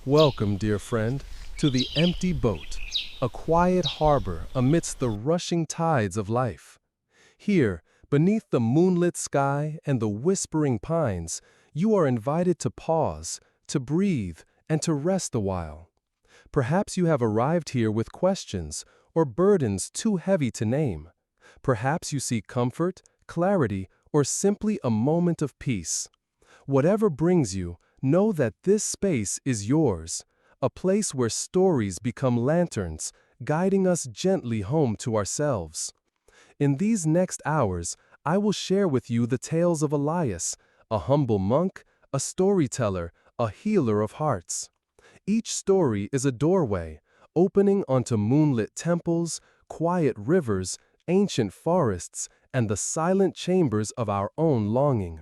Welcome, dear friend, to the empty boat, a quiet harbor amidst the rushing tides of life. Here, beneath the moonlit sky and the whispering pines, you are invited to pause, to breathe, and to rest a while. Perhaps you have arrived here with questions or burdens too heavy to name. Perhaps you seek comfort, clarity, or simply a moment of peace. Whatever brings you, know that this space is yours, a place where stories become lanterns, guiding us gently home to ourselves. In these next hours, I will share with you the tales of Elias, a humble monk, a storyteller, a healer of hearts. Each story is a doorway, opening onto moonlit temples, quiet rivers, ancient forests, and the silent chambers of our own longing.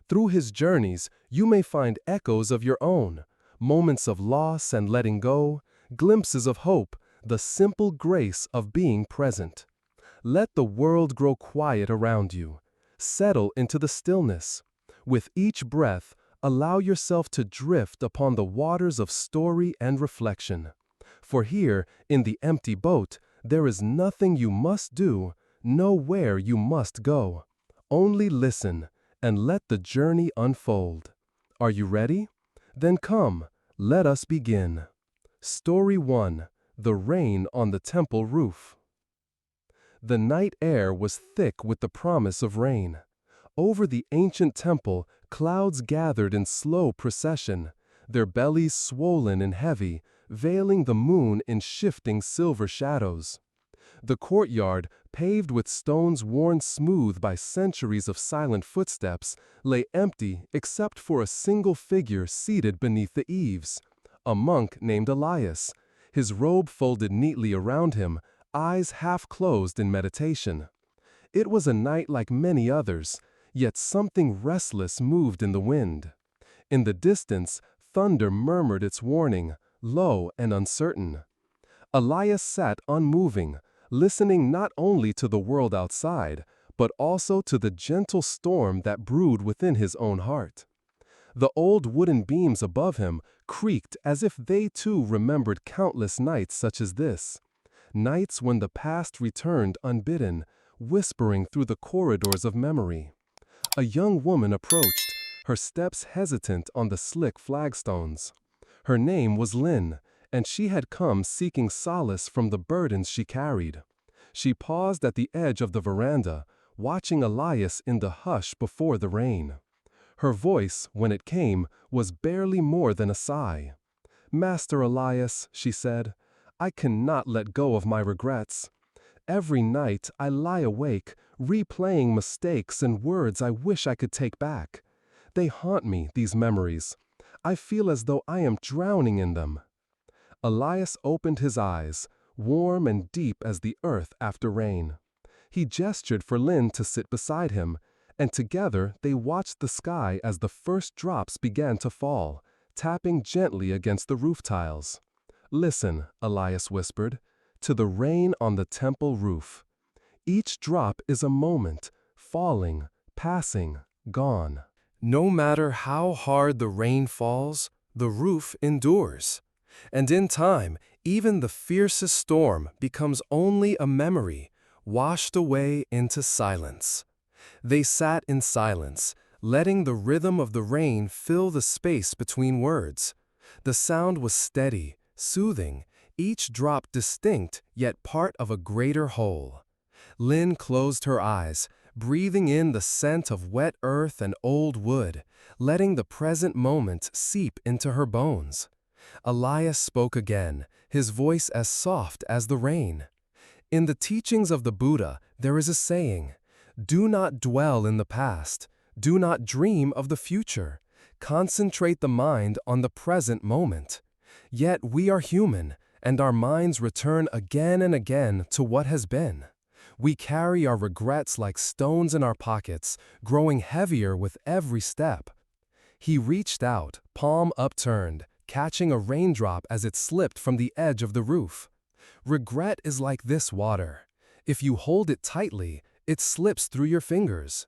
Through his journeys, you may find echoes of your own, moments of loss and letting go, glimpses of hope, the simple grace of being present. Let the world grow quiet around you. Settle into the stillness. With each breath, allow yourself to drift upon the waters of story and reflection. For here, in the empty boat, there is nothing you must do, nowhere you must go. Only listen, and let the journey unfold. Are you ready? Then come, let us begin. Story 1. The Rain on the Temple Roof. The night air was thick with the promise of rain. Over the ancient temple, clouds gathered in slow procession, their bellies swollen and heavy, veiling the moon in shifting silver shadows. The courtyard, paved with stones worn smooth by centuries of silent footsteps, lay empty except for a single figure seated beneath the eaves, a monk named Elias, his robe folded neatly around him, eyes half closed in meditation. It was a night like many others, yet something restless moved in the wind. In the distance, thunder murmured its warning, low and uncertain. Elias sat unmoving, listening not only to the world outside, but also to the gentle storm that brewed within his own heart. The old wooden beams above him creaked as if they too remembered countless nights such as this. Nights when the past returned unbidden, whispering through the corridors of memory. A young woman approached, her steps hesitant on the slick flagstones. Her name was Lynn, and she had come seeking solace from the burdens she carried. She paused at the edge of the veranda, watching Elias in the hush before the rain. Her voice, when it came, was barely more than a sigh. "Master Elias," she said, "I cannot let go of my regrets. Every night I lie awake, replaying mistakes and words I wish I could take back. They haunt me, these memories. I feel as though I am drowning in them." Elias opened his eyes, warm and deep as the earth after rain. He gestured for Lynn to sit beside him, and together they watched the sky as the first drops began to fall, tapping gently against the roof tiles. "Listen," Elias whispered, "to the rain on the temple roof. Each drop is a moment, falling, passing, gone. No matter how hard the rain falls, the roof endures. And in time, even the fiercest storm becomes only a memory, washed away into silence." They sat in silence, letting the rhythm of the rain fill the space between words. The sound was steady, soothing, each drop distinct yet part of a greater whole. Lynn closed her eyes, breathing in the scent of wet earth and old wood, letting the present moment seep into her bones. Elias spoke again, his voice as soft as the rain. "In the teachings of the Buddha, there is a saying, 'Do not dwell in the past, do not dream of the future, concentrate the mind on the present moment.' Yet we are human, and our minds return again and again to what has been. We carry our regrets like stones in our pockets, growing heavier with every step." He reached out, palm upturned, catching a raindrop as it slipped from the edge of the roof. "Regret is like this water. If you hold it tightly, it slips through your fingers.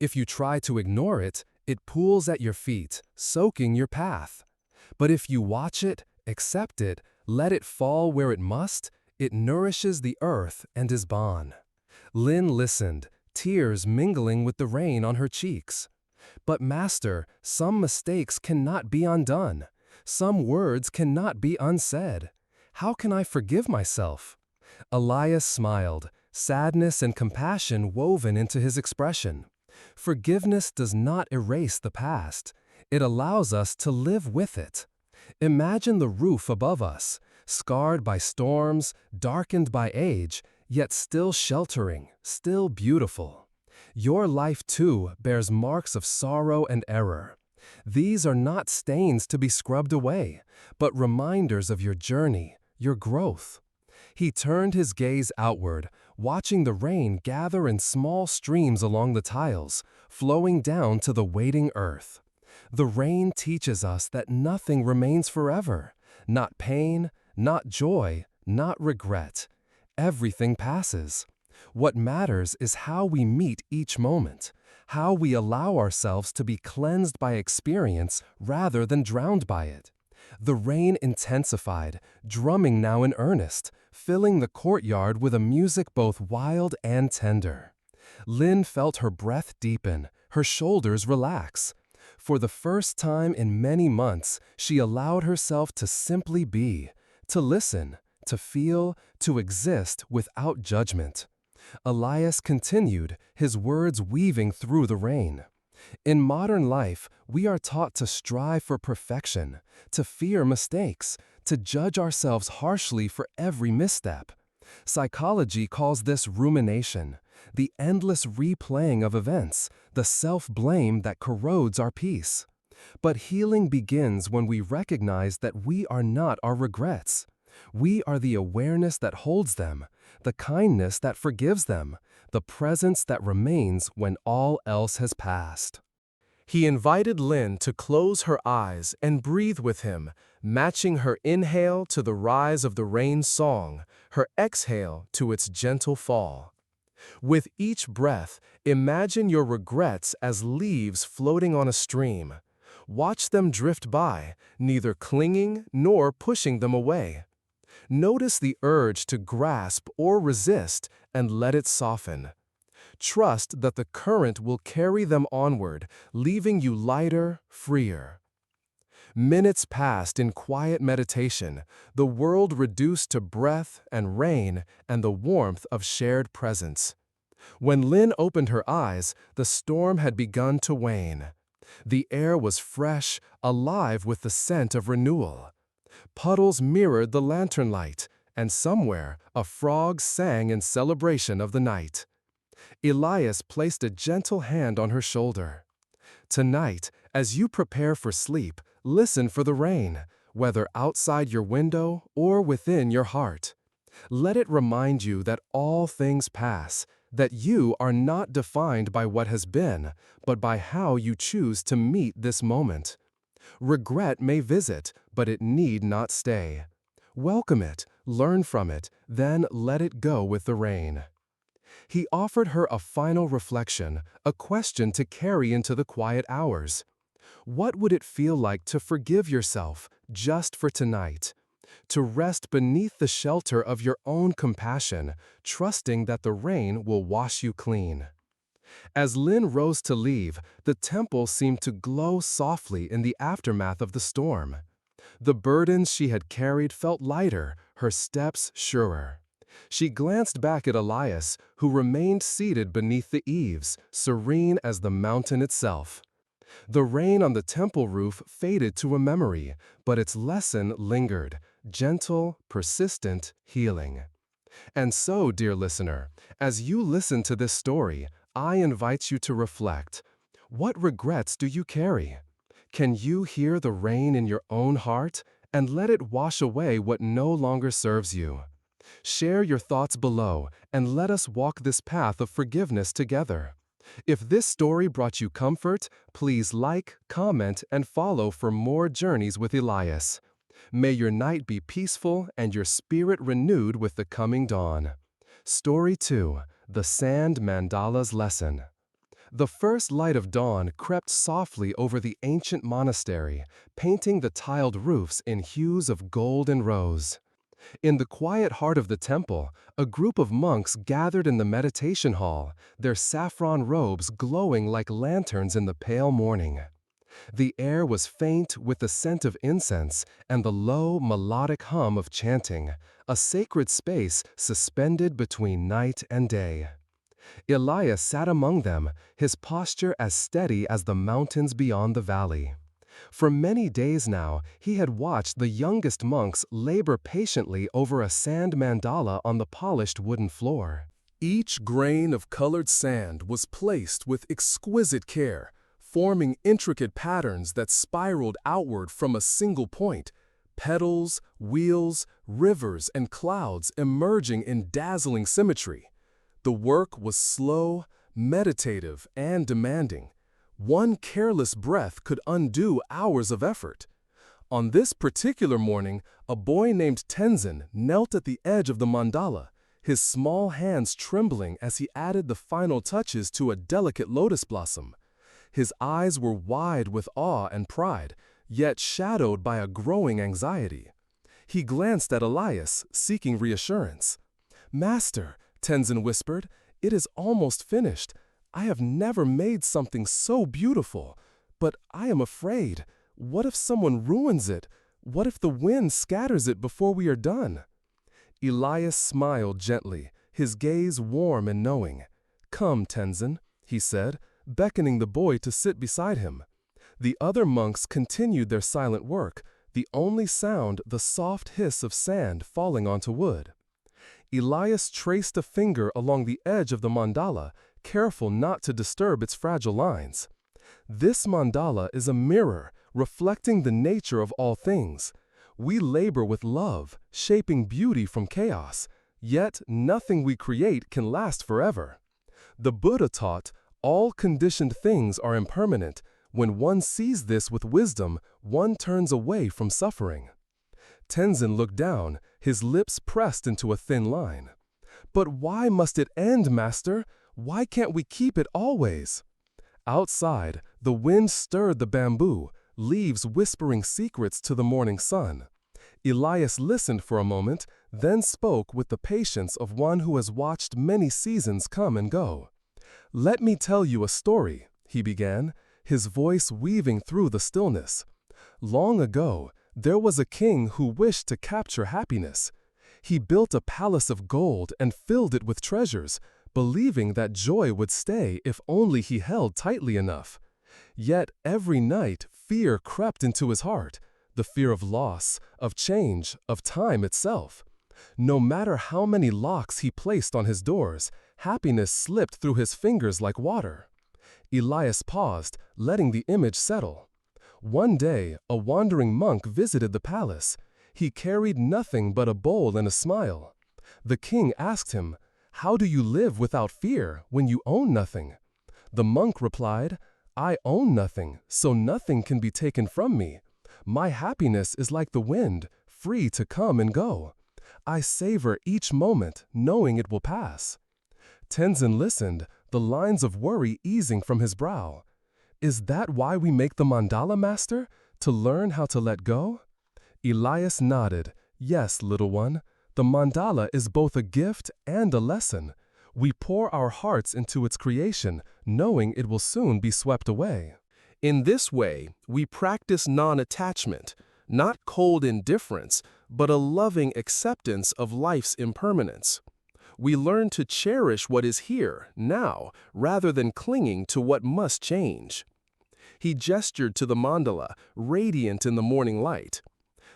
If you try to ignore it, it pools at your feet, soaking your path. But if you watch it, accept it, let it fall where it must, it nourishes the earth and is balm. Lynn listened, tears mingling with the rain on her cheeks. But Master, some mistakes cannot be undone. Some words cannot be unsaid. How can I forgive myself? Elias smiled, sadness and compassion woven into his expression. Forgiveness does not erase the past. It allows us to live with it. Imagine the roof above us, scarred by storms, darkened by age, yet still sheltering, still beautiful. Your life, too, bears marks of sorrow and error. These are not stains to be scrubbed away, but reminders of your journey, your growth. He turned his gaze outward, watching the rain gather in small streams along the tiles, flowing down to the waiting earth. The rain teaches us that nothing remains forever. Not pain, not joy, not regret. Everything passes. What matters is how we meet each moment, how we allow ourselves to be cleansed by experience rather than drowned by it. The rain intensified, drumming now in earnest, filling the courtyard with a music both wild and tender. Lynn felt her breath deepen, her shoulders relax. For the first time in many months, she allowed herself to simply be, to listen, to feel, to exist without judgment. Elias continued, his words weaving through the rain. In modern life, we are taught to strive for perfection, to fear mistakes, to judge ourselves harshly for every misstep. Psychology calls this rumination, the endless replaying of events, the self-blame that corrodes our peace. But healing begins when we recognize that we are not our regrets. We are the awareness that holds them, the kindness that forgives them, the presence that remains when all else has passed. He invited Lynn to close her eyes and breathe with him, matching her inhale to the rise of the rain's song, her exhale to its gentle fall. With each breath, imagine your regrets as leaves floating on a stream. Watch them drift by, neither clinging nor pushing them away. Notice the urge to grasp or resist and let it soften. Trust that the current will carry them onward, leaving you lighter, freer. Minutes passed in quiet meditation, the world reduced to breath and rain and the warmth of shared presence. When Lynn opened her eyes, the storm had begun to wane. The air was fresh, alive with the scent of renewal. Puddles mirrored the lantern light, and somewhere a frog sang in celebration of the night. Elias placed a gentle hand on her shoulder. Tonight, as you prepare for sleep, listen for the rain, whether outside your window or within your heart. Let it remind you that all things pass, that you are not defined by what has been, but by how you choose to meet this moment. Regret may visit, but it need not stay. Welcome it, learn from it, then let it go with the rain. He offered her a final reflection, a question to carry into the quiet hours. What would it feel like to forgive yourself just for tonight? To rest beneath the shelter of your own compassion, trusting that the rain will wash you clean. As Lynn rose to leave, the temple seemed to glow softly in the aftermath of the storm. The burdens she had carried felt lighter, her steps surer. She glanced back at Elias, who remained seated beneath the eaves, serene as the mountain itself. The rain on the temple roof faded to a memory, but its lesson lingered, gentle, persistent, healing. And so, dear listener, as you listen to this story, I invite you to reflect. What regrets do you carry? Can you hear the rain in your own heart and let it wash away what no longer serves you? Share your thoughts below and let us walk this path of forgiveness together. If this story brought you comfort, please like, comment, and follow for more journeys with Elias. May your night be peaceful and your spirit renewed with the coming dawn. Story 2: The Sand Mandala's Lesson. The first light of dawn crept softly over the ancient monastery, painting the tiled roofs in hues of gold and rose. In the quiet heart of the temple, a group of monks gathered in the meditation hall, their saffron robes glowing like lanterns in the pale morning. The air was faint with the scent of incense and the low, melodic hum of chanting, a sacred space suspended between night and day. Elias sat among them, his posture as steady as the mountains beyond the valley. For many days now, he had watched the youngest monks labor patiently over a sand mandala on the polished wooden floor. Each grain of colored sand was placed with exquisite care, forming intricate patterns that spiraled outward from a single point, petals, wheels, rivers, and clouds emerging in dazzling symmetry. The work was slow, meditative, and demanding. One careless breath could undo hours of effort. On this particular morning, a boy named Tenzin knelt at the edge of the mandala, his small hands trembling as he added the final touches to a delicate lotus blossom. His eyes were wide with awe and pride, yet shadowed by a growing anxiety. He glanced at Elias, seeking reassurance. "Master," Tenzin whispered, "it is almost finished. I have never made something so beautiful, but I am afraid. What if someone ruins it? What if the wind scatters it before we are done?" Elias smiled gently, his gaze warm and knowing. "Come, Tenzin," he said, beckoning the boy to sit beside him. The other monks continued their silent work, the only sound the soft hiss of sand falling onto wood. Elias traced a finger along the edge of the mandala, careful not to disturb its fragile lines. "This mandala is a mirror, reflecting the nature of all things. We labor with love, shaping beauty from chaos, yet nothing we create can last forever. The Buddha taught, all conditioned things are impermanent. When one sees this with wisdom, one turns away from suffering." Tenzin looked down, his lips pressed into a thin line. "But why must it end, Master? Why can't we keep it always?" Outside, the wind stirred the bamboo, leaves whispering secrets to the morning sun. Elias listened for a moment, then spoke with the patience of one who has watched many seasons come and go. "Let me tell you a story," he began, his voice weaving through the stillness. "Long ago, there was a king who wished to capture happiness. He built a palace of gold and filled it with treasures, believing that joy would stay if only he held tightly enough. Yet every night fear crept into his heart, the fear of loss, of change, of time itself. No matter how many locks he placed on his doors, happiness slipped through his fingers like water." Elias paused, letting the image settle. One day, a wandering monk visited the palace. He carried nothing but a bowl and a smile. The king asked him, "How do you live without fear when you own nothing?" The monk replied, "I own nothing, so nothing can be taken from me. My happiness is like the wind, free to come and go. I savor each moment, knowing it will pass." Tenzin listened, the lines of worry easing from his brow. "Is that why we make the mandala, Master? To learn how to let go?" Elias nodded. "Yes, little one. The mandala is both a gift and a lesson. We pour our hearts into its creation, knowing it will soon be swept away. In this way, we practice non-attachment, not cold indifference, but a loving acceptance of life's impermanence. We learn to cherish what is here, now, rather than clinging to what must change." He gestured to the mandala, radiant in the morning light.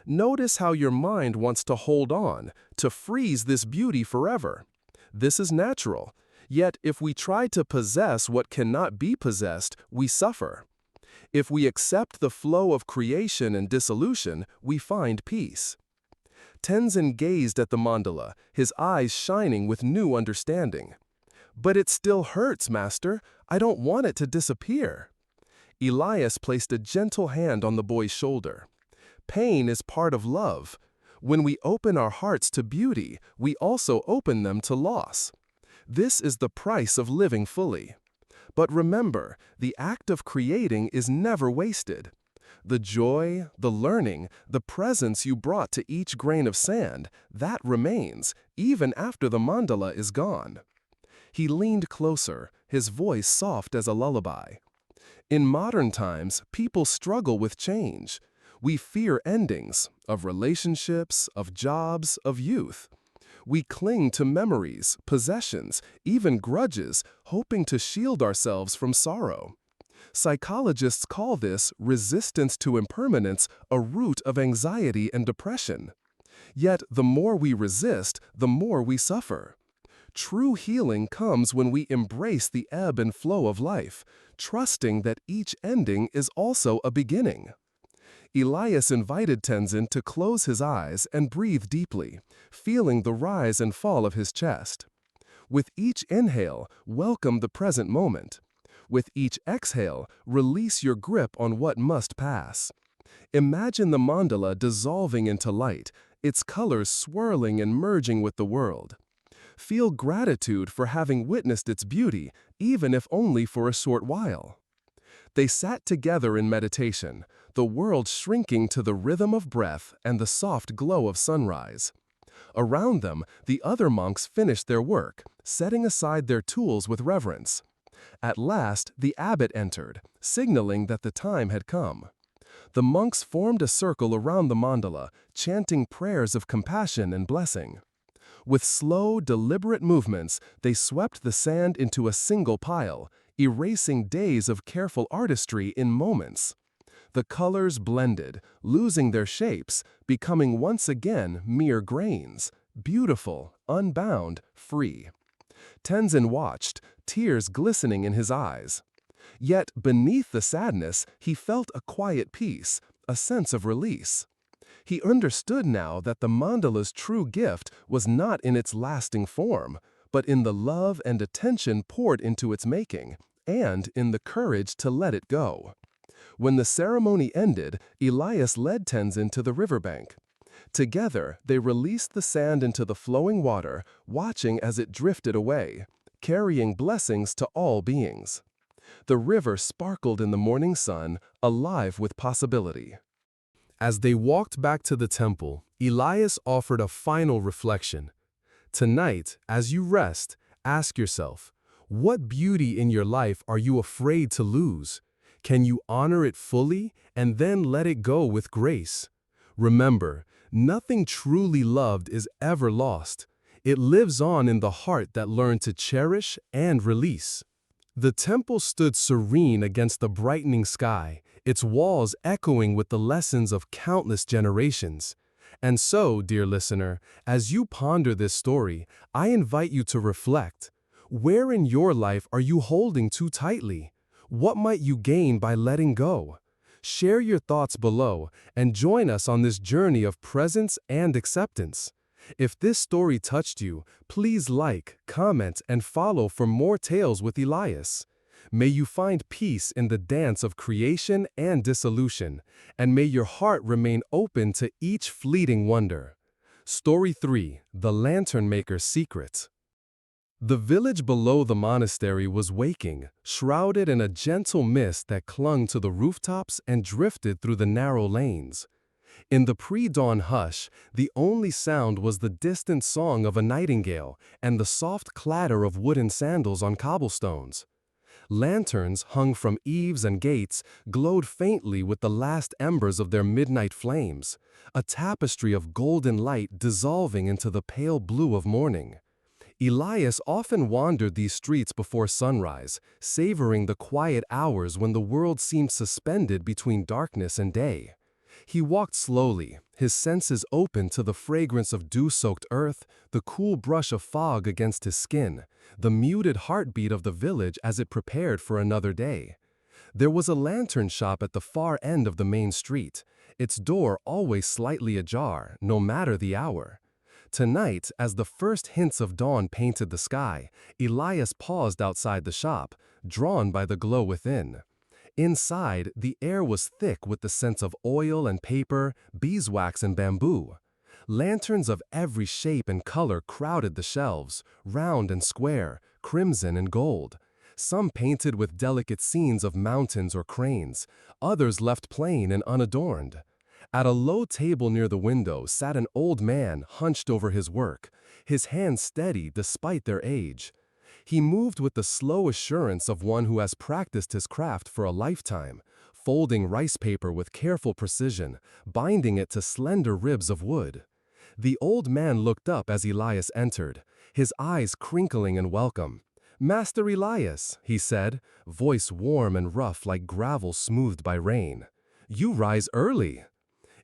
"Notice how your mind wants to hold on, to freeze this beauty forever. This is natural, yet if we try to possess what cannot be possessed, we suffer. If we accept the flow of creation and dissolution, we find peace." Tenzin gazed at the mandala, his eyes shining with new understanding. "But it still hurts, Master. I don't want it to disappear." Elias placed a gentle hand on the boy's shoulder. "Pain is part of love. When we open our hearts to beauty, we also open them to loss. This is the price of living fully. But remember, the act of creating is never wasted. The joy, the learning, the presence you brought to each grain of sand, that remains, even after the mandala is gone. He leaned closer, his voice soft as a lullaby. In modern times, people struggle with change. We fear endings of relationships, of jobs, of youth. We cling to memories, possessions, even grudges, hoping to shield ourselves from sorrow. Psychologists call this resistance to impermanence a root of anxiety and depression. Yet, the more we resist, the more we suffer. True healing comes when we embrace the ebb and flow of life, trusting that each ending is also a beginning. Elias invited Tenzin to close his eyes and breathe deeply, feeling the rise and fall of his chest. With each inhale, welcome the present moment. With each exhale, release your grip on what must pass. Imagine the mandala dissolving into light, its colors swirling and merging with the world. Feel gratitude for having witnessed its beauty, even if only for a short while. They sat together in meditation, the world shrinking to the rhythm of breath and the soft glow of sunrise. Around them, the other monks finished their work, setting aside their tools with reverence. At last, the abbot entered, signaling that the time had come. The monks formed a circle around the mandala, chanting prayers of compassion and blessing. With slow, deliberate movements, they swept the sand into a single pile, erasing days of careful artistry in moments. The colors blended, losing their shapes, becoming once again mere grains, beautiful, unbound, free. Tenzin watched, tears glistening in his eyes. Yet beneath the sadness, he felt a quiet peace, a sense of release. He understood now that the mandala's true gift was not in its lasting form, but in the love and attention poured into its making, and in the courage to let it go. When the ceremony ended, Elias led Tenzin to the riverbank. Together, they released the sand into the flowing water, watching as it drifted away, carrying blessings to all beings. The river sparkled in the morning sun, alive with possibility. As they walked back to the temple, Elias offered a final reflection. Tonight, as you rest, ask yourself, what beauty in your life are you afraid to lose? Can you honor it fully and then let it go with grace? Remember, nothing truly loved is ever lost. It lives on in the heart that learned to cherish and release. The temple stood serene against the brightening sky, its walls echoing with the lessons of countless generations. And so, dear listener, as you ponder this story, I invite you to reflect. Where in your life are you holding too tightly? What might you gain by letting go? Share your thoughts below and join us on this journey of presence and acceptance. If this story touched you, please like, comment, and follow for more tales with Elias. May you find peace in the dance of creation and dissolution, and may your heart remain open to each fleeting wonder. Story 3: The Lantern Maker's Secret. The village below the monastery was waking, shrouded in a gentle mist that clung to the rooftops and drifted through the narrow lanes. In the pre-dawn hush, the only sound was the distant song of a nightingale and the soft clatter of wooden sandals on cobblestones. Lanterns hung from eaves and gates glowed faintly with the last embers of their midnight flames, a tapestry of golden light dissolving into the pale blue of morning. Elias often wandered these streets before sunrise, savoring the quiet hours when the world seemed suspended between darkness and day. He walked slowly, his senses open to the fragrance of dew-soaked earth, the cool brush of fog against his skin, the muted heartbeat of the village as it prepared for another day. There was a lantern shop at the far end of the main street, its door always slightly ajar, no matter the hour. Tonight, as the first hints of dawn painted the sky, Elias paused outside the shop, drawn by the glow within. Inside, the air was thick with the scents of oil and paper, beeswax and bamboo. Lanterns of every shape and color crowded the shelves, round and square, crimson and gold. some painted with delicate scenes of mountains or cranes, others left plain and unadorned. At a low table near the window sat an old man hunched over his work, his hands steady despite their age. He moved with the slow assurance of one who has practiced his craft for a lifetime, folding rice paper with careful precision, binding it to slender ribs of wood. The old man looked up as Elias entered, his eyes crinkling in welcome. "Master Elias," he said, voice warm and rough like gravel smoothed by rain. "You rise early."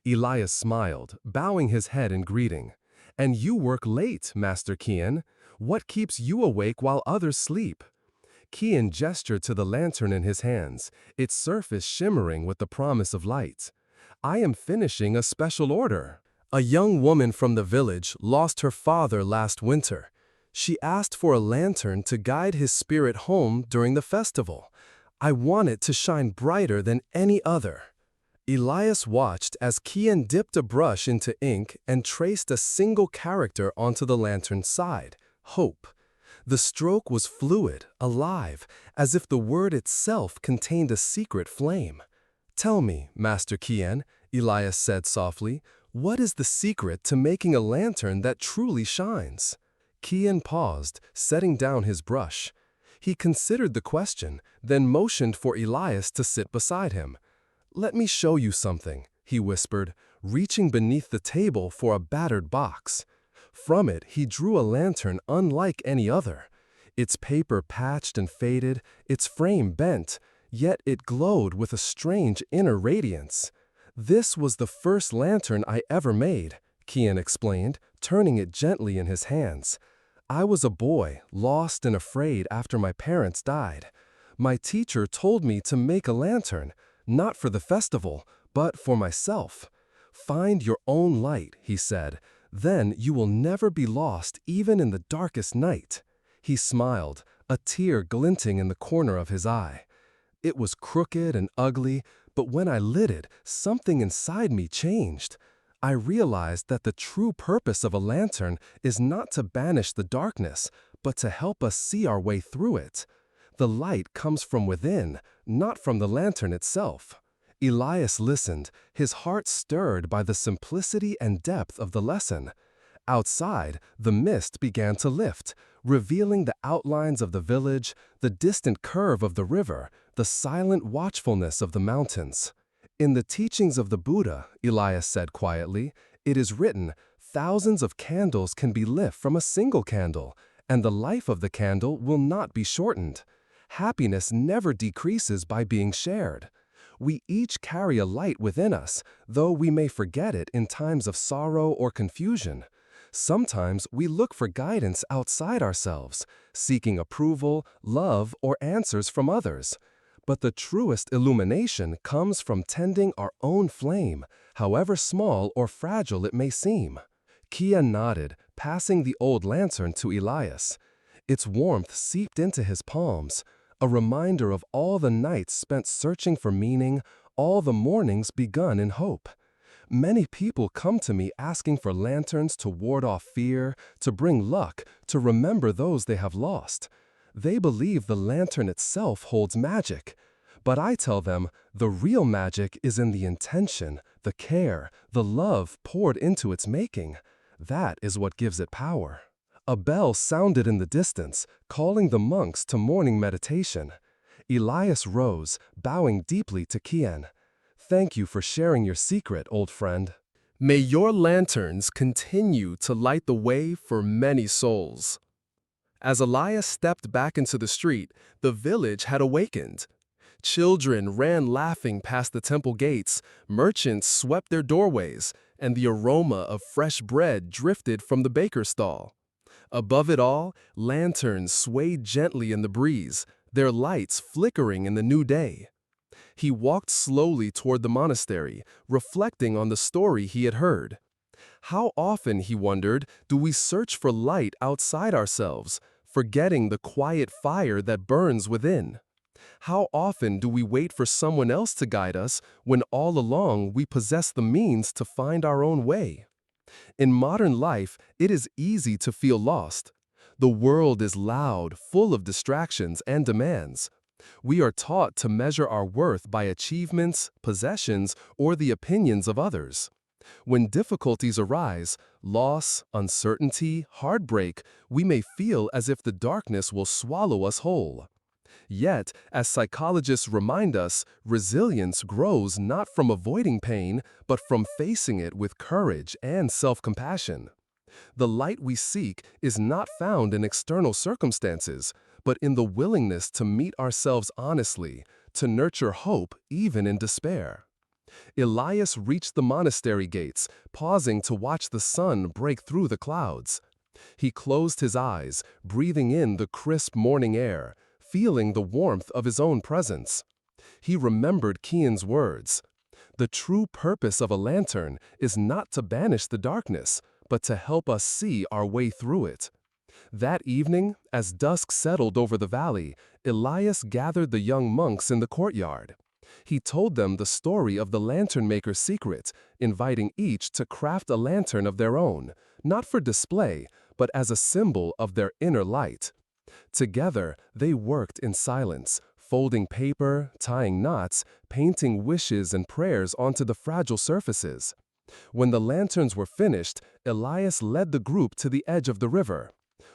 Elias smiled, bowing his head in greeting. "And you work late, Master Kian. What keeps you awake while others sleep?" Kian gestured to the lantern in his hands, its surface shimmering with the promise of light. "I am finishing a special order. A young woman from the village lost her father last winter. She asked for a lantern to guide his spirit home during the festival. I want it to shine brighter than any other." Elias watched as Kian dipped a brush into ink and traced a single character onto the lantern's side: hope. The stroke was fluid, alive, as if the word itself contained a secret flame. "Tell me, Master Kian," Elias said softly, "what is the secret to making a lantern that truly shines?" Kian paused, setting down his brush. He considered the question, then motioned for Elias to sit beside him. "Let me show you something," he whispered, reaching beneath the table for a battered box. From it, he drew a lantern unlike any other. Its paper patched and faded, its frame bent, yet it glowed with a strange inner radiance. "This was the first lantern I ever made," Kian explained, turning it gently in his hands. "I was a boy, lost and afraid after my parents died. My teacher told me to make a lantern, not for the festival, but for myself. Find your own light," he said. "Then you will never be lost even in the darkest night." He smiled, a tear glinting in the corner of his eye. "It was crooked and ugly, but when I lit it, something inside me changed. I realized that the true purpose of a lantern is not to banish the darkness, but to help us see our way through it. The light comes from within, not from the lantern itself." Elias listened, his heart stirred by the simplicity and depth of the lesson. Outside, the mist began to lift, revealing the outlines of the village, the distant curve of the river, the silent watchfulness of the mountains. "In the teachings of the Buddha," Elias said quietly, "it is written, thousands of candles can be lit from a single candle, and the life of the candle will not be shortened. Happiness never decreases by being shared. We each carry a light within us, though we may forget it in times of sorrow or confusion. Sometimes we look for guidance outside ourselves, seeking approval, love, or answers from others. But the truest illumination comes from tending our own flame, however small or fragile it may seem." Kian nodded, passing the old lantern to Elias. Its warmth seeped into his palms, a reminder of all the nights spent searching for meaning, all the mornings begun in hope. "Many people come to me asking for lanterns to ward off fear, to bring luck, to remember those they have lost. They believe the lantern itself holds magic. But I tell them, the real magic is in the intention, the care, the love poured into its making. That is what gives it power." A bell sounded in the distance, calling the monks to morning meditation. Elias rose, bowing deeply to Kian. "Thank you for sharing your secret, old friend. May your lanterns continue to light the way for many souls." As Elias stepped back into the street, the village had awakened. Children ran laughing past the temple gates, merchants swept their doorways, and the aroma of fresh bread drifted from the baker's stall. Above it all, lanterns swayed gently in the breeze, their lights flickering in the new day. He walked slowly toward the monastery, reflecting on the story he had heard. How often, he wondered, do we search for light outside ourselves, forgetting the quiet fire that burns within? How often do we wait for someone else to guide us when all along we possess the means to find our own way? In modern life, it is easy to feel lost. The world is loud, full of distractions and demands. We are taught to measure our worth by achievements, possessions, or the opinions of others. When difficulties arise, loss, uncertainty, heartbreak, we may feel as if the darkness will swallow us whole. Yet, as psychologists remind us, resilience grows not from avoiding pain, but from facing it with courage and self-compassion. The light we seek is not found in external circumstances, but in the willingness to meet ourselves honestly, to nurture hope even in despair. Elias reached the monastery gates, pausing to watch the sun break through the clouds. He closed his eyes, breathing in the crisp morning air, feeling the warmth of his own presence. He remembered Kian's words. The true purpose of a lantern is not to banish the darkness, but to help us see our way through it. That evening, as dusk settled over the valley, Elias gathered the young monks in the courtyard. He told them the story of the lantern maker's secret, inviting each to craft a lantern of their own, not for display, but as a symbol of their inner light. Together, they worked in silence, folding paper, tying knots, painting wishes and prayers onto the fragile surfaces. When the lanterns were finished, Elias led the group to the edge of the river.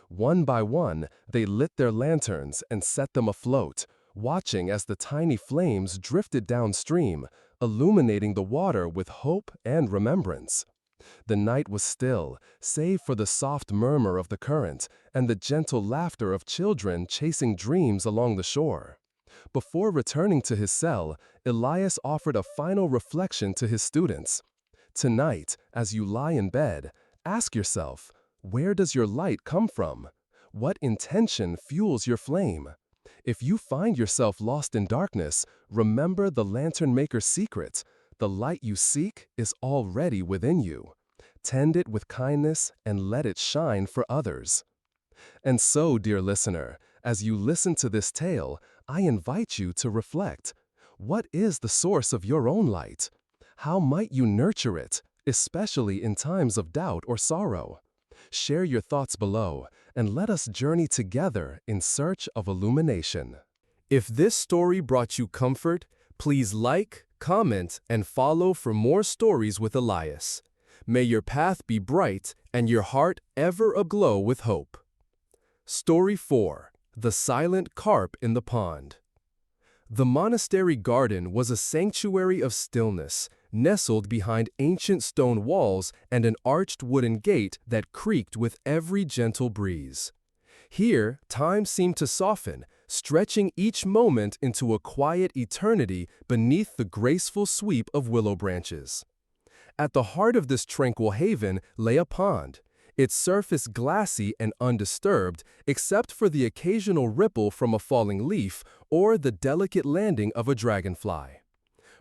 One by one, they lit their lanterns and set them afloat, watching as the tiny flames drifted downstream, illuminating the water with hope and remembrance. The night was still, save for the soft murmur of the current and the gentle laughter of children chasing dreams along the shore. Before returning to his cell, Elias offered a final reflection to his students. Tonight, as you lie in bed, ask yourself, where does your light come from? What intention fuels your flame? If you find yourself lost in darkness, remember the lantern maker's secret. The light you seek is already within you. Tend it with kindness and let it shine for others. And so, dear listener, as you listen to this tale, I invite you to reflect. What is the source of your own light? How might you nurture it, especially in times of doubt or sorrow? Share your thoughts below, and let us journey together in search of illumination. If this story brought you comfort, please like, comment, and follow for more stories with Elias. May your path be bright and your heart ever aglow with hope. Story 4. The Silent Carp in the Pond. The monastery garden was a sanctuary of stillness, nestled behind ancient stone walls and an arched wooden gate that creaked with every gentle breeze. Here, time seemed to soften, stretching each moment into a quiet eternity beneath the graceful sweep of willow branches. At the heart of this tranquil haven lay a pond, its surface glassy and undisturbed except for the occasional ripple from a falling leaf or the delicate landing of a dragonfly.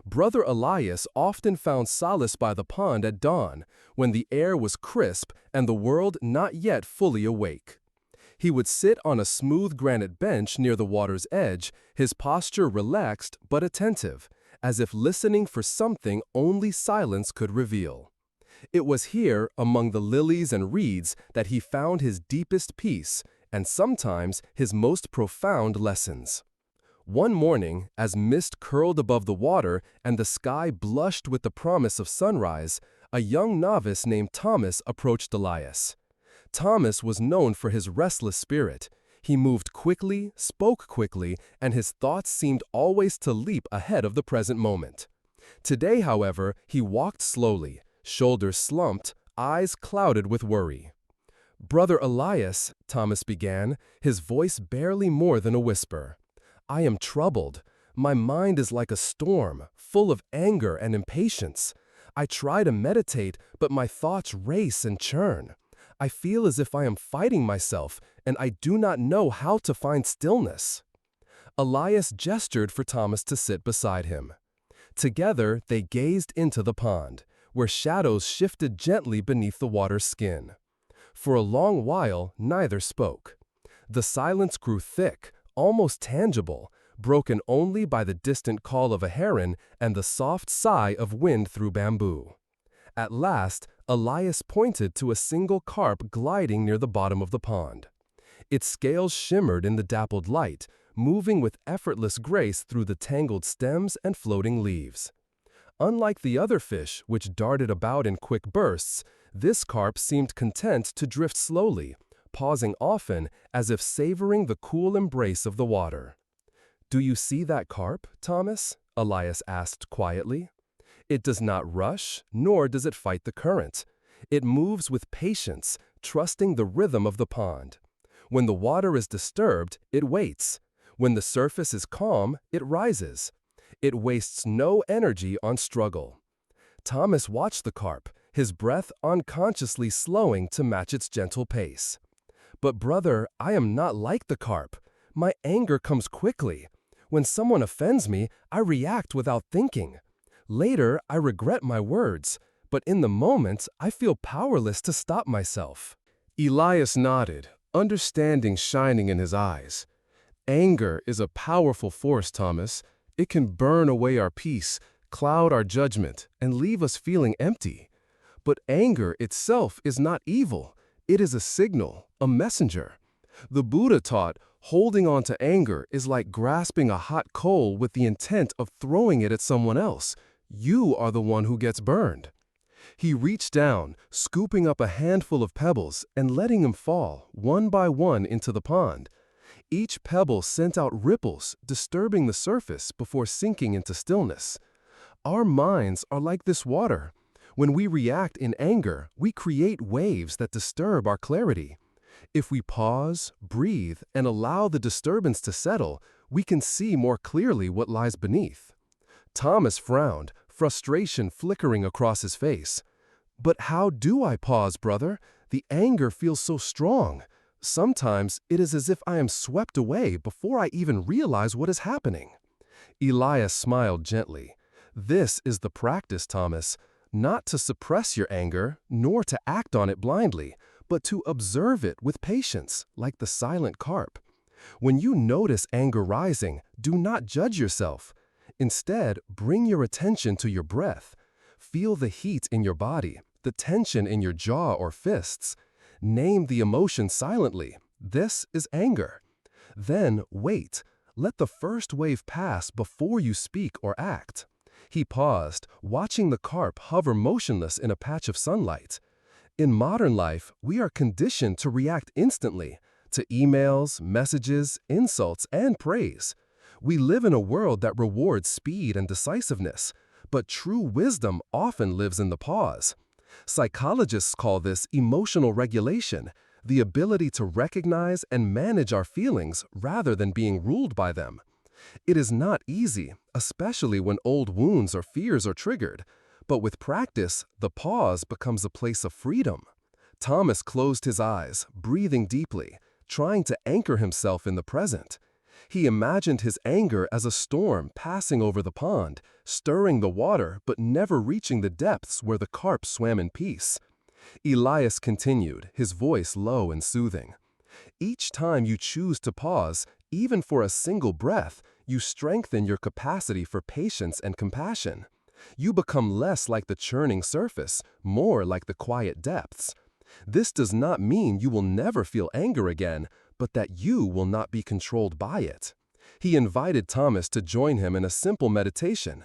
Brother Elias often found solace by the pond at dawn, when the air was crisp and the world not yet fully awake. He would sit on a smooth granite bench near the water's edge, his posture relaxed but attentive, as if listening for something only silence could reveal. It was here, among the lilies and reeds, that he found his deepest peace, and sometimes his most profound lessons. One morning, as mist curled above the water and the sky blushed with the promise of sunrise, a young novice named Thomas approached Elias. Thomas was known for his restless spirit. He moved quickly, spoke quickly, and his thoughts seemed always to leap ahead of the present moment. Today, however, he walked slowly, shoulders slumped, eyes clouded with worry. "Brother Elias," Thomas began, his voice barely more than a whisper, "I am troubled. My mind is like a storm, full of anger and impatience. I try to meditate, but my thoughts race and churn. I feel as if I am fighting myself, and I do not know how to find stillness." Elias gestured for Thomas to sit beside him. Together, they gazed into the pond, where shadows shifted gently beneath the water's skin. For a long while, neither spoke. The silence grew thick, almost tangible, broken only by the distant call of a heron and the soft sigh of wind through bamboo. At last, Elias pointed to a single carp gliding near the bottom of the pond. Its scales shimmered in the dappled light, moving with effortless grace through the tangled stems and floating leaves. Unlike the other fish, which darted about in quick bursts, this carp seemed content to drift slowly, pausing often as if savoring the cool embrace of the water. "Do you see that carp, Thomas?" Elias asked quietly. "It does not rush, nor does it fight the current. It moves with patience, trusting the rhythm of the pond. When the water is disturbed, it waits. When the surface is calm, it rises. It wastes no energy on struggle." Thomas watched the carp, his breath unconsciously slowing to match its gentle pace. "But brother, I am not like the carp. My anger comes quickly. When someone offends me, I react without thinking. Later, I regret my words, but in the moment, I feel powerless to stop myself." Elias nodded, understanding shining in his eyes. "Anger is a powerful force, Thomas. It can burn away our peace, cloud our judgment, and leave us feeling empty. But anger itself is not evil. It is a signal, a messenger. The Buddha taught holding on to anger is like grasping a hot coal with the intent of throwing it at someone else. You are the one who gets burned." He reached down, scooping up a handful of pebbles and letting them fall, one by one, into the pond. Each pebble sent out ripples, disturbing the surface before sinking into stillness. Our minds are like this water. When we react in anger, we create waves that disturb our clarity. If we pause, breathe, and allow the disturbance to settle, we can see more clearly what lies beneath. Thomas frowned, frustration flickering across his face. "But how do I pause, brother? The anger feels so strong. Sometimes it is as if I am swept away before I even realize what is happening." Elias smiled gently. "This is the practice, Thomas. Not to suppress your anger, nor to act on it blindly, but to observe it with patience, like the silent carp. When you notice anger rising, do not judge yourself. Instead, bring your attention to your breath. Feel the heat in your body, the tension in your jaw or fists. Name the emotion silently. This is anger. Then wait. Let the first wave pass before you speak or act." He paused, watching the carp hover motionless in a patch of sunlight. In modern life, we are conditioned to react instantly to emails, messages, insults, and praise. We live in a world that rewards speed and decisiveness, but true wisdom often lives in the pause. Psychologists call this emotional regulation, the ability to recognize and manage our feelings rather than being ruled by them. It is not easy, especially when old wounds or fears are triggered, but with practice, the pause becomes a place of freedom. Thomas closed his eyes, breathing deeply, trying to anchor himself in the present. He imagined his anger as a storm passing over the pond, stirring the water but never reaching the depths where the carp swam in peace. Elias continued, his voice low and soothing. "Each time you choose to pause, even for a single breath, you strengthen your capacity for patience and compassion. You become less like the churning surface, more like the quiet depths. This does not mean you will never feel anger again, but that you will not be controlled by it." He invited Thomas to join him in a simple meditation.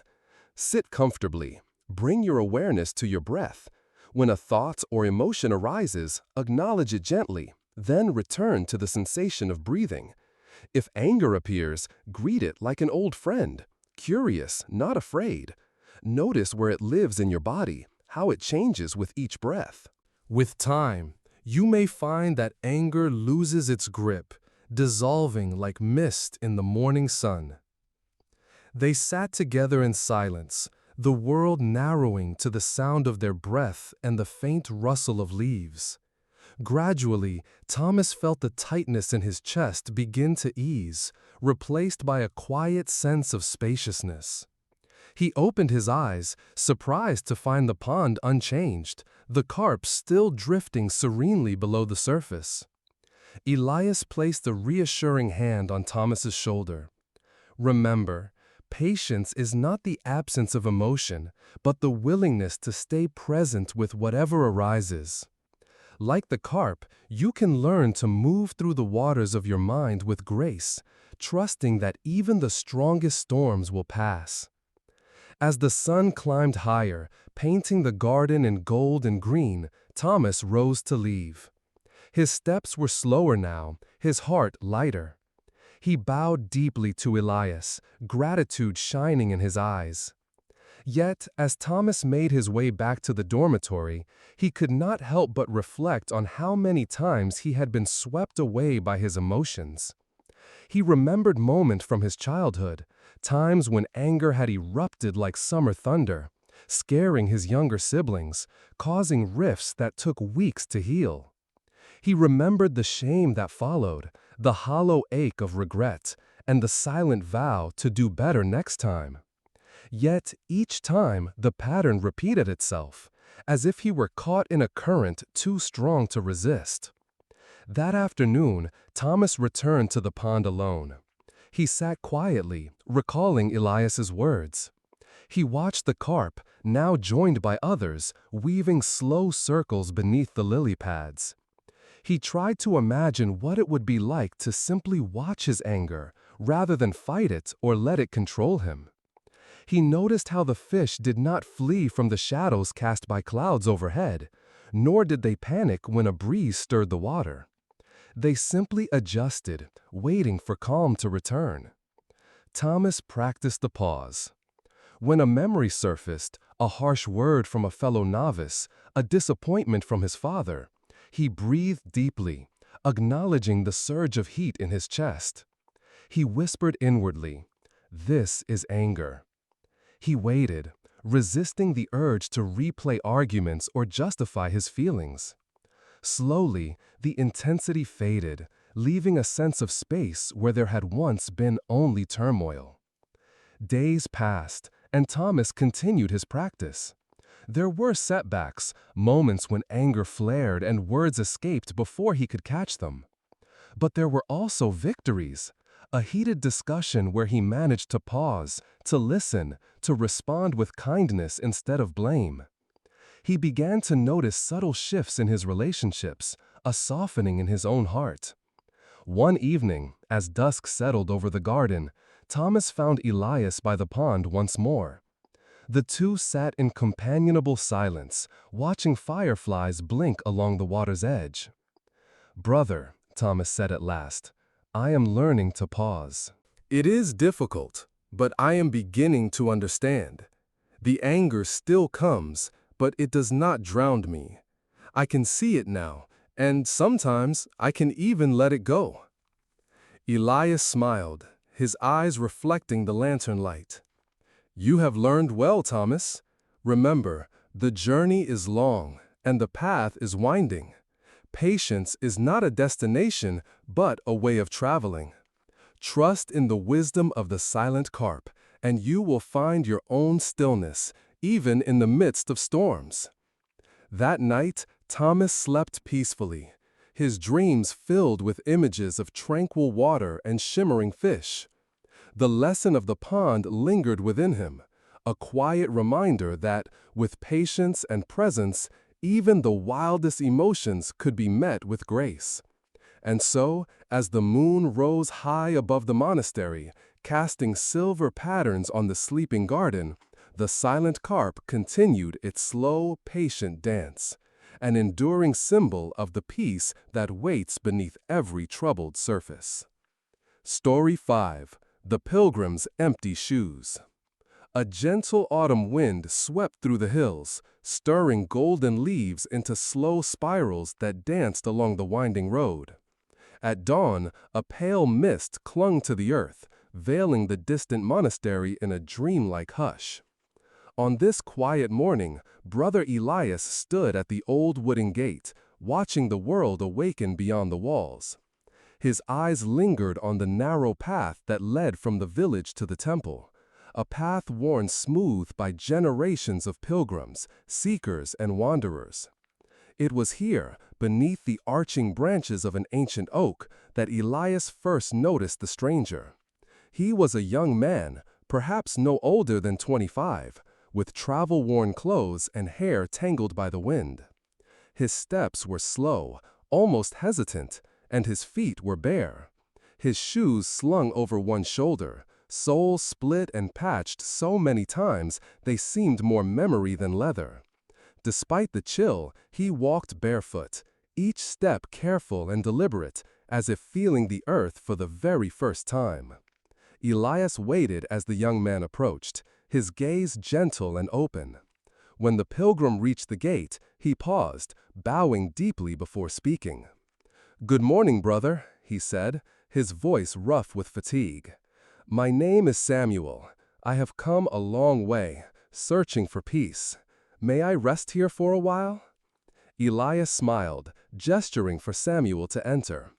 "Sit comfortably. Bring your awareness to your breath. When a thought or emotion arises, acknowledge it gently, then return to the sensation of breathing. If anger appears, greet it like an old friend, curious, not afraid. Notice where it lives in your body, how it changes with each breath." With time, you may find that anger loses its grip, dissolving like mist in the morning sun. They sat together in silence, the world narrowing to the sound of their breath and the faint rustle of leaves. Gradually, Thomas felt the tightness in his chest begin to ease, replaced by a quiet sense of spaciousness. He opened his eyes, surprised to find the pond unchanged, the carp still drifting serenely below the surface. Elias placed a reassuring hand on Thomas's shoulder. "Remember, patience is not the absence of emotion, but the willingness to stay present with whatever arises. Like the carp, you can learn to move through the waters of your mind with grace, trusting that even the strongest storms will pass. As the sun climbed higher, painting the garden in gold and green, Thomas rose to leave. His steps were slower now, his heart lighter. He bowed deeply to Elias, gratitude shining in his eyes. Yet, as Thomas made his way back to the dormitory, he could not help but reflect on how many times he had been swept away by his emotions. He remembered moments from his childhood, times when anger had erupted like summer thunder, scaring his younger siblings, causing rifts that took weeks to heal. He remembered the shame that followed, the hollow ache of regret, and the silent vow to do better next time. Yet each time the pattern repeated itself, as if he were caught in a current too strong to resist. That afternoon, Thomas returned to the pond alone. He sat quietly, recalling Elias's words. He watched the carp, now joined by others, weaving slow circles beneath the lily pads. He tried to imagine what it would be like to simply watch his anger, rather than fight it or let it control him. He noticed how the fish did not flee from the shadows cast by clouds overhead, nor did they panic when a breeze stirred the water. They simply adjusted, waiting for calm to return. Thomas practiced the pause. When a memory surfaced, a harsh word from a fellow novice, a disappointment from his father, he breathed deeply, acknowledging the surge of heat in his chest. He whispered inwardly, "This is anger." He waited, resisting the urge to replay arguments or justify his feelings. Slowly, the intensity faded, leaving a sense of space where there had once been only turmoil. Days passed, and Thomas continued his practice. There were setbacks, moments when anger flared and words escaped before he could catch them. But there were also victories, a heated discussion where he managed to pause, to listen, to respond with kindness instead of blame. He began to notice subtle shifts in his relationships, a softening in his own heart. One evening, as dusk settled over the garden, Thomas found Elias by the pond once more. The two sat in companionable silence, watching fireflies blink along the water's edge. "Brother," Thomas said at last, "I am learning to pause. It is difficult, but I am beginning to understand. The anger still comes, but it does not drown me. I can see it now, and sometimes I can even let it go." Elias smiled, his eyes reflecting the lantern light. "You have learned well, Thomas. Remember, the journey is long, and the path is winding. Patience is not a destination, but a way of traveling. Trust in the wisdom of the silent carp, and you will find your own stillness, even in the midst of storms." That night, Thomas slept peacefully, his dreams filled with images of tranquil water and shimmering fish. The lesson of the pond lingered within him, a quiet reminder that, with patience and presence, even the wildest emotions could be met with grace. And so, as the moon rose high above the monastery, casting silver patterns on the sleeping garden, the silent carp continued its slow, patient dance, an enduring symbol of the peace that waits beneath every troubled surface. Story 5. The Pilgrim's Empty Shoes. A gentle autumn wind swept through the hills, stirring golden leaves into slow spirals that danced along the winding road. At dawn, a pale mist clung to the earth, veiling the distant monastery in a dreamlike hush. On this quiet morning, Brother Elias stood at the old wooden gate, watching the world awaken beyond the walls. His eyes lingered on the narrow path that led from the village to the temple, a path worn smooth by generations of pilgrims, seekers, and wanderers. It was here, beneath the arching branches of an ancient oak, that Elias first noticed the stranger. He was a young man, perhaps no older than 25, with travel-worn clothes and hair tangled by the wind. His steps were slow, almost hesitant, and his feet were bare. His shoes slung over one shoulder, soles split and patched so many times they seemed more memory than leather. Despite the chill, he walked barefoot, each step careful and deliberate, as if feeling the earth for the very first time. Elias waited as the young man approached, his gaze gentle and open. When the pilgrim reached the gate, he paused, bowing deeply before speaking. "Good morning, brother," he said, his voice rough with fatigue. "My name is Samuel. I have come a long way, searching for peace. May I rest here for a while?" Elias smiled, gesturing for Samuel to enter.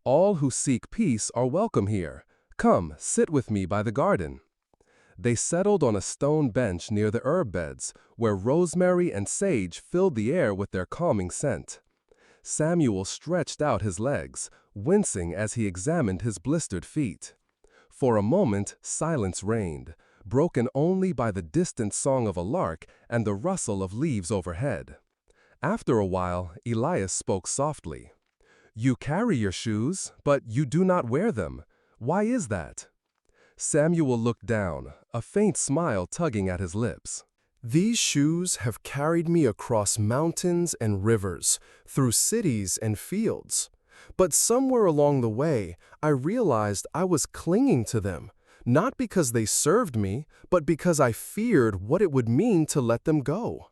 "All who seek peace are welcome here. Come, sit with me by the garden." They settled on a stone bench near the herb beds, where rosemary and sage filled the air with their calming scent. Samuel stretched out his legs, wincing as he examined his blistered feet. For a moment, silence reigned, broken only by the distant song of a lark and the rustle of leaves overhead. After a while, Elias spoke softly. "You carry your shoes, but you do not wear them. Why is that?" Samuel looked down, a faint smile tugging at his lips. "These shoes have carried me across mountains and rivers, through cities and fields. But somewhere along the way, I realized I was clinging to them, not because they served me, but because I feared what it would mean to let them go.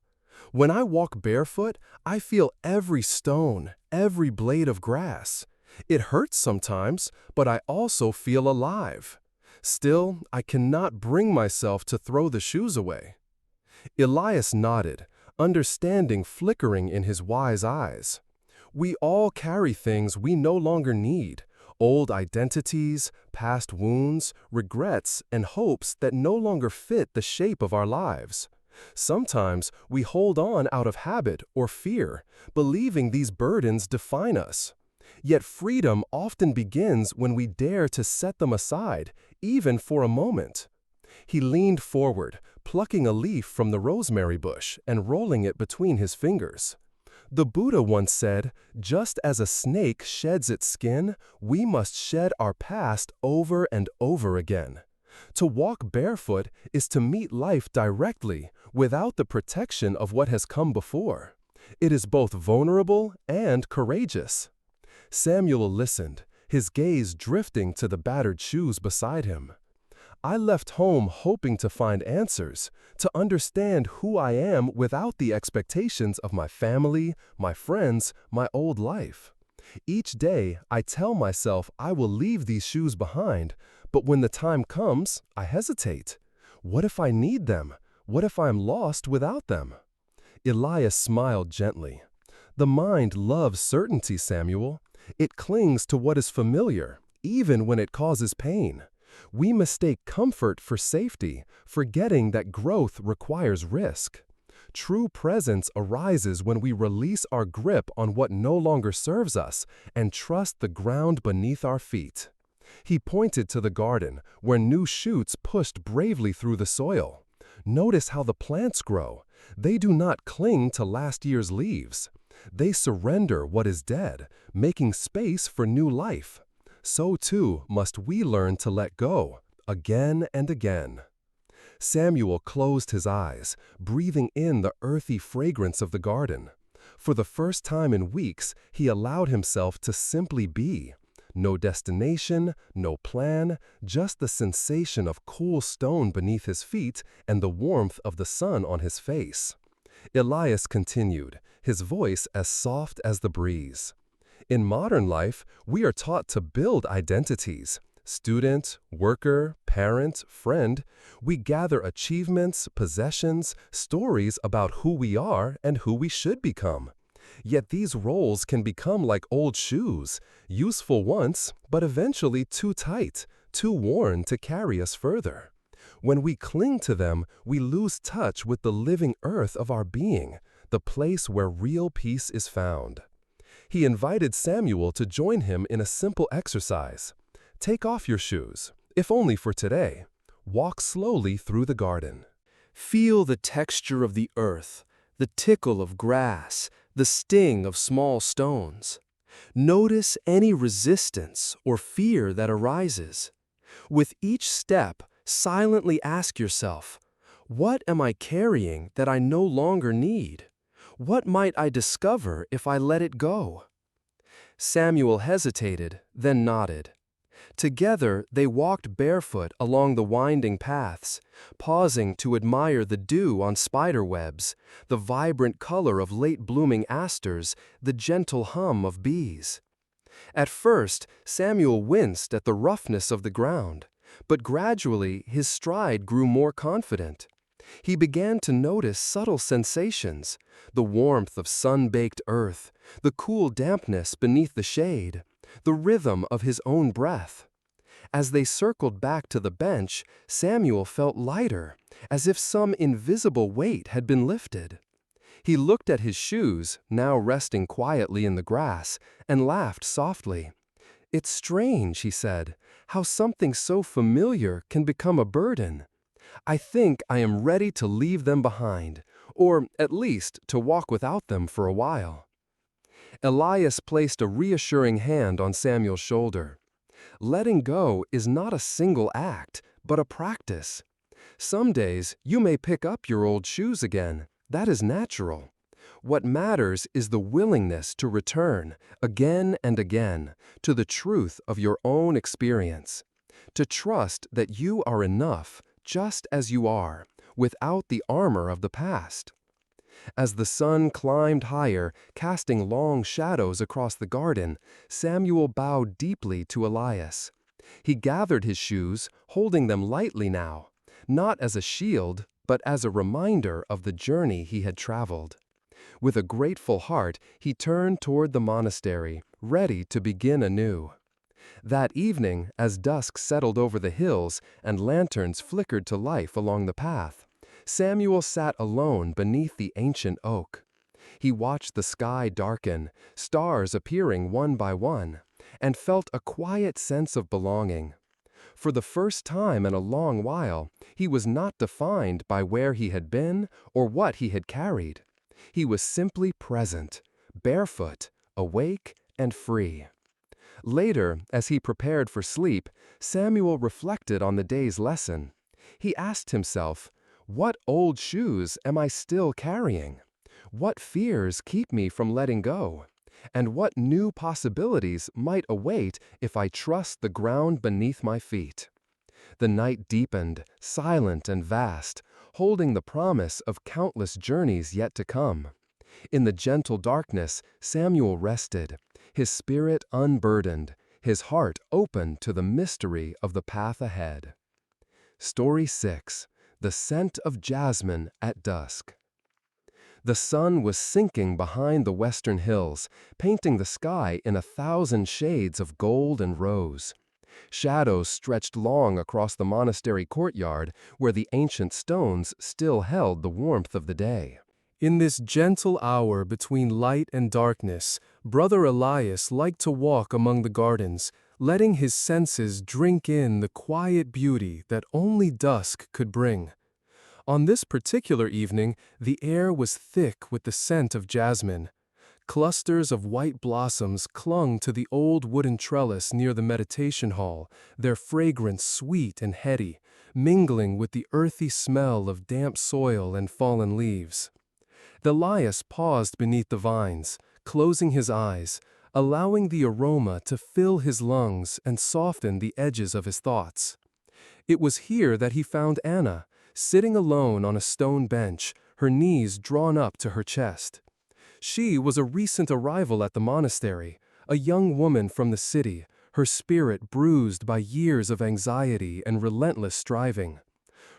When I walk barefoot, I feel every stone, every blade of grass. It hurts sometimes, but I also feel alive. Still, I cannot bring myself to throw the shoes away." Elias nodded, understanding flickering in his wise eyes. We all carry things we no longer need, old identities, past wounds, regrets, and hopes that no longer fit the shape of our lives. Sometimes we hold on out of habit or fear, believing these burdens define us. Yet freedom often begins when we dare to set them aside, even for a moment. He leaned forward, plucking a leaf from the rosemary bush and rolling it between his fingers. The Buddha once said, "Just as a snake sheds its skin, we must shed our past over and over again." To walk barefoot is to meet life directly, without the protection of what has come before. It is both vulnerable and courageous. Samuel listened, his gaze drifting to the battered shoes beside him. "I left home hoping to find answers, to understand who I am without the expectations of my family, my friends, my old life. Each day, I tell myself I will leave these shoes behind, but when the time comes, I hesitate. What if I need them? What if I am lost without them?" Elias smiled gently. "The mind loves certainty, Samuel. It clings to what is familiar, even when it causes pain. We mistake comfort for safety, forgetting that growth requires risk. True presence arises when we release our grip on what no longer serves us and trust the ground beneath our feet." He pointed to the garden, where new shoots pushed bravely through the soil. "Notice how the plants grow. They do not cling to last year's leaves. They surrender what is dead, making space for new life. So too must we learn to let go, again and again." Samuel closed his eyes, breathing in the earthy fragrance of the garden. For the first time in weeks, he allowed himself to simply be. No destination, no plan, just the sensation of cool stone beneath his feet and the warmth of the sun on his face. Elias continued, his voice as soft as the breeze. "In modern life, we are taught to build identities. Student, worker, parent, friend. We gather achievements, possessions, stories about who we are and who we should become. Yet these roles can become like old shoes, useful once, but eventually too tight, too worn to carry us further. When we cling to them, we lose touch with the living earth of our being, the place where real peace is found." He invited Samuel to join him in a simple exercise. Take off your shoes, if only for today. Walk slowly through the garden. Feel the texture of the earth, the tickle of grass, the sting of small stones. Notice any resistance or fear that arises. With each step, silently ask yourself, what am I carrying that I no longer need? What might I discover if I let it go? Samuel hesitated, then nodded. Together they walked barefoot along the winding paths, pausing to admire the dew on spider webs, the vibrant color of late-blooming asters, the gentle hum of bees. At first, Samuel winced at the roughness of the ground, but gradually his stride grew more confident. He began to notice subtle sensations, the warmth of sun-baked earth, the cool dampness beneath the shade, the rhythm of his own breath. As they circled back to the bench, Samuel felt lighter, as if some invisible weight had been lifted. He looked at his shoes, now resting quietly in the grass, and laughed softly. "It's strange," he said, "how something so familiar can become a burden. I think I am ready to leave them behind, or at least to walk without them for a while." Elias placed a reassuring hand on Samuel's shoulder. Letting go is not a single act, but a practice. Some days you may pick up your old shoes again. That is natural. What matters is the willingness to return, again and again, to the truth of your own experience. To trust that you are enough, just as you are, without the armor of the past. As the sun climbed higher, casting long shadows across the garden, Samuel bowed deeply to Elias. He gathered his shoes, holding them lightly now, not as a shield, but as a reminder of the journey he had traveled. With a grateful heart, he turned toward the monastery, ready to begin anew. That evening, as dusk settled over the hills and lanterns flickered to life along the path, Samuel sat alone beneath the ancient oak. He watched the sky darken, stars appearing one by one, and felt a quiet sense of belonging. For the first time in a long while, he was not defined by where he had been or what he had carried. He was simply present, barefoot, awake, and free. Later, as he prepared for sleep, Samuel reflected on the day's lesson. He asked himself, "What old shoes am I still carrying? What fears keep me from letting go? And what new possibilities might await if I trust the ground beneath my feet?" The night deepened, silent and vast, holding the promise of countless journeys yet to come. In the gentle darkness, Samuel rested, his spirit unburdened, his heart open to the mystery of the path ahead. Story 6. The Scent of Jasmine at Dusk. The sun was sinking behind the western hills, painting the sky in 1,000 shades of gold and rose. Shadows stretched long across the monastery courtyard, where the ancient stones still held the warmth of the day. In this gentle hour between light and darkness, Brother Elias liked to walk among the gardens, letting his senses drink in the quiet beauty that only dusk could bring. On this particular evening, the air was thick with the scent of jasmine. Clusters of white blossoms clung to the old wooden trellis near the meditation hall, their fragrance sweet and heady, mingling with the earthy smell of damp soil and fallen leaves. Elias paused beneath the vines, closing his eyes, allowing the aroma to fill his lungs and soften the edges of his thoughts. It was here that he found Anna, sitting alone on a stone bench, her knees drawn up to her chest. She was a recent arrival at the monastery, a young woman from the city, her spirit bruised by years of anxiety and relentless striving.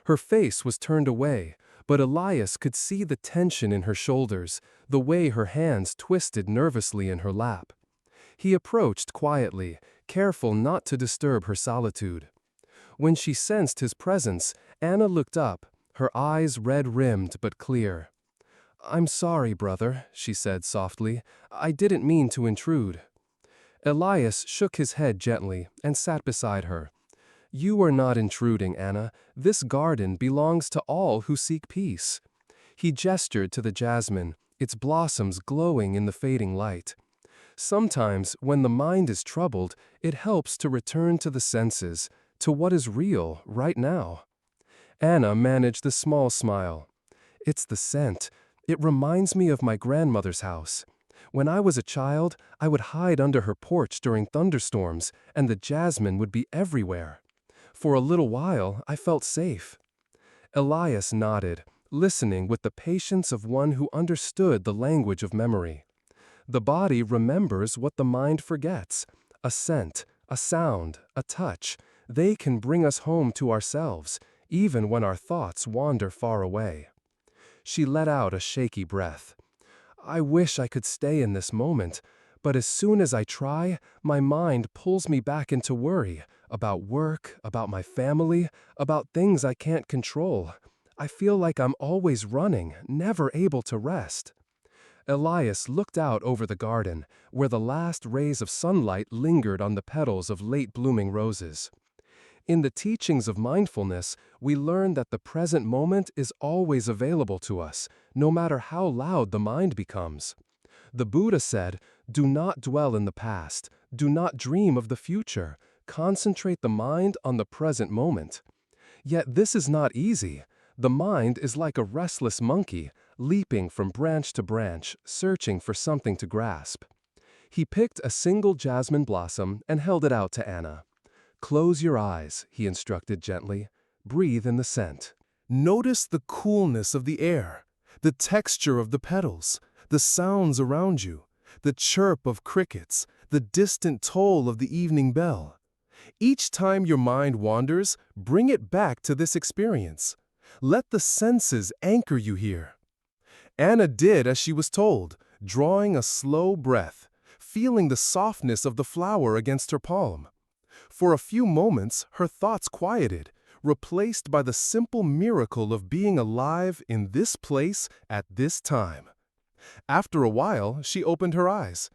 Her face was turned away, but Elias could see the tension in her shoulders, the way her hands twisted nervously in her lap. He approached quietly, careful not to disturb her solitude. When she sensed his presence, Anna looked up, her eyes red-rimmed but clear. "I'm sorry, brother," she said softly. "I didn't mean to intrude." Elias shook his head gently and sat beside her. "You are not intruding, Anna. This garden belongs to all who seek peace." He gestured to the jasmine, its blossoms glowing in the fading light. Sometimes, when the mind is troubled, it helps to return to the senses, to what is real right now. Anna managed a small smile. It's the scent. It reminds me of my grandmother's house. When I was a child, I would hide under her porch during thunderstorms, and the jasmine would be everywhere. For a little while, I felt safe. Elias nodded, listening with the patience of one who understood the language of memory. The body remembers what the mind forgets. A scent, a sound, a touch. They can bring us home to ourselves, even when our thoughts wander far away. She let out a shaky breath. I wish I could stay in this moment, but as soon as I try, my mind pulls me back into worry about work, about my family, about things I can't control. I feel like I'm always running, never able to rest. Elias looked out over the garden, where the last rays of sunlight lingered on the petals of late-blooming roses. In the teachings of mindfulness, we learn that the present moment is always available to us, no matter how loud the mind becomes. The Buddha said, "Do not dwell in the past, do not dream of the future, concentrate the mind on the present moment." Yet this is not easy. The mind is like a restless monkey, leaping from branch to branch, searching for something to grasp. He picked a single jasmine blossom and held it out to Anna. "Close your eyes," he instructed gently. "Breathe in the scent. Notice the coolness of the air, the texture of the petals, the sounds around you, the chirp of crickets, the distant toll of the evening bell. Each time your mind wanders, bring it back to this experience. Let the senses anchor you here." Anna did as she was told, drawing a slow breath, feeling the softness of the flower against her palm. For a few moments, her thoughts quieted, replaced by the simple miracle of being alive in this place at this time. After a while, she opened her eyes.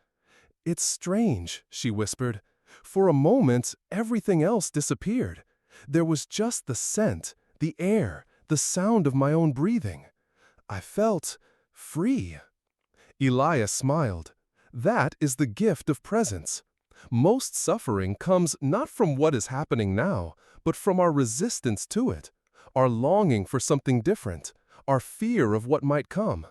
"It's strange," she whispered. "For a moment, everything else disappeared. There was just the scent, the air, the sound of my own breathing. I felt free." Elias smiled. That is the gift of presence. Most suffering comes not from what is happening now, but from our resistance to it, our longing for something different, our fear of what might come.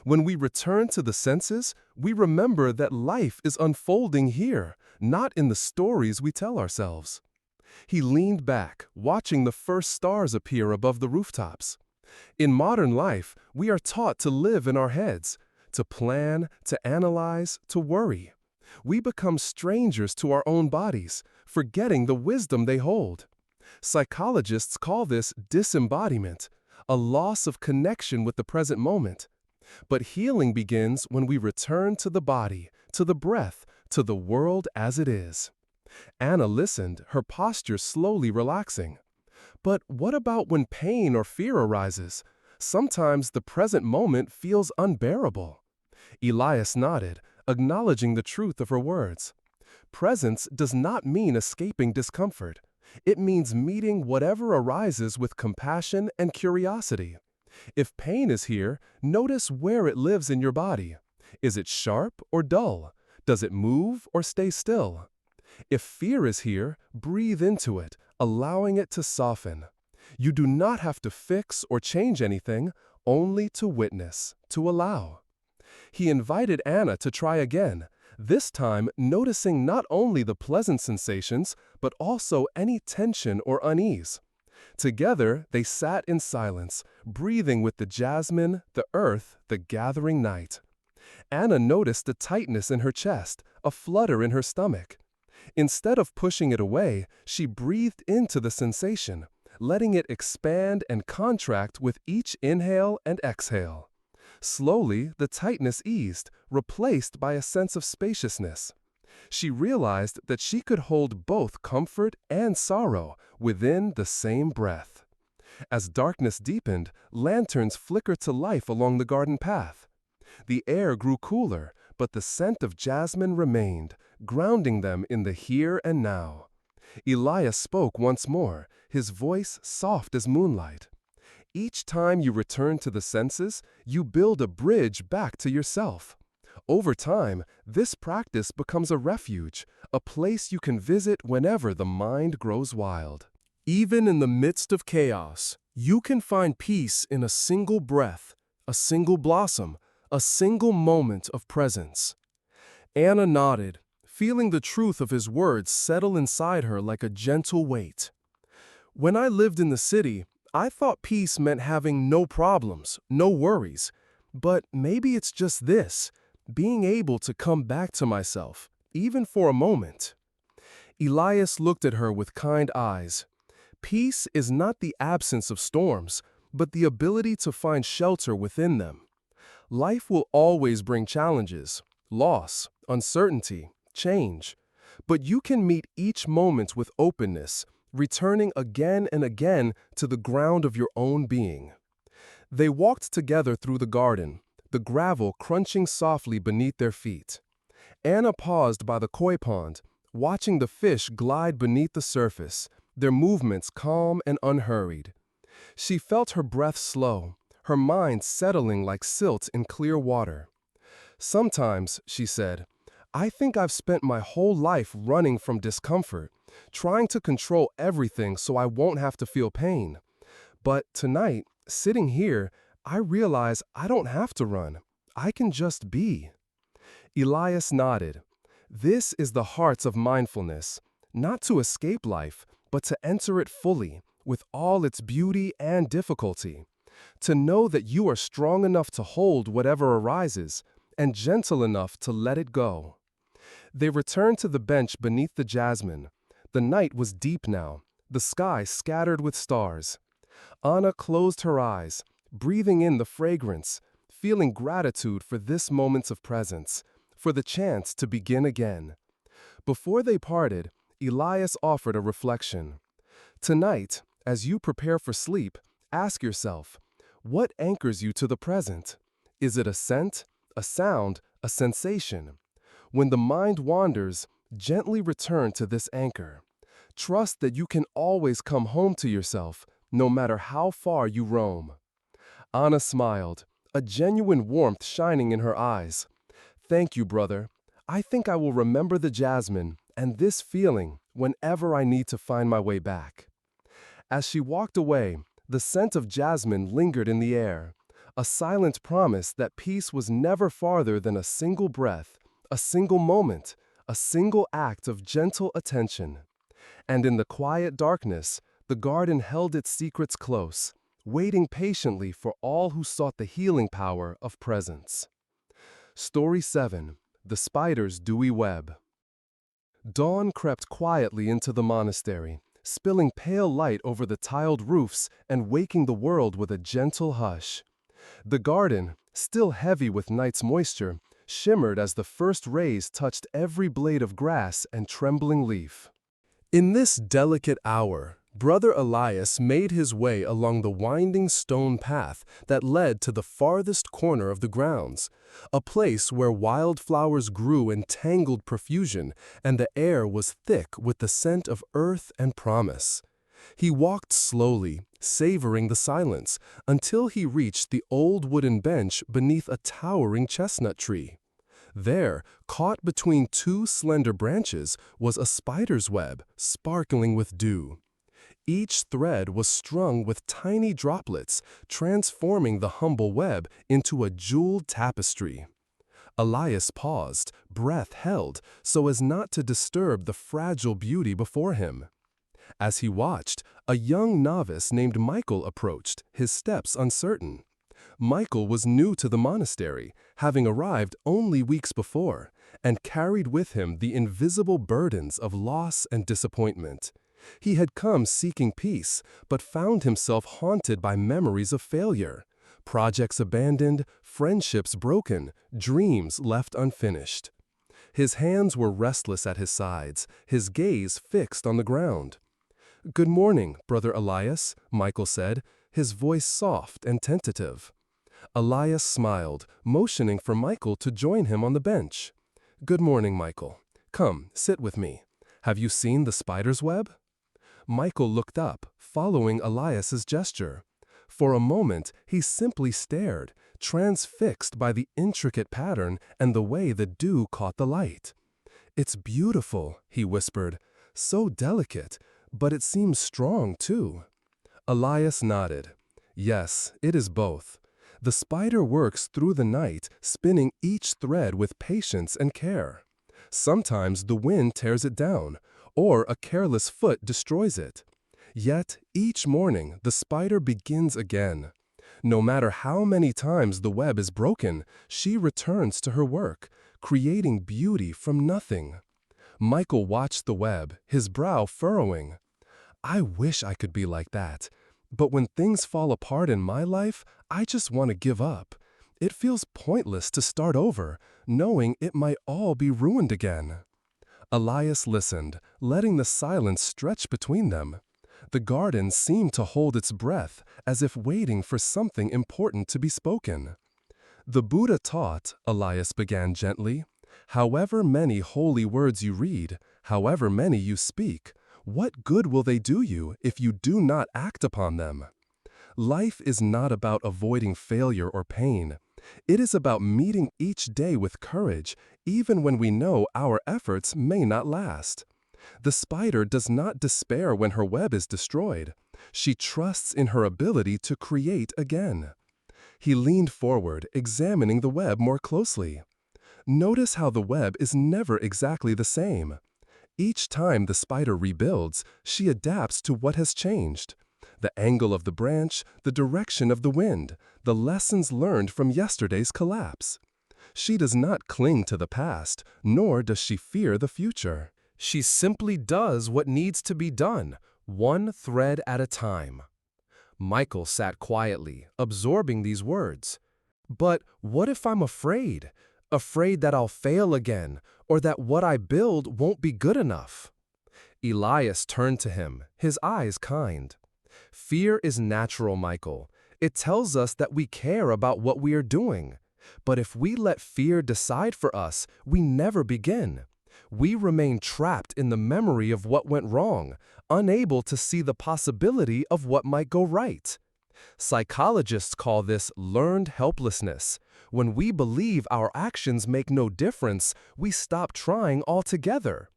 When we return to the senses, we remember that life is unfolding here, not in the stories we tell ourselves. He leaned back, watching the first stars appear above the rooftops. In modern life, we are taught to live in our heads, to plan, to analyze, to worry. We become strangers to our own bodies, forgetting the wisdom they hold. Psychologists call this disembodiment, a loss of connection with the present moment. But healing begins when we return to the body, to the breath, to the world as it is. Anna listened, her posture slowly relaxing. But what about when pain or fear arises? Sometimes the present moment feels unbearable. Elias nodded, acknowledging the truth of her words. Presence does not mean escaping discomfort. It means meeting whatever arises with compassion and curiosity. If pain is here, notice where it lives in your body. Is it sharp or dull? Does it move or stay still? If fear is here, breathe into it, allowing it to soften. You do not have to fix or change anything, only to witness, to allow. He invited Anna to try again, this time noticing not only the pleasant sensations, but also any tension or unease. Together, they sat in silence, breathing with the jasmine, the earth, the gathering night. Anna noticed a tightness in her chest, a flutter in her stomach. Instead of pushing it away, she breathed into the sensation, letting it expand and contract with each inhale and exhale. Slowly, the tightness eased, replaced by a sense of spaciousness. She realized that she could hold both comfort and sorrow within the same breath. As darkness deepened, lanterns flickered to life along the garden path. The air grew cooler, but the scent of jasmine remained, grounding them in the here and now. Elias spoke once more, his voice soft as moonlight. Each time you return to the senses, you build a bridge back to yourself. Over time, this practice becomes a refuge, a place you can visit whenever the mind grows wild. Even in the midst of chaos, you can find peace in a single breath, a single blossom, a single moment of presence. Anna nodded, feeling the truth of his words settle inside her like a gentle weight. When I lived in the city, I thought peace meant having no problems, no worries. But maybe it's just this, being able to come back to myself, even for a moment. Elias looked at her with kind eyes. Peace is not the absence of storms, but the ability to find shelter within them. Life will always bring challenges, loss, uncertainty, change. But you can meet each moment with openness, returning again and again to the ground of your own being. They walked together through the garden, the gravel crunching softly beneath their feet. Anna paused by the koi pond, watching the fish glide beneath the surface, their movements calm and unhurried. She felt her breath slow, her mind settling like silt in clear water. Sometimes, she said, I think I've spent my whole life running from discomfort, trying to control everything so I won't have to feel pain. But tonight, sitting here, I realize I don't have to run. I can just be. Elias nodded. This is the heart of mindfulness, not to escape life, but to enter it fully, with all its beauty and difficulty. To know that you are strong enough to hold whatever arises, and gentle enough to let it go. They returned to the bench beneath the jasmine. The night was deep now, the sky scattered with stars. Anna closed her eyes, breathing in the fragrance, feeling gratitude for this moment of presence, for the chance to begin again. Before they parted, Elias offered a reflection. Tonight, as you prepare for sleep, ask yourself, what anchors you to the present? Is it a scent, a sound, a sensation? When the mind wanders, gently return to this anchor. Trust that you can always come home to yourself, no matter how far you roam. Anna smiled, a genuine warmth shining in her eyes. Thank you, brother. I think I will remember the jasmine and this feeling whenever I need to find my way back. As she walked away, the scent of jasmine lingered in the air, a silent promise that peace was never farther than a single breath, a single moment, a single act of gentle attention. And in the quiet darkness, the garden held its secrets close, waiting patiently for all who sought the healing power of presence. Story 7. The Spider's Dewy Web. Dawn crept quietly into the monastery, spilling pale light over the tiled roofs and waking the world with a gentle hush. The garden, still heavy with night's moisture, shimmered as the first rays touched every blade of grass and trembling leaf. In this delicate hour, Brother Elias made his way along the winding stone path that led to the farthest corner of the grounds, a place where wildflowers grew in tangled profusion and the air was thick with the scent of earth and promise. He walked slowly, savoring the silence, until he reached the old wooden bench beneath a towering chestnut tree. There, caught between two slender branches, was a spider's web, sparkling with dew. Each thread was strung with tiny droplets, transforming the humble web into a jeweled tapestry. Elias paused, breath held, so as not to disturb the fragile beauty before him. As he watched, a young novice named Michael approached, his steps uncertain. Michael was new to the monastery, having arrived only weeks before, and carried with him the invisible burdens of loss and disappointment. He had come seeking peace, but found himself haunted by memories of failure, projects abandoned, friendships broken, dreams left unfinished. His hands were restless at his sides, his gaze fixed on the ground. "Good morning, Brother Elias," Michael said, his voice soft and tentative. Elias smiled, motioning for Michael to join him on the bench. "Good morning, Michael. Come, sit with me. Have you seen the spider's web?" Michael looked up, following Elias's gesture. For a moment, he simply stared, transfixed by the intricate pattern and the way the dew caught the light. "It's beautiful," he whispered, "so delicate, but it seems strong too." Elias nodded. "Yes, it is both. The spider works through the night, spinning each thread with patience and care. Sometimes the wind tears it down, or a careless foot destroys it. Yet, each morning, the spider begins again. No matter how many times the web is broken, she returns to her work, creating beauty from nothing." Michael watched the web, his brow furrowing. "I wish I could be like that. But when things fall apart in my life, I just want to give up. It feels pointless to start over, knowing it might all be ruined again." Elias listened, letting the silence stretch between them. The garden seemed to hold its breath, as if waiting for something important to be spoken. "The Buddha taught," Elias began gently, "however many holy words you read, however many you speak, what good will they do you if you do not act upon them? Life is not about avoiding failure or pain. It is about meeting each day with courage, even when we know our efforts may not last. The spider does not despair when her web is destroyed. She trusts in her ability to create again." He leaned forward, examining the web more closely. "Notice how the web is never exactly the same. Each time the spider rebuilds, she adapts to what has changed. The angle of the branch, the direction of the wind, the lessons learned from yesterday's collapse. She does not cling to the past, nor does she fear the future. She simply does what needs to be done, one thread at a time." Michael sat quietly, absorbing these words. "But what if I'm afraid? Afraid that I'll fail again, or that what I build won't be good enough?" Elias turned to him, his eyes kind. "Fear is natural, Michael. It tells us that we care about what we are doing. But if we let fear decide for us, we never begin. We remain trapped in the memory of what went wrong, unable to see the possibility of what might go right. Psychologists call this learned helplessness. When we believe our actions make no difference, we stop trying altogether.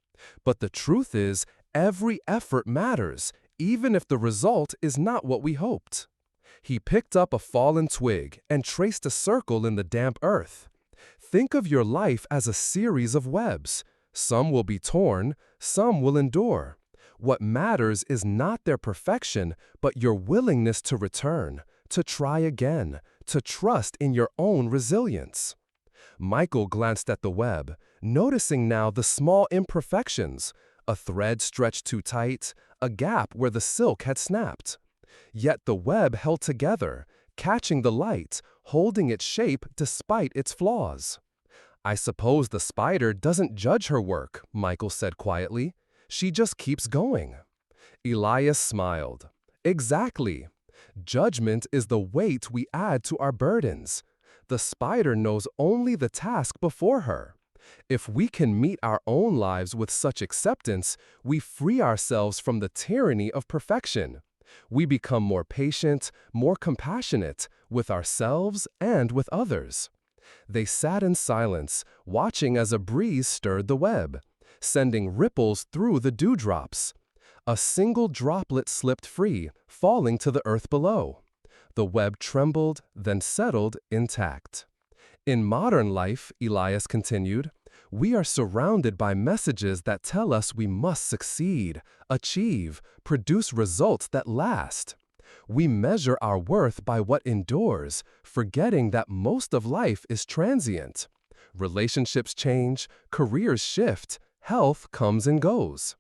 But the truth is, every effort matters, even if the result is not what we hoped." He picked up a fallen twig and traced a circle in the damp earth. "Think of your life as a series of webs. Some will be torn, some will endure. What matters is not their perfection, but your willingness to return, to try again, to trust in your own resilience." Michael glanced at the web, noticing now the small imperfections, a thread stretched too tight, a gap where the silk had snapped. Yet the web held together, catching the light, holding its shape despite its flaws. "I suppose the spider doesn't judge her work," Michael said quietly. "She just keeps going." Elias smiled. "Exactly. Judgment is the weight we add to our burdens. The spider knows only the task before her. If we can meet our own lives with such acceptance, we free ourselves from the tyranny of perfection. We become more patient, more compassionate, with ourselves and with others." They sat in silence, watching as a breeze stirred the web, sending ripples through the dewdrops. A single droplet slipped free, falling to the earth below. The web trembled, then settled intact. "In modern life," Elias continued, "we are surrounded by messages that tell us we must succeed, achieve, produce results that last. We measure our worth by what endures, forgetting that most of life is transient. Relationships change, careers shift, health comes and goes.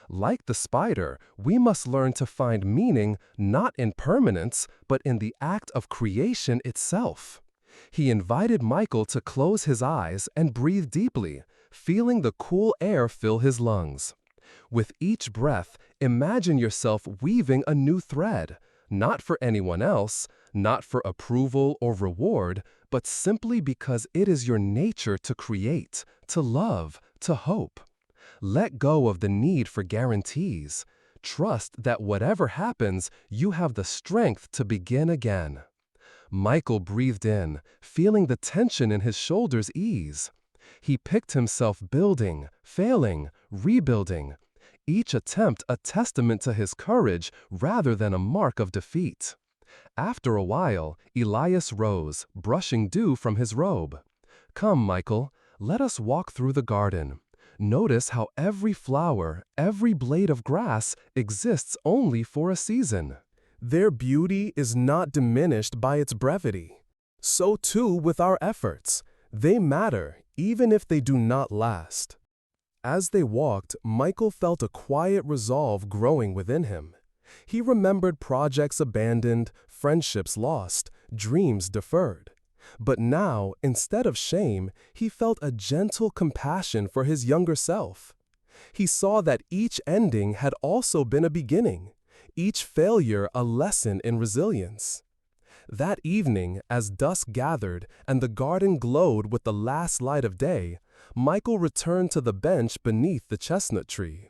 Like the spider, we must learn to find meaning not in permanence, but in the act of creation itself." He invited Michael to close his eyes and breathe deeply, feeling the cool air fill his lungs. With each breath, imagine yourself weaving a new thread, not for anyone else, not for approval or reward, but simply because it is your nature to create, to love, to hope. Let go of the need for guarantees. Trust that whatever happens, you have the strength to begin again. Michael breathed in, feeling the tension in his shoulders ease. He picked himself building, failing, rebuilding, each attempt a testament to his courage rather than a mark of defeat. After a while, Elias rose, brushing dew from his robe. "Come, Michael, let us walk through the garden. Notice how every flower, every blade of grass exists only for a season. Their beauty is not diminished by its brevity. So too with our efforts. They matter, even if they do not last." As they walked, Michael felt a quiet resolve growing within him. He remembered projects abandoned, friendships lost, dreams deferred. But now, instead of shame, he felt a gentle compassion for his younger self. He saw that each ending had also been a beginning, each failure a lesson in resilience. That evening, as dusk gathered and the garden glowed with the last light of day, Michael returned to the bench beneath the chestnut tree.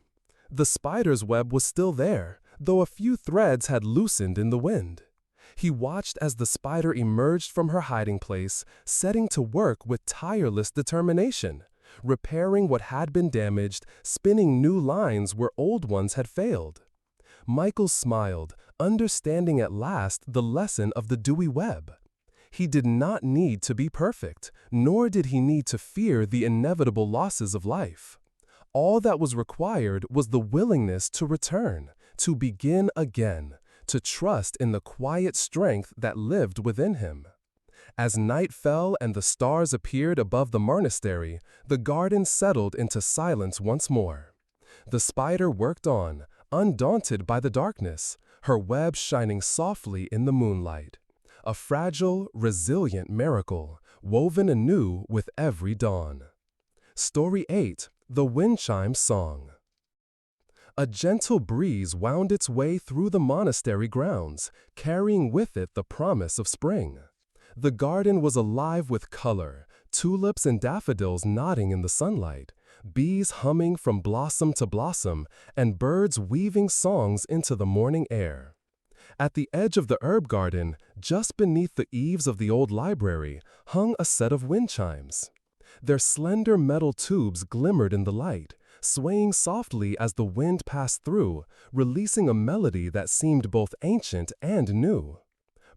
The spider's web was still there, though a few threads had loosened in the wind. He watched as the spider emerged from her hiding place, setting to work with tireless determination, repairing what had been damaged, spinning new lines where old ones had failed. Michael smiled, understanding at last the lesson of the dewy web. He did not need to be perfect, nor did he need to fear the inevitable losses of life. All that was required was the willingness to return, to begin again, to trust in the quiet strength that lived within him. As night fell and the stars appeared above the monastery, the garden settled into silence once more. The spider worked on, undaunted by the darkness, her web shining softly in the moonlight. A fragile, resilient miracle, woven anew with every dawn. Story 8. The Wind Chime's Song. A gentle breeze wound its way through the monastery grounds, carrying with it the promise of spring. The garden was alive with color, tulips and daffodils nodding in the sunlight, bees humming from blossom to blossom, and birds weaving songs into the morning air. At the edge of the herb garden, just beneath the eaves of the old library, hung a set of wind chimes. Their slender metal tubes glimmered in the light, swaying softly as the wind passed through, releasing a melody that seemed both ancient and new.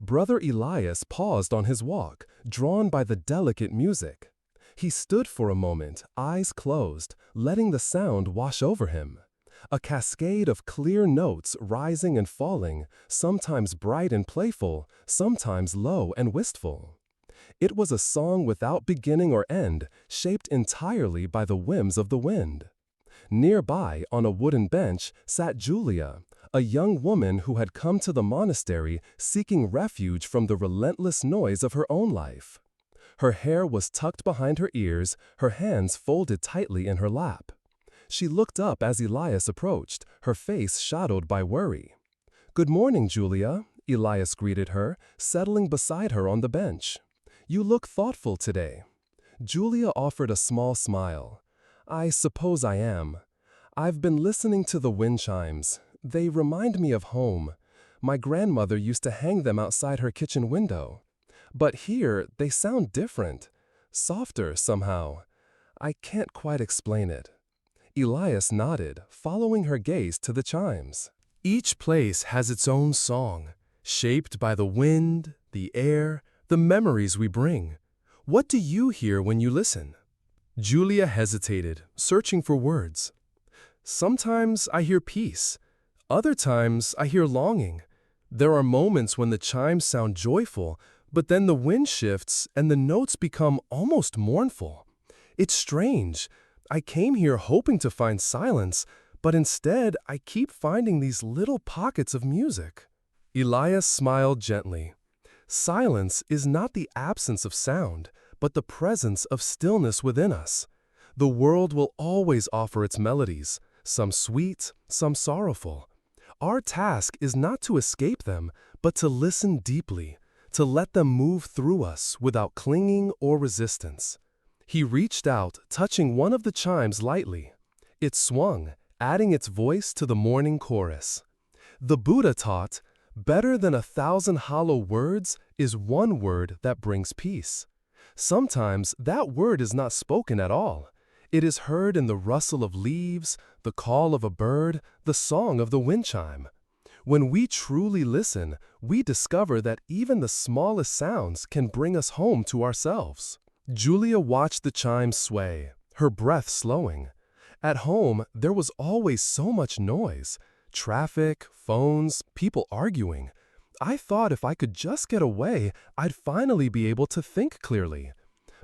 Brother Elias paused on his walk, drawn by the delicate music. He stood for a moment, eyes closed, letting the sound wash over him. A cascade of clear notes rising and falling, sometimes bright and playful, sometimes low and wistful. It was a song without beginning or end, shaped entirely by the whims of the wind. Nearby, on a wooden bench, sat Julia, a young woman who had come to the monastery seeking refuge from the relentless noise of her own life. Her hair was tucked behind her ears, her hands folded tightly in her lap. She looked up as Elias approached, her face shadowed by worry. "Good morning, Julia," Elias greeted her, settling beside her on the bench. "You look thoughtful today." Julia offered a small smile. "I suppose I am. I've been listening to the wind chimes. They remind me of home. My grandmother used to hang them outside her kitchen window. But here, they sound different, softer somehow. I can't quite explain it." Elias nodded, following her gaze to the chimes. "Each place has its own song, shaped by the wind, the air, the memories we bring. What do you hear when you listen?" Julia hesitated, searching for words. "Sometimes I hear peace. Other times I hear longing. There are moments when the chimes sound joyful, but then the wind shifts and the notes become almost mournful. It's strange. I came here hoping to find silence, but instead I keep finding these little pockets of music." Elias smiled gently. "Silence is not the absence of sound, but the presence of stillness within us. The world will always offer its melodies, some sweet, some sorrowful. Our task is not to escape them, but to listen deeply, to let them move through us without clinging or resistance." He reached out, touching one of the chimes lightly. It swung, adding its voice to the morning chorus. The Buddha taught, "Better than 1,000 hollow words is one word that brings peace." Sometimes that word is not spoken at all. It is heard in the rustle of leaves, the call of a bird, the song of the wind chime. When we truly listen, we discover that even the smallest sounds can bring us home to ourselves. Julia watched the chimes sway, her breath slowing. At home, there was always so much noise. Traffic, phones, people arguing. I thought if I could just get away, I'd finally be able to think clearly.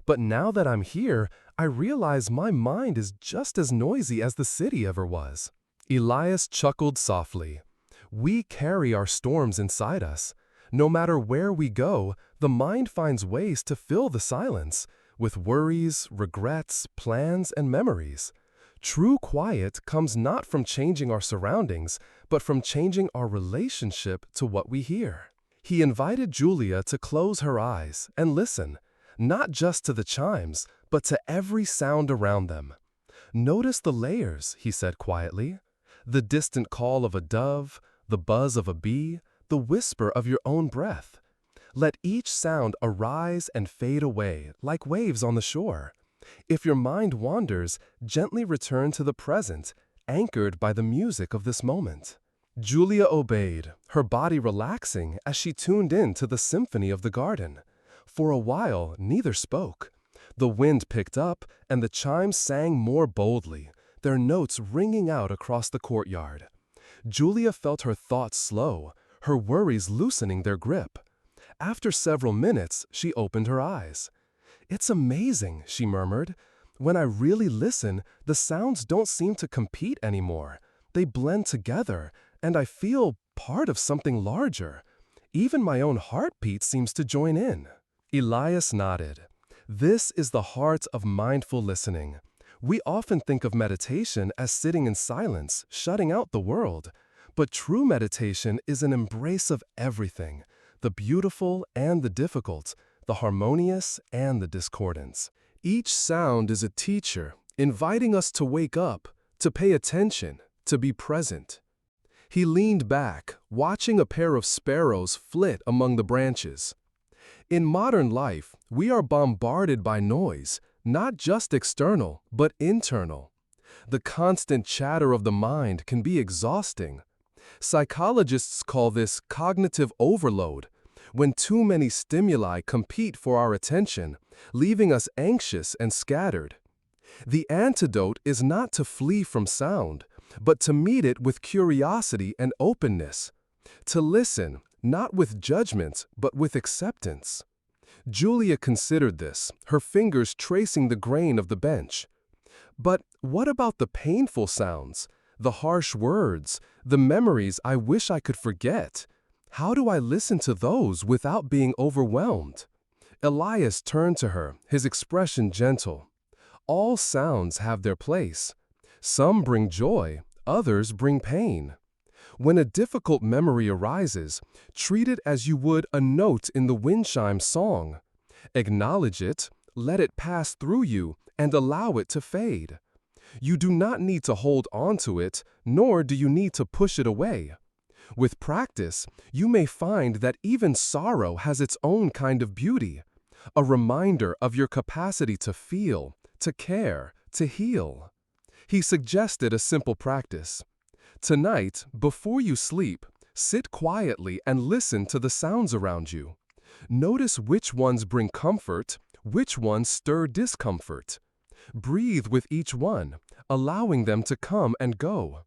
But now that I'm here, I realize my mind is just as noisy as the city ever was. Elias chuckled softly. We carry our storms inside us. No matter where we go, the mind finds ways to fill the silence with worries, regrets, plans, and memories. True quiet comes not from changing our surroundings, but from changing our relationship to what we hear. He invited Julia to close her eyes and listen, not just to the chimes, but to every sound around them. Notice the layers, he said quietly. The distant call of a dove, the buzz of a bee, the whisper of your own breath. Let each sound arise and fade away like waves on the shore. If your mind wanders, gently return to the present, anchored by the music of this moment. Julia obeyed, her body relaxing as she tuned in to the symphony of the garden. For a while, neither spoke. The wind picked up, and the chimes sang more boldly, their notes ringing out across the courtyard. Julia felt her thoughts slow, her worries loosening their grip. After several minutes, she opened her eyes. "It's amazing," she murmured. "When I really listen, the sounds don't seem to compete anymore. They blend together, and I feel part of something larger. Even my own heartbeat seems to join in." Elias nodded. This is the heart of mindful listening. We often think of meditation as sitting in silence, shutting out the world. But true meditation is an embrace of everything, the beautiful and the difficult, the harmonious and the discordance. Each sound is a teacher, inviting us to wake up, to pay attention, to be present. He leaned back, watching a pair of sparrows flit among the branches. In modern life, we are bombarded by noise, not just external, but internal. The constant chatter of the mind can be exhausting. Psychologists call this cognitive overload, when too many stimuli compete for our attention, leaving us anxious and scattered. The antidote is not to flee from sound, but to meet it with curiosity and openness. To listen, not with judgment, but with acceptance. Julia considered this, her fingers tracing the grain of the bench. But what about the painful sounds, the harsh words, the memories I wish I could forget? How do I listen to those without being overwhelmed? Elias turned to her, his expression gentle. All sounds have their place. Some bring joy, others bring pain. When a difficult memory arises, treat it as you would a note in the wind chime song. Acknowledge it, let it pass through you, and allow it to fade. You do not need to hold on to it, nor do you need to push it away. With practice, you may find that even sorrow has its own kind of beauty, a reminder of your capacity to feel, to care, to heal. He suggested a simple practice. Tonight, before you sleep, sit quietly and listen to the sounds around you. Notice which ones bring comfort, which ones stir discomfort. Breathe with each one, allowing them to come and go.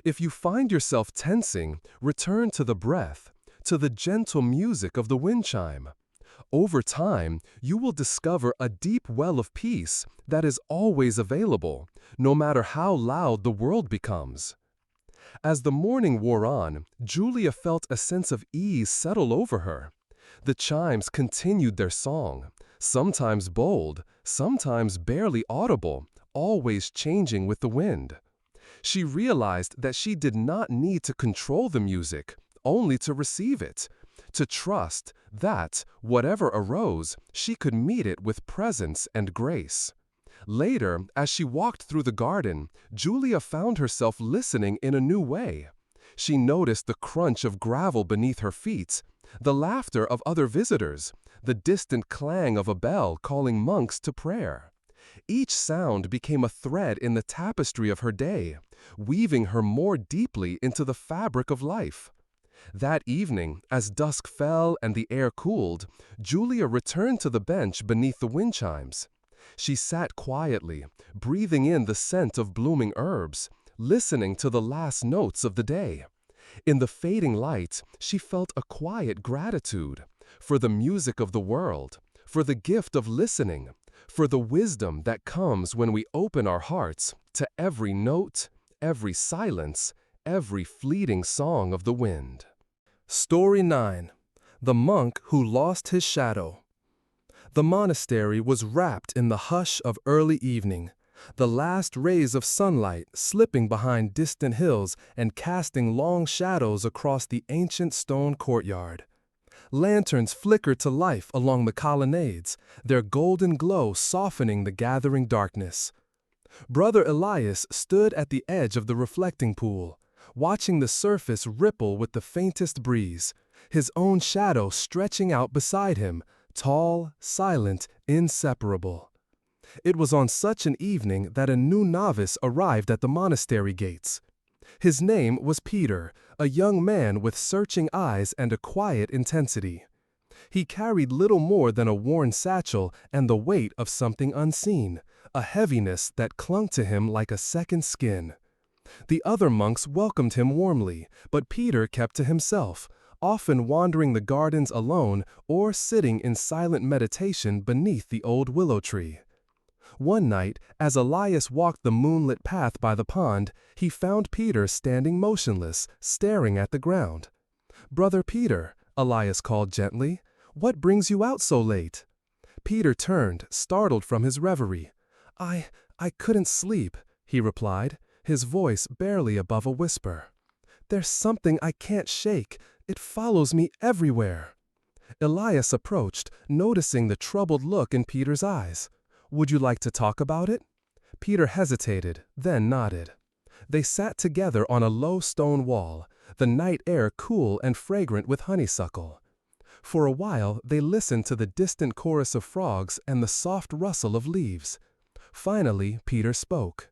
If you find yourself tensing, return to the breath, to the gentle music of the wind chime. Over time, you will discover a deep well of peace that is always available, no matter how loud the world becomes. As the morning wore on, Julia felt a sense of ease settle over her. The chimes continued their song, sometimes bold, sometimes barely audible, always changing with the wind. She realized that she did not need to control the music, only to receive it, to trust that, whatever arose, she could meet it with presence and grace. Later, as she walked through the garden, Julia found herself listening in a new way. She noticed the crunch of gravel beneath her feet, the laughter of other visitors, the distant clang of a bell calling monks to prayer. Each sound became a thread in the tapestry of her day, weaving her more deeply into the fabric of life. That evening, as dusk fell and the air cooled, Julia returned to the bench beneath the wind chimes. She sat quietly, breathing in the scent of blooming herbs, listening to the last notes of the day. In the fading light, she felt a quiet gratitude for the music of the world, for the gift of listening, for the wisdom that comes when we open our hearts to every note, every silence, every fleeting song of the wind. Story 9. The Monk Who Lost His Shadow. The monastery was wrapped in the hush of early evening, the last rays of sunlight slipping behind distant hills and casting long shadows across the ancient stone courtyard. Lanterns flickered to life along the colonnades, their golden glow softening the gathering darkness. Brother Elias stood at the edge of the reflecting pool, watching the surface ripple with the faintest breeze, his own shadow stretching out beside him, tall, silent, inseparable. It was on such an evening that a new novice arrived at the monastery gates. His name was Peter, a young man with searching eyes and a quiet intensity. He carried little more than a worn satchel and the weight of something unseen, a heaviness that clung to him like a second skin. The other monks welcomed him warmly, but Peter kept to himself, often wandering the gardens alone or sitting in silent meditation beneath the old willow tree. One night, as Elias walked the moonlit path by the pond, he found Peter standing motionless, staring at the ground. "Brother Peter," Elias called gently, "what brings you out so late?" Peter turned, startled from his reverie. I couldn't sleep," he replied, his voice barely above a whisper. "There's something I can't shake. It follows me everywhere." Elias approached, noticing the troubled look in Peter's eyes. "Would you like to talk about it?" Peter hesitated, then nodded. They sat together on a low stone wall, the night air cool and fragrant with honeysuckle. For a while they listened to the distant chorus of frogs and the soft rustle of leaves. Finally, Peter spoke.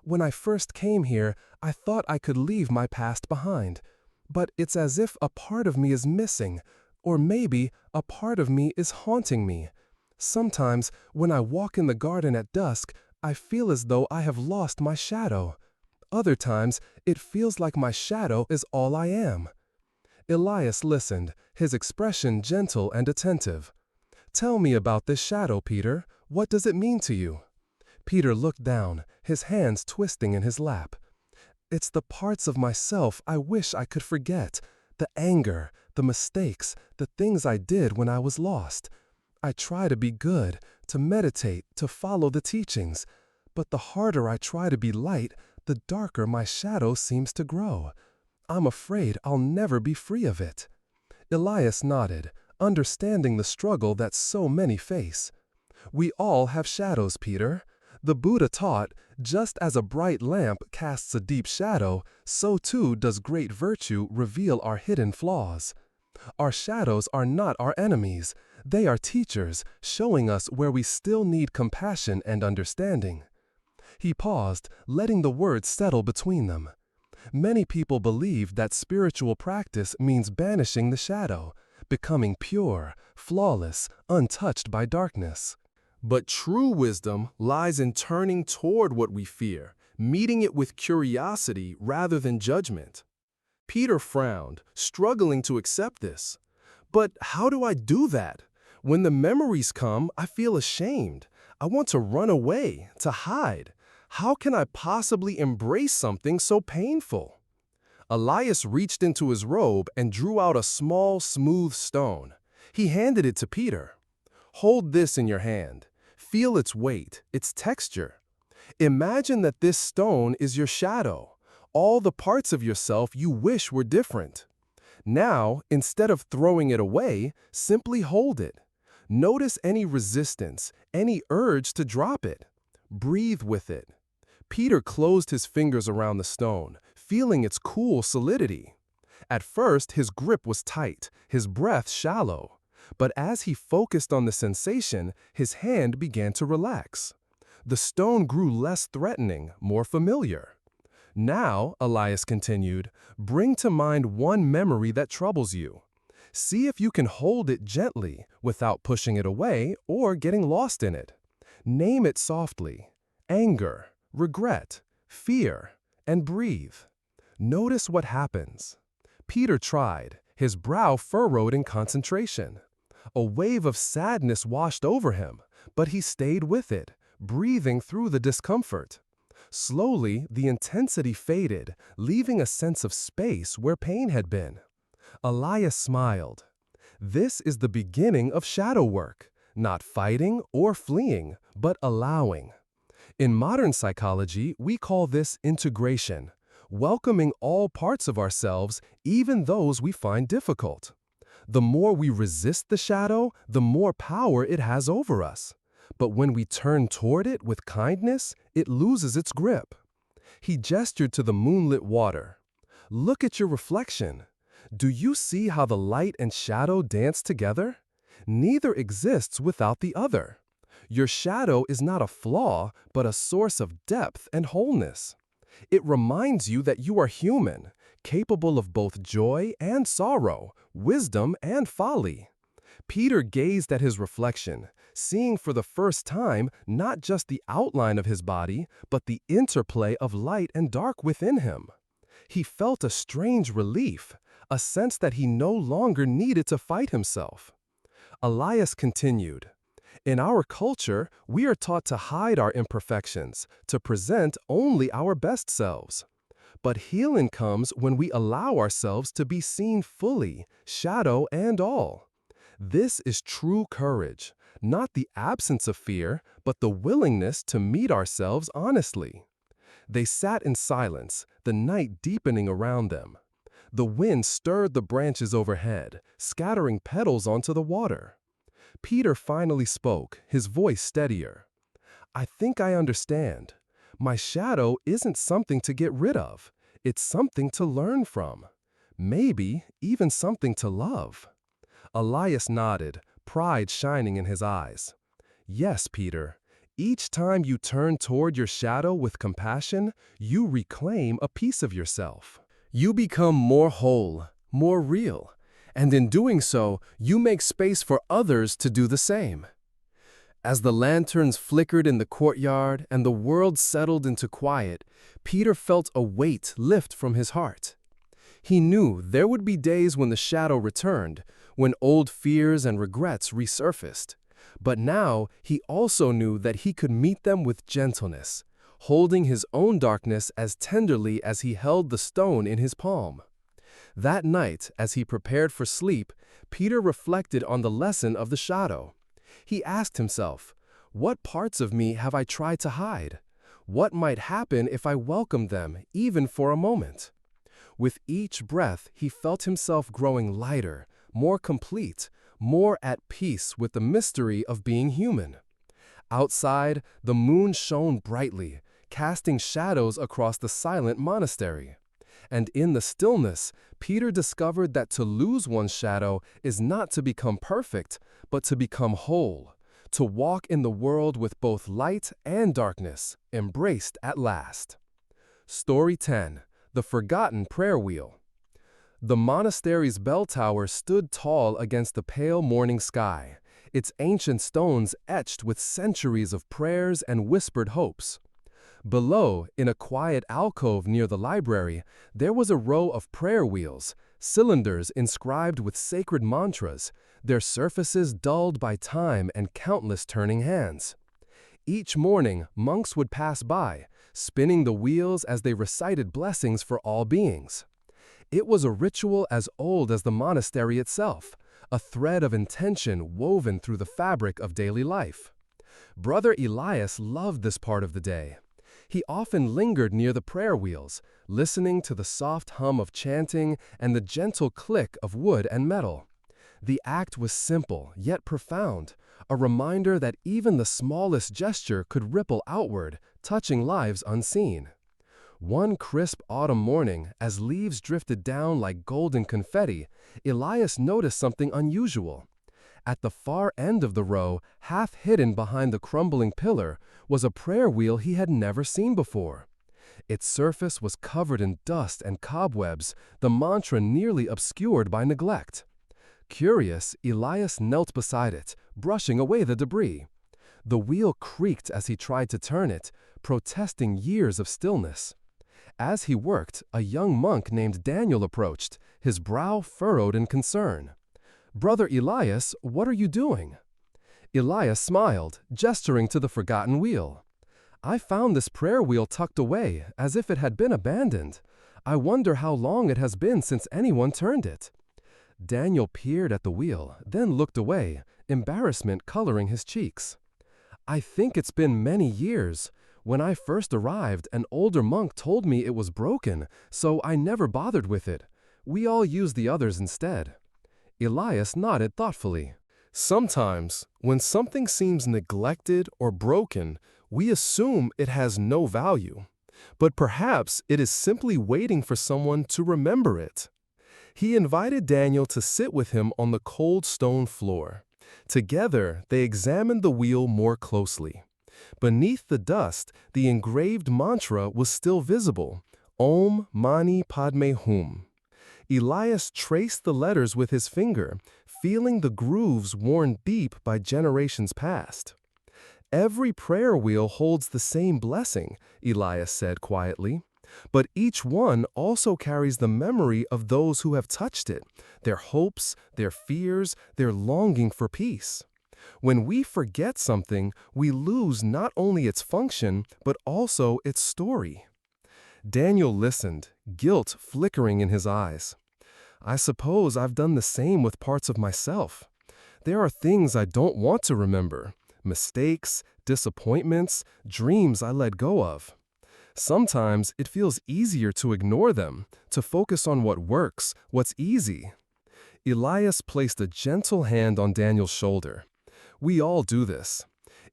"When I first came here, I thought I could leave my past behind. But it's as if a part of me is missing, or maybe a part of me is haunting me. Sometimes, when I walk in the garden at dusk, I feel as though I have lost my shadow. Other times, it feels like my shadow is all I am." Elias listened, his expression gentle and attentive. "Tell me about this shadow, Peter. What does it mean to you?" Peter looked down, his hands twisting in his lap. "It's the parts of myself I wish I could forget, the anger, the mistakes, the things I did when I was lost. I try to be good, to meditate, to follow the teachings, but the harder I try to be light, the darker my shadow seems to grow. I'm afraid I'll never be free of it." Elias nodded, understanding the struggle that so many face. "We all have shadows, Peter. The Buddha taught, just as a bright lamp casts a deep shadow, so too does great virtue reveal our hidden flaws. Our shadows are not our enemies. They are teachers, showing us where we still need compassion and understanding." He paused, letting the words settle between them. Many people believe that spiritual practice means banishing the shadow, becoming pure, flawless, untouched by darkness. But true wisdom lies in turning toward what we fear, meeting it with curiosity rather than judgment. Peter frowned, struggling to accept this. "But how do I do that? When the memories come, I feel ashamed. I want to run away, to hide. How can I possibly embrace something so painful?" Elias reached into his robe and drew out a small, smooth stone. He handed it to Peter. "Hold this in your hand. Feel its weight, its texture. Imagine that this stone is your shadow, all the parts of yourself you wish were different. Now, instead of throwing it away, simply hold it. Notice any resistance, any urge to drop it. Breathe with it. Peter closed his fingers around the stone, feeling its cool solidity. At first, his grip was tight, his breath shallow. But as he focused on the sensation, his hand began to relax. The stone grew less threatening, more familiar. Now, Elias continued, bring to mind one memory that troubles you. See if you can hold it gently, without pushing it away or getting lost in it. Name it softly. Anger, regret, fear, and breathe. Notice what happens. Peter tried, his brow furrowed in concentration. A wave of sadness washed over him, but he stayed with it, breathing through the discomfort. Slowly, the intensity faded, leaving a sense of space where pain had been. Elias smiled. This is the beginning of shadow work, not fighting or fleeing, but allowing. In modern psychology, we call this integration, welcoming all parts of ourselves, even those we find difficult. The more we resist the shadow, the more power it has over us. But when we turn toward it with kindness, it loses its grip. He gestured to the moonlit water. Look at your reflection. Do you see how the light and shadow dance together? Neither exists without the other. Your shadow is not a flaw, but a source of depth and wholeness. It reminds you that you are human, capable of both joy and sorrow, wisdom and folly. Peter gazed at his reflection, seeing for the first time not just the outline of his body, but the interplay of light and dark within him. He felt a strange relief, a sense that he no longer needed to fight himself. Elias continued, in our culture, we are taught to hide our imperfections, to present only our best selves. But healing comes when we allow ourselves to be seen fully, shadow and all. This is true courage, not the absence of fear, but the willingness to meet ourselves honestly. They sat in silence, the night deepening around them. The wind stirred the branches overhead, scattering petals onto the water. Peter finally spoke, his voice steadier. I think I understand. My shadow isn't something to get rid of. It's something to learn from. Maybe even something to love. Elias nodded, pride shining in his eyes. Yes, Peter. Each time you turn toward your shadow with compassion, you reclaim a piece of yourself. You become more whole, more real, and in doing so, you make space for others to do the same. As the lanterns flickered in the courtyard and the world settled into quiet, Peter felt a weight lift from his heart. He knew there would be days when the shadow returned, when old fears and regrets resurfaced. But now he also knew that he could meet them with gentleness, holding his own darkness as tenderly as he held the stone in his palm. That night, as he prepared for sleep, Peter reflected on the lesson of the shadow. He asked himself, what parts of me have I tried to hide? What might happen if I welcomed them, even for a moment? With each breath, he felt himself growing lighter, more complete, more at peace with the mystery of being human. Outside, the moon shone brightly, casting shadows across the silent monastery. And in the stillness, Peter discovered that to lose one's shadow is not to become perfect, but to become whole, to walk in the world with both light and darkness, embraced at last. Story 10. The Forgotten Prayer Wheel. The monastery's bell tower stood tall against the pale morning sky, its ancient stones etched with centuries of prayers and whispered hopes. Below, in a quiet alcove near the library, there was a row of prayer wheels, cylinders inscribed with sacred mantras, their surfaces dulled by time and countless turning hands. Each morning, monks would pass by, spinning the wheels as they recited blessings for all beings. It was a ritual as old as the monastery itself, a thread of intention woven through the fabric of daily life. Brother Elias loved this part of the day. He often lingered near the prayer wheels, listening to the soft hum of chanting and the gentle click of wood and metal. The act was simple, yet profound, a reminder that even the smallest gesture could ripple outward, touching lives unseen. One crisp autumn morning, as leaves drifted down like golden confetti, Elias noticed something unusual. At the far end of the row, half hidden behind the crumbling pillar, was a prayer wheel he had never seen before. Its surface was covered in dust and cobwebs, the mantra nearly obscured by neglect. Curious, Elias knelt beside it, brushing away the debris. The wheel creaked as he tried to turn it, protesting years of stillness. As he worked, a young monk named Daniel approached, his brow furrowed in concern. "Brother Elias, what are you doing?" Elias smiled, gesturing to the forgotten wheel. "I found this prayer wheel tucked away, as if it had been abandoned. I wonder how long it has been since anyone turned it." Daniel peered at the wheel, then looked away, embarrassment coloring his cheeks. "I think it's been many years. When I first arrived, an older monk told me it was broken, so I never bothered with it. We all use the others instead." Elias nodded thoughtfully. Sometimes, when something seems neglected or broken, we assume it has no value. But perhaps it is simply waiting for someone to remember it. He invited Daniel to sit with him on the cold stone floor. Together, they examined the wheel more closely. Beneath the dust, the engraved mantra was still visible, Om Mani Padme Hum. Elias traced the letters with his finger, feeling the grooves worn deep by generations past. "Every prayer wheel holds the same blessing," Elias said quietly. "But each one also carries the memory of those who have touched it, their hopes, their fears, their longing for peace. When we forget something, we lose not only its function, but also its story." Daniel listened, guilt flickering in his eyes. "I suppose I've done the same with parts of myself. There are things I don't want to remember, mistakes, disappointments, dreams I let go of. Sometimes it feels easier to ignore them, to focus on what works, what's easy." Elias placed a gentle hand on Daniel's shoulder. "We all do this.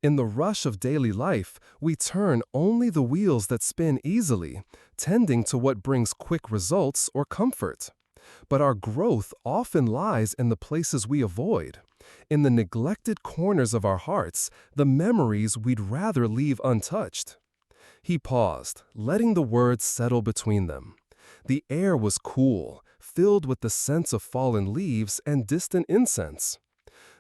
In the rush of daily life, we turn only the wheels that spin easily, tending to what brings quick results or comfort. But our growth often lies in the places we avoid, in the neglected corners of our hearts, the memories we'd rather leave untouched." He paused, letting the words settle between them. The air was cool, filled with the scent of fallen leaves and distant incense.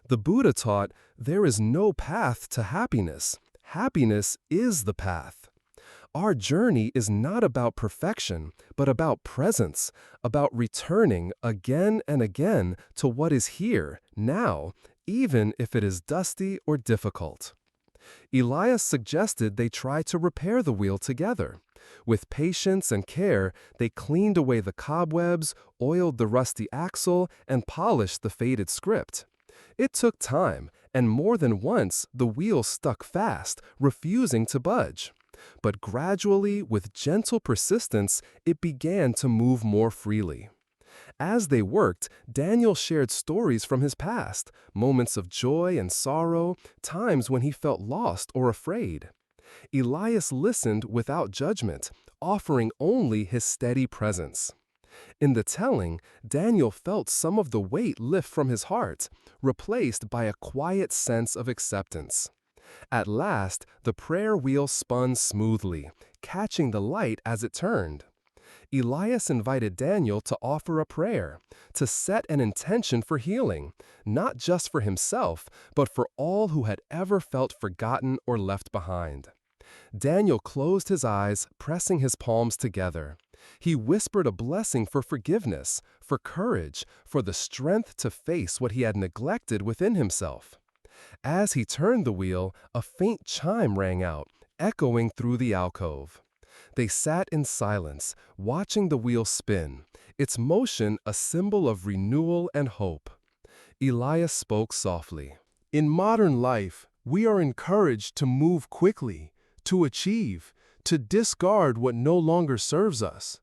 The Buddha taught, there is no path to happiness. Happiness is the path. Our journey is not about perfection, but about presence, about returning again and again to what is here, now, even if it is dusty or difficult. Elias suggested they try to repair the wheel together. With patience and care, they cleaned away the cobwebs, oiled the rusty axle, and polished the faded script. It took time, and more than once the wheel stuck fast, refusing to budge. But gradually, with gentle persistence, it began to move more freely. As they worked, Daniel shared stories from his past, moments of joy and sorrow, times when he felt lost or afraid. Elias listened without judgment, offering only his steady presence. In the telling, Daniel felt some of the weight lift from his heart, replaced by a quiet sense of acceptance. At last, the prayer wheel spun smoothly, catching the light as it turned. Elias invited Daniel to offer a prayer, to set an intention for healing, not just for himself, but for all who had ever felt forgotten or left behind. Daniel closed his eyes, pressing his palms together. He whispered a blessing for forgiveness, for courage, for the strength to face what he had neglected within himself. As he turned the wheel, a faint chime rang out, echoing through the alcove. They sat in silence, watching the wheel spin, its motion a symbol of renewal and hope. Elias spoke softly. "In modern life, we are encouraged to move quickly, to achieve, to discard what no longer serves us.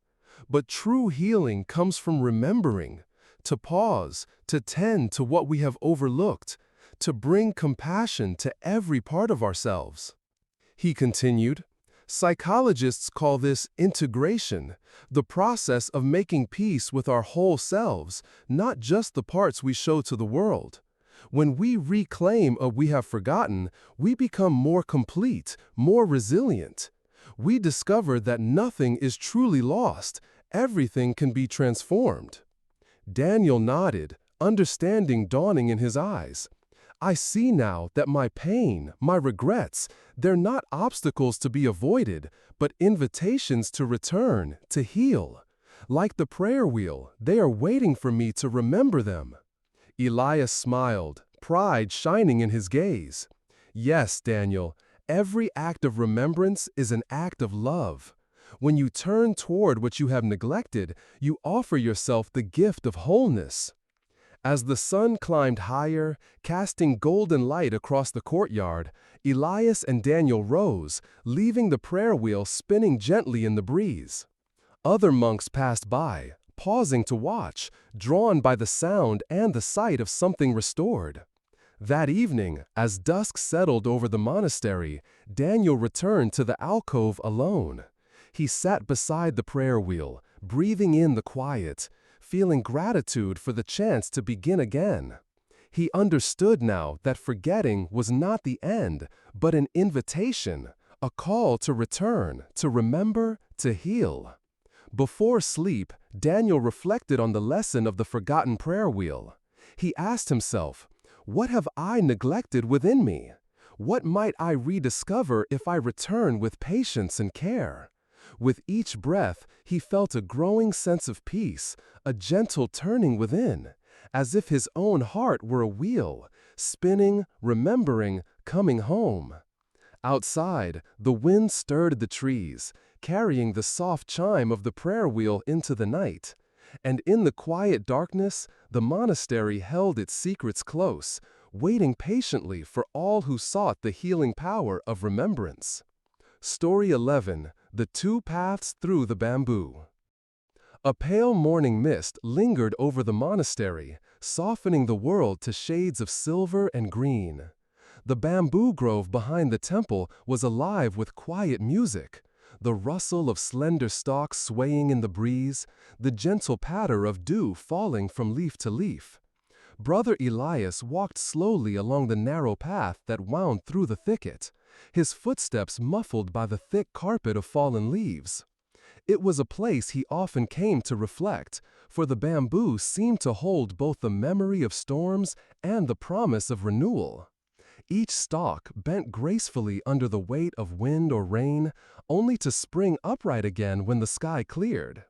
But true healing comes from remembering, to pause, to tend to what we have overlooked, to bring compassion to every part of ourselves. He continued, psychologists call this integration, the process of making peace with our whole selves, not just the parts we show to the world. When we reclaim what we have forgotten, we become more complete, more resilient. We discover that nothing is truly lost, everything can be transformed. Daniel nodded, understanding dawning in his eyes. I see now that my pain, my regrets, they're not obstacles to be avoided, but invitations to return, to heal. Like the prayer wheel, they are waiting for me to remember them. Elias smiled, pride shining in his gaze. Yes, Daniel, every act of remembrance is an act of love. When you turn toward what you have neglected, you offer yourself the gift of wholeness. As the sun climbed higher, casting golden light across the courtyard, Elias and Daniel rose, leaving the prayer wheel spinning gently in the breeze. Other monks passed by, pausing to watch, drawn by the sound and the sight of something restored. That evening, as dusk settled over the monastery, Daniel returned to the alcove alone. He sat beside the prayer wheel, breathing in the quiet, feeling gratitude for the chance to begin again. He understood now that forgetting was not the end, but an invitation, a call to return, to remember, to heal. Before sleep, Daniel reflected on the lesson of the forgotten prayer wheel. He asked himself, what have I neglected within me? What might I rediscover if I return with patience and care? With each breath, he felt a growing sense of peace, a gentle turning within, as if his own heart were a wheel, spinning, remembering, coming home. Outside, the wind stirred the trees, carrying the soft chime of the prayer wheel into the night. And in the quiet darkness, the monastery held its secrets close, waiting patiently for all who sought the healing power of remembrance. Story 11. The Two Paths Through the Bamboo. A pale morning mist lingered over the monastery, softening the world to shades of silver and green. The bamboo grove behind the temple was alive with quiet music, the rustle of slender stalks swaying in the breeze, the gentle patter of dew falling from leaf to leaf. Brother Elias walked slowly along the narrow path that wound through the thicket, his footsteps muffled by the thick carpet of fallen leaves. It was a place he often came to reflect, for the bamboo seemed to hold both the memory of storms and the promise of renewal. Each stalk bent gracefully under the weight of wind or rain, only to spring upright again when the sky cleared.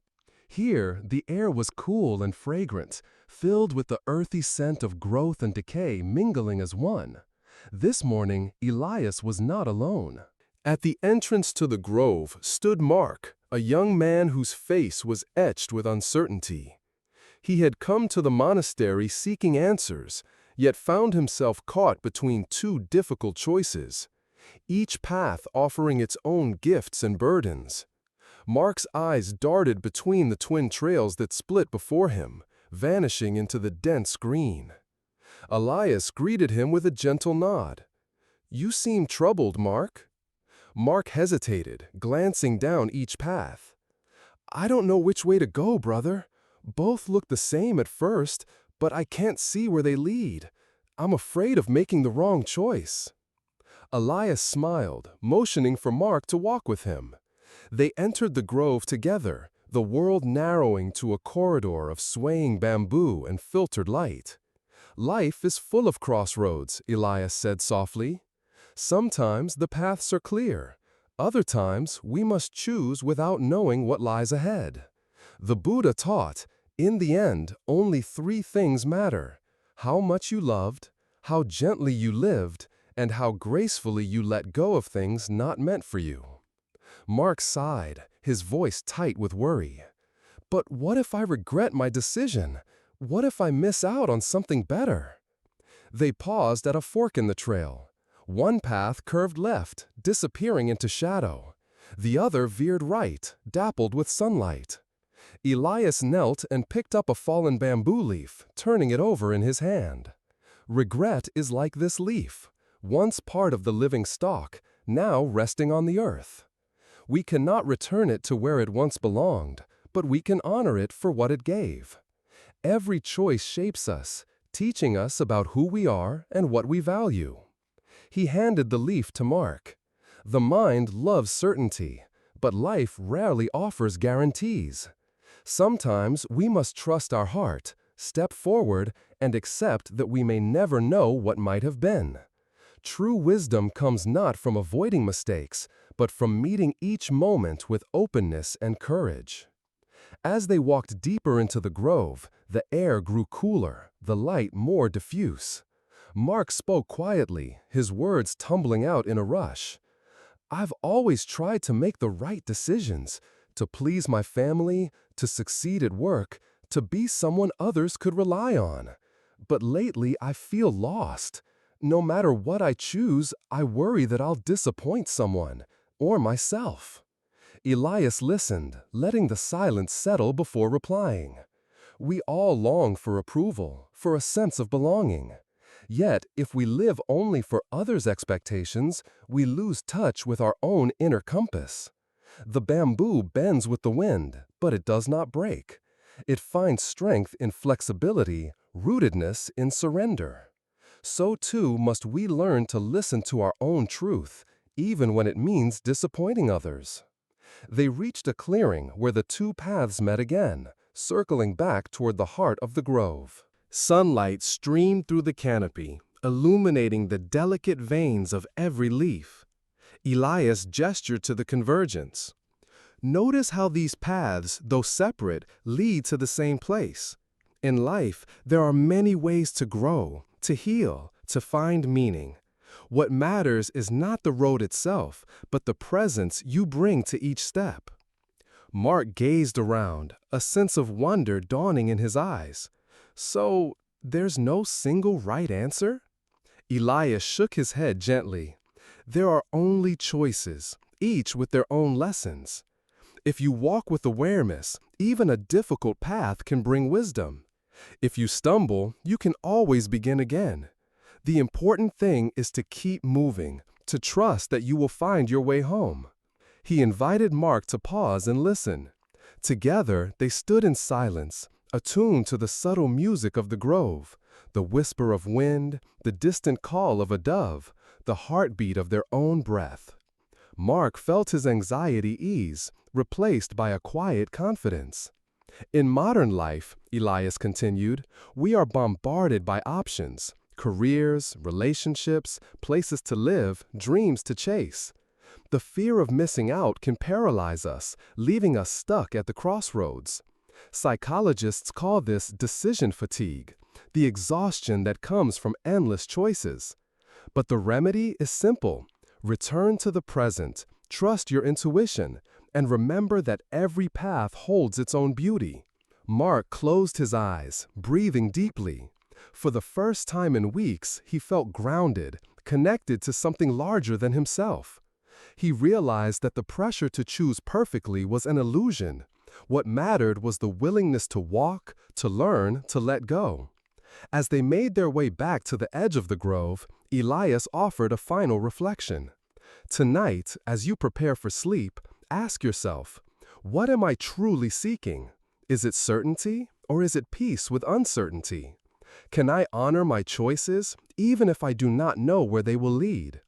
Here, the air was cool and fragrant, filled with the earthy scent of growth and decay mingling as one. This morning, Elias was not alone. At the entrance to the grove stood Mark, a young man whose face was etched with uncertainty. He had come to the monastery seeking answers, yet found himself caught between two difficult choices, each path offering its own gifts and burdens. Mark's eyes darted between the twin trails that split before him, vanishing into the dense green. Elias greeted him with a gentle nod. "You seem troubled, Mark." Mark hesitated, glancing down each path. "I don't know which way to go, brother. Both look the same at first, but I can't see where they lead. I'm afraid of making the wrong choice." Elias smiled, motioning for Mark to walk with him. They entered the grove together, the world narrowing to a corridor of swaying bamboo and filtered light. "Life is full of crossroads," Elias said softly. "Sometimes the paths are clear. Other times we must choose without knowing what lies ahead. The Buddha taught, in the end, only three things matter: how much you loved, how gently you lived, and how gracefully you let go of things not meant for you." Mark sighed, his voice tight with worry. "But what if I regret my decision? What if I miss out on something better?" They paused at a fork in the trail. One path curved left, disappearing into shadow. The other veered right, dappled with sunlight. Elias knelt and picked up a fallen bamboo leaf, turning it over in his hand. Regret is like this leaf, once part of the living stalk, now resting on the earth. We cannot return it to where it once belonged, but we can honor it for what it gave. Every choice shapes us, teaching us about who we are and what we value. He handed the leaf to Mark. The mind loves certainty, but life rarely offers guarantees. Sometimes we must trust our heart, step forward, and accept that we may never know what might have been. True wisdom comes not from avoiding mistakes, but from meeting each moment with openness and courage. As they walked deeper into the grove, the air grew cooler, the light more diffuse. Mark spoke quietly, his words tumbling out in a rush. "I've always tried to make the right decisions, to please my family, to succeed at work, to be someone others could rely on. But lately I feel lost. No matter what I choose, I worry that I'll disappoint someone, or myself." Elias listened, letting the silence settle before replying. We all long for approval, for a sense of belonging. Yet, if we live only for others' expectations, we lose touch with our own inner compass. The bamboo bends with the wind, but it does not break. It finds strength in flexibility, rootedness in surrender. So too must we learn to listen to our own truth, even when it means disappointing others. They reached a clearing where the two paths met again, circling back toward the heart of the grove. Sunlight streamed through the canopy, illuminating the delicate veins of every leaf. Elias gestured to the convergence. "Notice how these paths, though separate, lead to the same place. In life, there are many ways to grow, to heal, to find meaning. What matters is not the road itself, but the presence you bring to each step." Mark gazed around, a sense of wonder dawning in his eyes. "So, there's no single right answer?" Elias shook his head gently. "There are only choices, each with their own lessons. If you walk with awareness, even a difficult path can bring wisdom. If you stumble, you can always begin again. The important thing is to keep moving, to trust that you will find your way home." He invited Mark to pause and listen. Together, they stood in silence, attuned to the subtle music of the grove, the whisper of wind, the distant call of a dove, the heartbeat of their own breath. Mark felt his anxiety ease, replaced by a quiet confidence. In modern life, Elias continued, we are bombarded by options, careers, relationships, places to live, dreams to chase. The fear of missing out can paralyze us, leaving us stuck at the crossroads. Psychologists call this decision fatigue, the exhaustion that comes from endless choices. But the remedy is simple. Return to the present, trust your intuition, and remember that every path holds its own beauty. Mark closed his eyes, breathing deeply. For the first time in weeks, he felt grounded, connected to something larger than himself. He realized that the pressure to choose perfectly was an illusion. What mattered was the willingness to walk, to learn, to let go. As they made their way back to the edge of the grove, Elias offered a final reflection. Tonight, as you prepare for sleep, ask yourself, what am I truly seeking? Is it certainty, or is it peace with uncertainty? Can I honor my choices, even if I do not know where they will lead?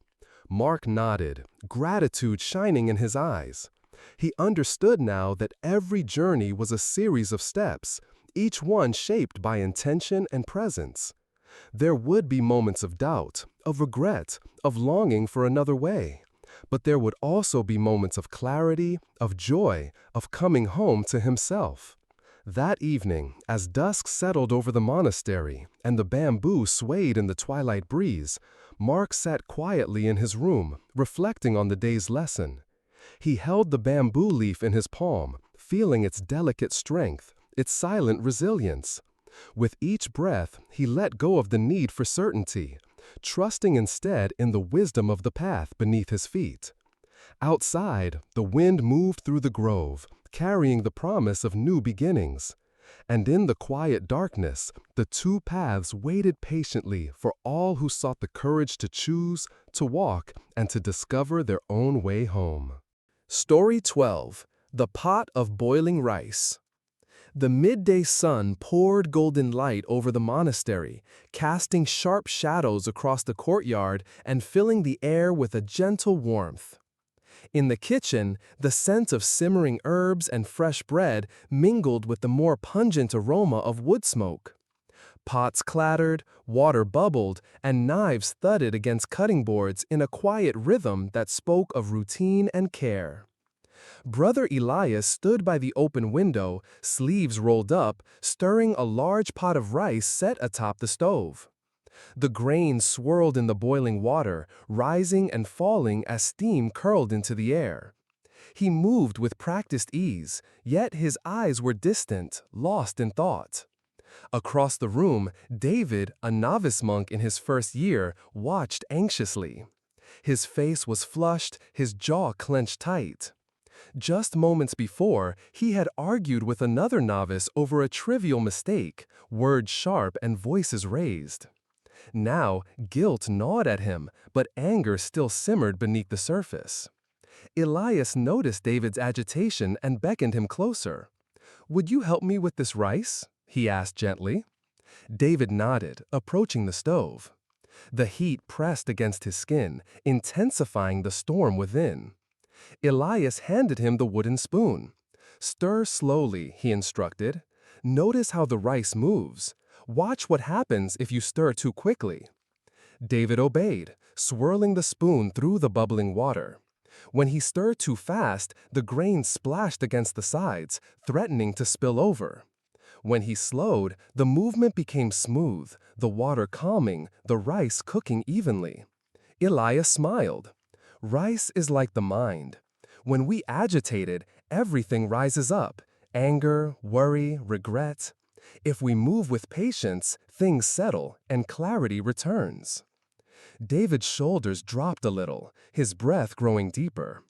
Mark nodded, gratitude shining in his eyes. He understood now that every journey was a series of steps, each one shaped by intention and presence. There would be moments of doubt, of regret, of longing for another way. But there would also be moments of clarity, of joy, of coming home to himself. That evening, as dusk settled over the monastery and the bamboo swayed in the twilight breeze, Mark sat quietly in his room, reflecting on the day's lesson. He held the bamboo leaf in his palm, feeling its delicate strength, its silent resilience. With each breath, he let go of the need for certainty, trusting instead in the wisdom of the path beneath his feet. Outside, the wind moved through the grove, carrying the promise of new beginnings. And in the quiet darkness, the two paths waited patiently for all who sought the courage to choose, to walk, and to discover their own way home. Story 12. The Pot of Boiling Rice. The midday sun poured golden light over the monastery, casting sharp shadows across the courtyard and filling the air with a gentle warmth. In the kitchen, the scent of simmering herbs and fresh bread mingled with the more pungent aroma of wood smoke. Pots clattered, water bubbled, and knives thudded against cutting boards in a quiet rhythm that spoke of routine and care. Brother Elias stood by the open window, sleeves rolled up, stirring a large pot of rice set atop the stove. The grain swirled in the boiling water, rising and falling as steam curled into the air. He moved with practiced ease, yet his eyes were distant, lost in thought. Across the room, David, a novice monk in his first year, watched anxiously. His face was flushed, his jaw clenched tight. Just moments before, he had argued with another novice over a trivial mistake, words sharp and voices raised. Now, guilt gnawed at him, but anger still simmered beneath the surface. Elias noticed David's agitation and beckoned him closer. "Would you help me with this rice?" he asked gently. David nodded, approaching the stove. The heat pressed against his skin, intensifying the storm within. Elias handed him the wooden spoon. "Stir slowly," he instructed. "Notice how the rice moves. Watch what happens if you stir too quickly." David obeyed, swirling the spoon through the bubbling water. When he stirred too fast, the grain splashed against the sides, threatening to spill over. When he slowed, the movement became smooth, the water calming, the rice cooking evenly. Elias smiled. Rice is like the mind. When we agitate it, everything rises up: anger, worry, regret. If we move with patience, things settle and clarity returns. David's shoulders dropped a little, his breath growing deeper.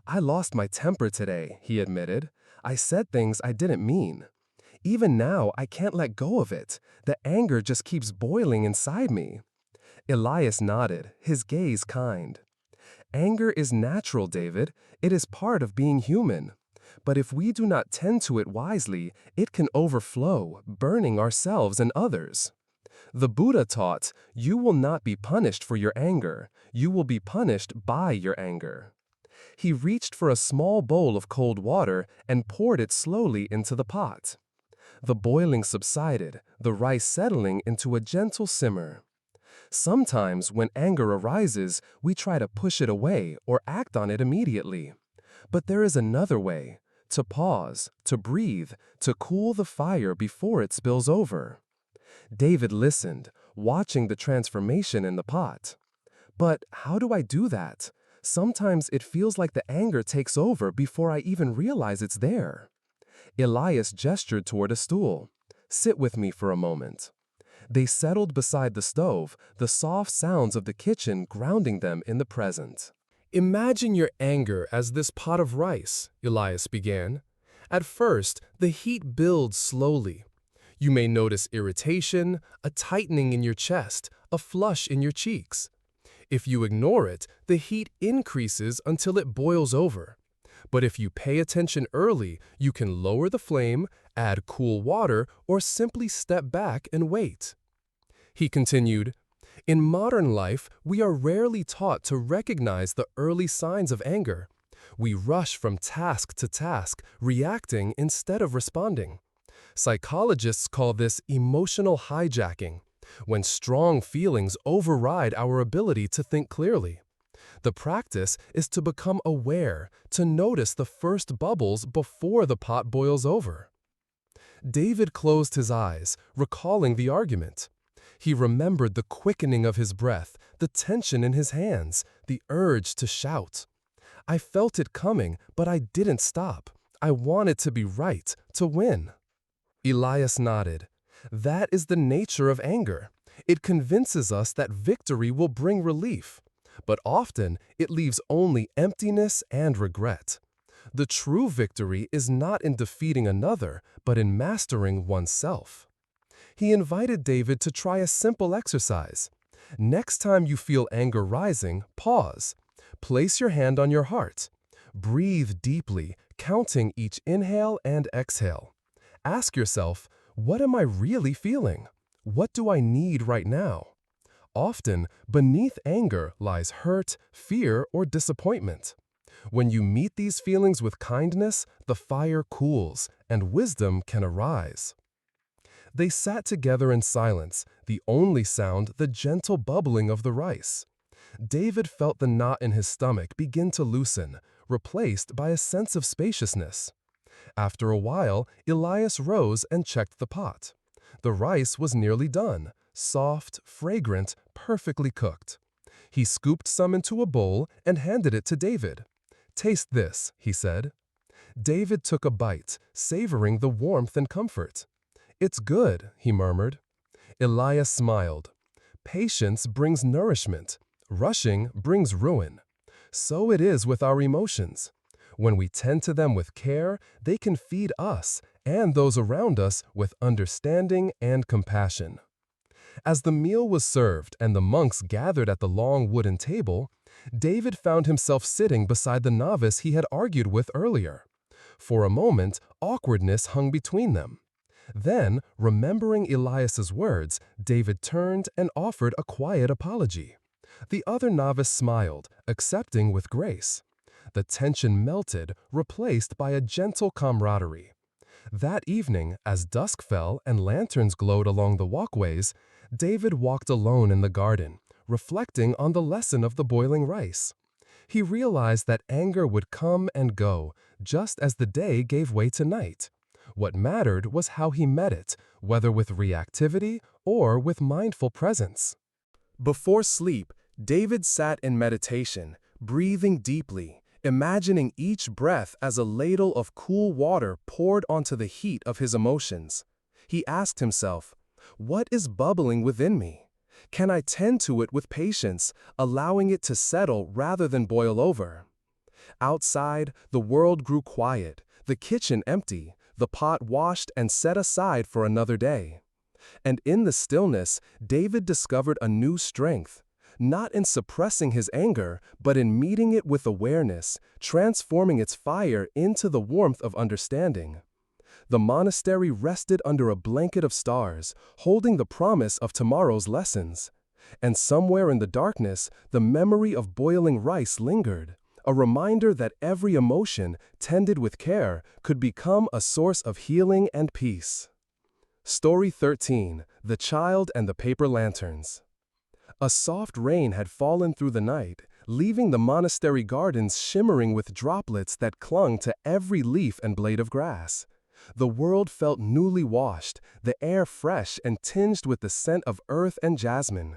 "I lost my temper today," he admitted. "I said things I didn't mean. Even now, I can't let go of it. The anger just keeps boiling inside me." Elias nodded, his gaze kind. "Anger is natural, David. It is part of being human. But if we do not tend to it wisely, it can overflow, burning ourselves and others. The Buddha taught, you will not be punished for your anger. You will be punished by your anger." He reached for a small bowl of cold water and poured it slowly into the pot. The boiling subsided, the rice settling into a gentle simmer. Sometimes, when anger arises, we try to push it away or act on it immediately. But there is another way: to pause, to breathe, to cool the fire before it spills over. David listened, watching the transformation in the pot. "But how do I do that? Sometimes it feels like the anger takes over before I even realize it's there." Elias gestured toward a stool. "Sit with me for a moment." They settled beside the stove, the soft sounds of the kitchen grounding them in the present. "Imagine your anger as this pot of rice," Elias began. "At first, the heat builds slowly. You may notice irritation, a tightening in your chest, a flush in your cheeks. If you ignore it, the heat increases until it boils over. But if you pay attention early, you can lower the flame, add cool water, or simply step back and wait." He continued, "In modern life, we are rarely taught to recognize the early signs of anger. We rush from task to task, reacting instead of responding. Psychologists call this emotional hijacking, when strong feelings override our ability to think clearly. The practice is to become aware, to notice the first bubbles before the pot boils over." David closed his eyes, recalling the argument. He remembered the quickening of his breath, the tension in his hands, the urge to shout. "I felt it coming, but I didn't stop. I wanted to be right, to win." Elias nodded. "That is the nature of anger. It convinces us that victory will bring relief. But often, it leaves only emptiness and regret. The true victory is not in defeating another, but in mastering oneself. He invited David to try a simple exercise. Next time you feel anger rising, pause. Place your hand on your heart. Breathe deeply, counting each inhale and exhale. Ask yourself, what am I really feeling? What do I need right now? Often, beneath anger lies hurt, fear, or disappointment. When you meet these feelings with kindness, the fire cools and wisdom can arise. They sat together in silence, the only sound the gentle bubbling of the rice. David felt the knot in his stomach begin to loosen, replaced by a sense of spaciousness. After a while, Elias rose and checked the pot. The rice was nearly done, soft, fragrant, perfectly cooked. He scooped some into a bowl and handed it to David. "Taste this," he said. David took a bite, savoring the warmth and comfort. "It's good," he murmured. Elias smiled. "Patience brings nourishment. Rushing brings ruin. So it is with our emotions. When we tend to them with care, they can feed us and those around us with understanding and compassion." As the meal was served and the monks gathered at the long wooden table, David found himself sitting beside the novice he had argued with earlier. For a moment, awkwardness hung between them. Then, remembering Elias's words, David turned and offered a quiet apology. The other novice smiled, accepting with grace. The tension melted, replaced by a gentle camaraderie. That evening, as dusk fell and lanterns glowed along the walkways, David walked alone in the garden, reflecting on the lesson of the boiling rice. He realized that anger would come and go, just as the day gave way to night. What mattered was how he met it, whether with reactivity or with mindful presence. Before sleep, David sat in meditation, breathing deeply, imagining each breath as a ladle of cool water poured onto the heat of his emotions. He asked himself, "What is bubbling within me? Can I tend to it with patience, allowing it to settle rather than boil over?" Outside, the world grew quiet, the kitchen empty, the pot washed and set aside for another day. And in the stillness, David discovered a new strength, not in suppressing his anger, but in meeting it with awareness, transforming its fire into the warmth of understanding. The monastery rested under a blanket of stars, holding the promise of tomorrow's lessons. And somewhere in the darkness, the memory of boiling rice lingered, a reminder that every emotion, tended with care, could become a source of healing and peace. Story 13: The Child and the Paper Lanterns. A soft rain had fallen through the night, leaving the monastery gardens shimmering with droplets that clung to every leaf and blade of grass. The world felt newly washed, the air fresh and tinged with the scent of earth and jasmine.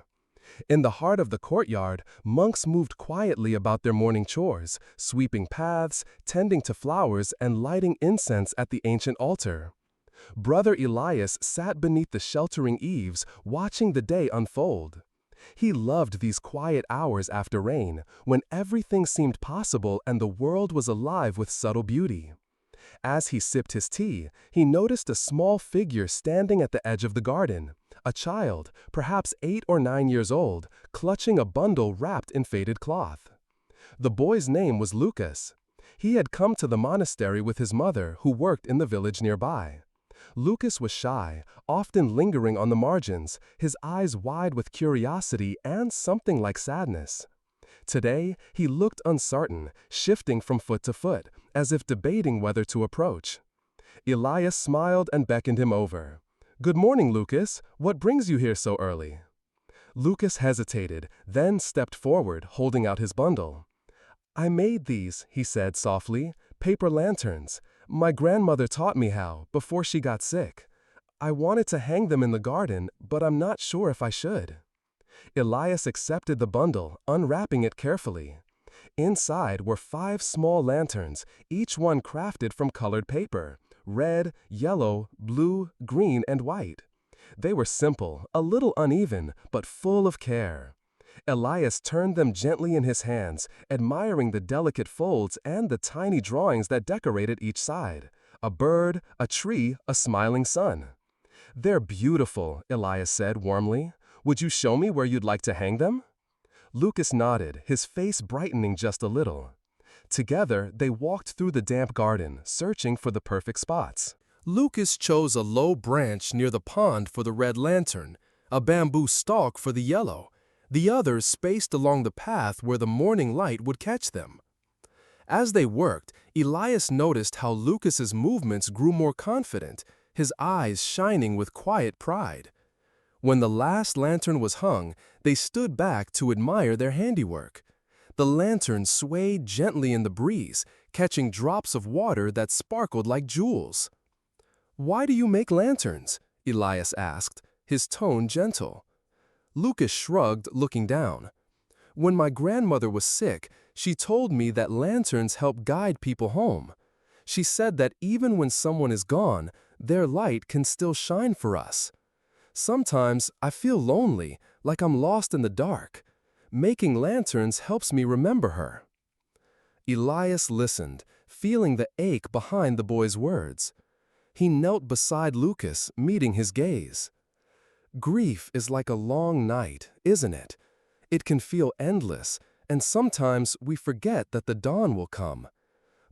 In the heart of the courtyard, monks moved quietly about their morning chores, sweeping paths, tending to flowers, and lighting incense at the ancient altar. Brother Elias sat beneath the sheltering eaves, watching the day unfold. He loved these quiet hours after rain, when everything seemed possible and the world was alive with subtle beauty. As he sipped his tea, he noticed a small figure standing at the edge of the garden, a child, perhaps 8 or 9 years old, clutching a bundle wrapped in faded cloth. The boy's name was Lucas. He had come to the monastery with his mother, who worked in the village nearby. Lucas was shy, often lingering on the margins, his eyes wide with curiosity and something like sadness. Today, he looked uncertain, shifting from foot to foot, as if debating whether to approach. Elias smiled and beckoned him over. "Good morning, Lucas. What brings you here so early?" Lucas hesitated, then stepped forward, holding out his bundle. "I made these," he said softly, "paper lanterns. My grandmother taught me how, before she got sick. I wanted to hang them in the garden, but I'm not sure if I should." Elias accepted the bundle, unwrapping it carefully. Inside were 5 small lanterns, each one crafted from colored paper: red, yellow, blue, green, and white. They were simple, a little uneven, but full of care. Elias turned them gently in his hands, admiring the delicate folds and the tiny drawings that decorated each side. A bird, a tree, a smiling sun. "They're beautiful," Elias said warmly. "Would you show me where you'd like to hang them?" Lucas nodded, his face brightening just a little. Together, they walked through the damp garden, searching for the perfect spots. Lucas chose a low branch near the pond for the red lantern, a bamboo stalk for the yellow, the others spaced along the path where the morning light would catch them. As they worked, Elias noticed how Lucas's movements grew more confident, his eyes shining with quiet pride. When the last lantern was hung, they stood back to admire their handiwork. The lantern swayed gently in the breeze, catching drops of water that sparkled like jewels. "Why do you make lanterns?" Elias asked, his tone gentle. Lucas shrugged, looking down. "When my grandmother was sick, she told me that lanterns help guide people home. She said that even when someone is gone, their light can still shine for us. Sometimes I feel lonely, like I'm lost in the dark. Making lanterns helps me remember her." Elias listened, feeling the ache behind the boy's words. He knelt beside Lucas, meeting his gaze. "Grief is like a long night, isn't it? It can feel endless, and sometimes we forget that the dawn will come.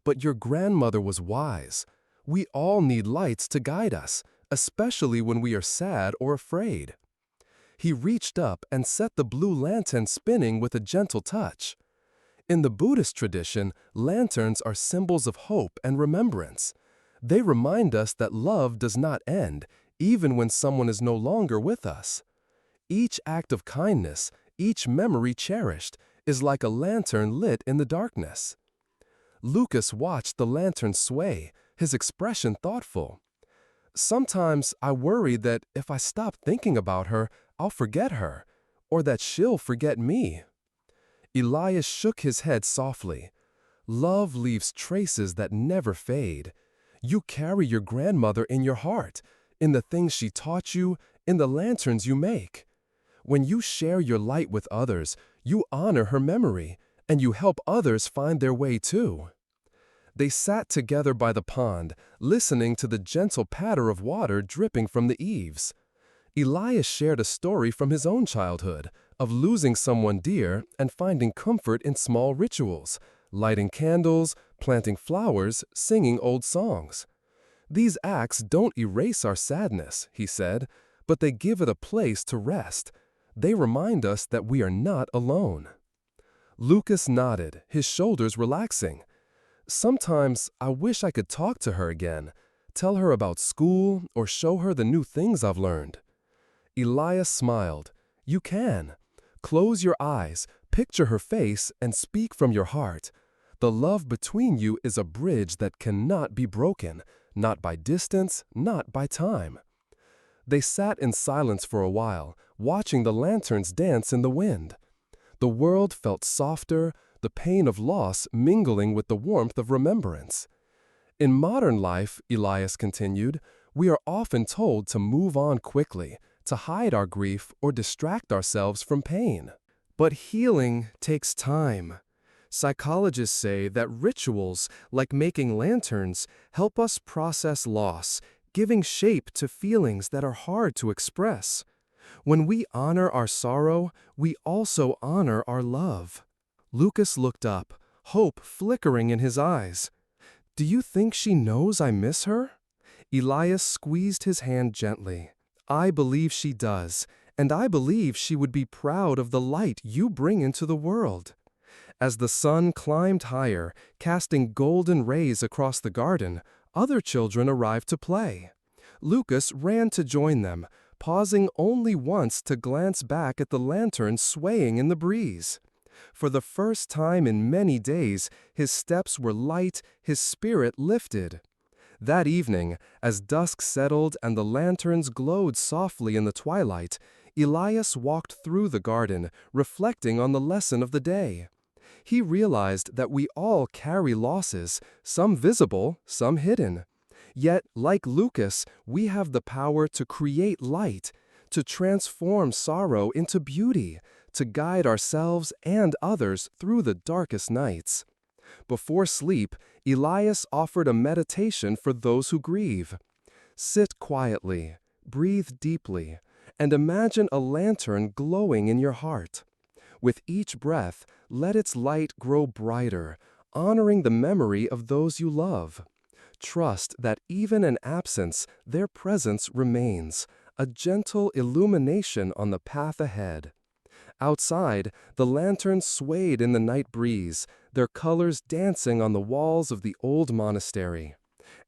But your grandmother was wise. We all need lights to guide us, especially when we are sad or afraid." He reached up and set the blue lantern spinning with a gentle touch. In the Buddhist tradition, lanterns are symbols of hope and remembrance. They remind us that love does not end, even when someone is no longer with us. Each act of kindness, each memory cherished, is like a lantern lit in the darkness. Lucas watched the lantern sway, his expression thoughtful. "Sometimes I worry that if I stop thinking about her, I'll forget her, or that she'll forget me." Elias shook his head softly. "Love leaves traces that never fade. You carry your grandmother in your heart, in the things she taught you, in the lanterns you make. When you share your light with others, you honor her memory, and you help others find their way too." They sat together by the pond, listening to the gentle patter of water dripping from the eaves. Elias shared a story from his own childhood, of losing someone dear and finding comfort in small rituals, lighting candles, planting flowers, singing old songs. "These acts don't erase our sadness," he said, "but they give it a place to rest. They remind us that we are not alone." Lucas nodded, his shoulders relaxing. "Sometimes I wish I could talk to her again, tell her about school, or show her the new things I've learned." Elias smiled. "You can. Close your eyes, picture her face, and speak from your heart. The love between you is a bridge that cannot be broken, not by distance, not by time." They sat in silence for a while, watching the lanterns dance in the wind. The world felt softer, the pain of loss mingling with the warmth of remembrance. "In modern life," Elias continued, "we are often told to move on quickly, to hide our grief or distract ourselves from pain. But healing takes time. Psychologists say that rituals, like making lanterns, help us process loss, giving shape to feelings that are hard to express. When we honor our sorrow, we also honor our love." Lucas looked up, hope flickering in his eyes. "Do you think she knows I miss her?" Elias squeezed his hand gently. "I believe she does, and I believe she would be proud of the light you bring into the world." As the sun climbed higher, casting golden rays across the garden, other children arrived to play. Lucas ran to join them, pausing only once to glance back at the lantern swaying in the breeze. For the first time in many days, his steps were light, his spirit lifted. That evening, as dusk settled and the lanterns glowed softly in the twilight, Elias walked through the garden, reflecting on the lesson of the day. He realized that we all carry losses, some visible, some hidden. Yet, like Lucas, we have the power to create light, to transform sorrow into beauty, to guide ourselves and others through the darkest nights. Before sleep, Elias offered a meditation for those who grieve. Sit quietly, breathe deeply, and imagine a lantern glowing in your heart. With each breath, let its light grow brighter, honoring the memory of those you love. Trust that even in absence, their presence remains, a gentle illumination on the path ahead. Outside, the lanterns swayed in the night breeze, their colors dancing on the walls of the old monastery.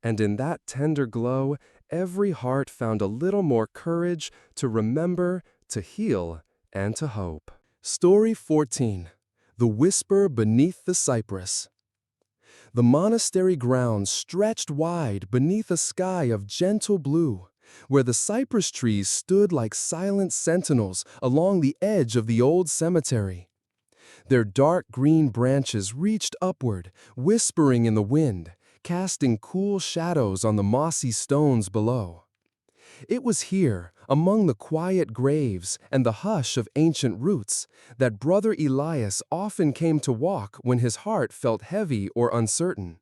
And in that tender glow, every heart found a little more courage to remember, to heal, and to hope. Story 14. The Whisper Beneath the Cypress. The monastery grounds stretched wide beneath a sky of gentle blue, where the cypress trees stood like silent sentinels along the edge of the old cemetery. Their dark green branches reached upward, whispering in the wind, casting cool shadows on the mossy stones below. It was here, among the quiet graves and the hush of ancient roots, that Brother Elias often came to walk when his heart felt heavy or uncertain.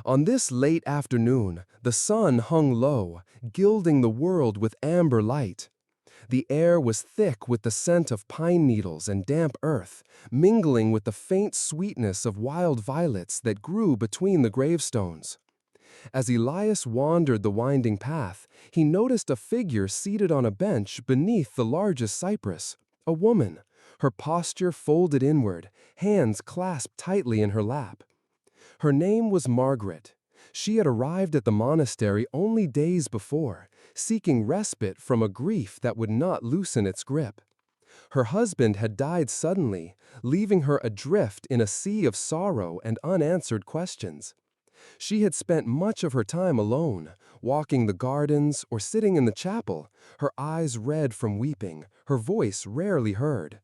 On this late afternoon, the sun hung low, gilding the world with amber light. The air was thick with the scent of pine needles and damp earth, mingling with the faint sweetness of wild violets that grew between the gravestones. As Elias wandered the winding path, he noticed a figure seated on a bench beneath the largest cypress, a woman, her posture folded inward, hands clasped tightly in her lap. Her name was Margaret. She had arrived at the monastery only days before, seeking respite from a grief that would not loosen its grip. Her husband had died suddenly, leaving her adrift in a sea of sorrow and unanswered questions. She had spent much of her time alone, walking the gardens or sitting in the chapel, her eyes red from weeping, her voice rarely heard.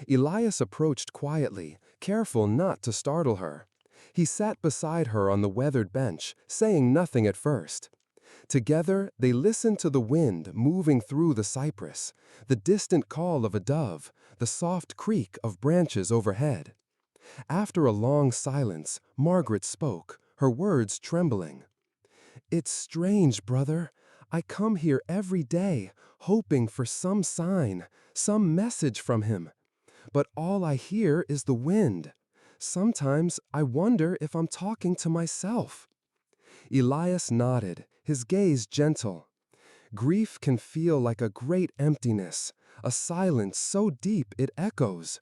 Elias approached quietly, careful not to startle her. He sat beside her on the weathered bench, saying nothing at first. Together, they listened to the wind moving through the cypress, the distant call of a dove, the soft creak of branches overhead. After a long silence, Margaret spoke, her words trembling. "It's strange, brother. I come here every day, hoping for some sign, some message from him. But all I hear is the wind. Sometimes I wonder if I'm talking to myself." Elias nodded, his gaze gentle. Grief can feel like a great emptiness, a silence so deep it echoes.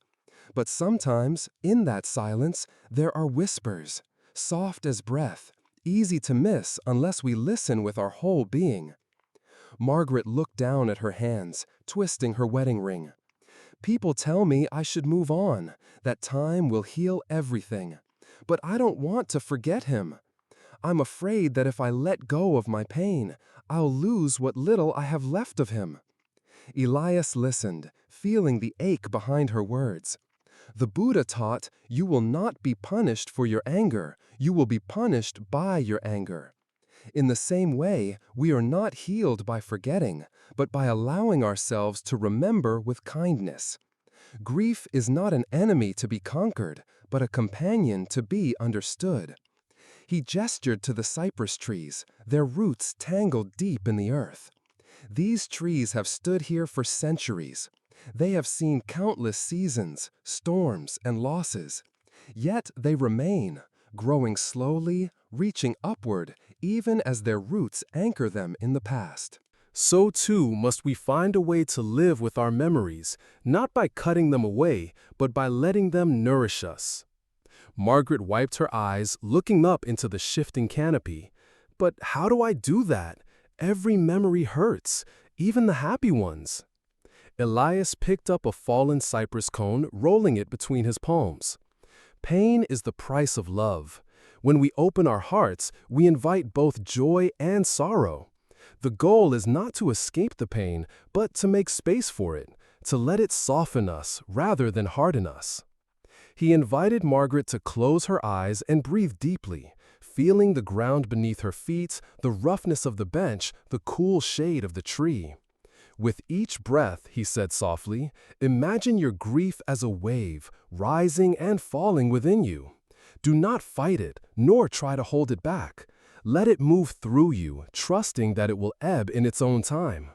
But sometimes, in that silence, there are whispers, soft as breath, easy to miss unless we listen with our whole being. Margaret looked down at her hands, twisting her wedding ring. "People tell me I should move on, that time will heal everything. But I don't want to forget him. I'm afraid that if I let go of my pain, I'll lose what little I have left of him." Elias listened, feeling the ache behind her words. The Buddha taught, "You will not be punished for your anger, you will be punished by your anger." In the same way, we are not healed by forgetting, but by allowing ourselves to remember with kindness. Grief is not an enemy to be conquered, but a companion to be understood. He gestured to the cypress trees, their roots tangled deep in the earth. These trees have stood here for centuries. They have seen countless seasons, storms, and losses. Yet they remain, growing slowly, reaching upward, even as their roots anchor them in the past. So too must we find a way to live with our memories, not by cutting them away, but by letting them nourish us. Margaret wiped her eyes, looking up into the shifting canopy. "But how do I do that? Every memory hurts, even the happy ones." Elias picked up a fallen cypress cone, rolling it between his palms. "Pain is the price of love. When we open our hearts, we invite both joy and sorrow. The goal is not to escape the pain, but to make space for it, to let it soften us rather than harden us." He invited Margaret to close her eyes and breathe deeply, feeling the ground beneath her feet, the roughness of the bench, the cool shade of the tree. With each breath, he said softly, imagine your grief as a wave, rising and falling within you. Do not fight it, nor try to hold it back. Let it move through you, trusting that it will ebb in its own time.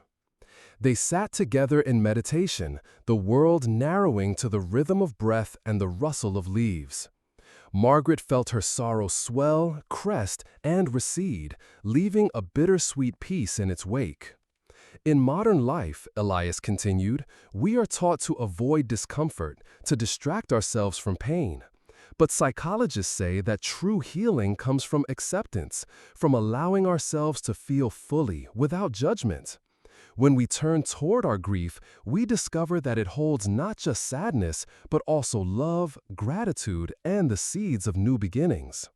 They sat together in meditation, the world narrowing to the rhythm of breath and the rustle of leaves. Margaret felt her sorrow swell, crest, and recede, leaving a bittersweet peace in its wake. In modern life, Elias continued, we are taught to avoid discomfort, to distract ourselves from pain. But psychologists say that true healing comes from acceptance, from allowing ourselves to feel fully, without judgment. When we turn toward our grief, we discover that it holds not just sadness, but also love, gratitude, and the seeds of new beginnings.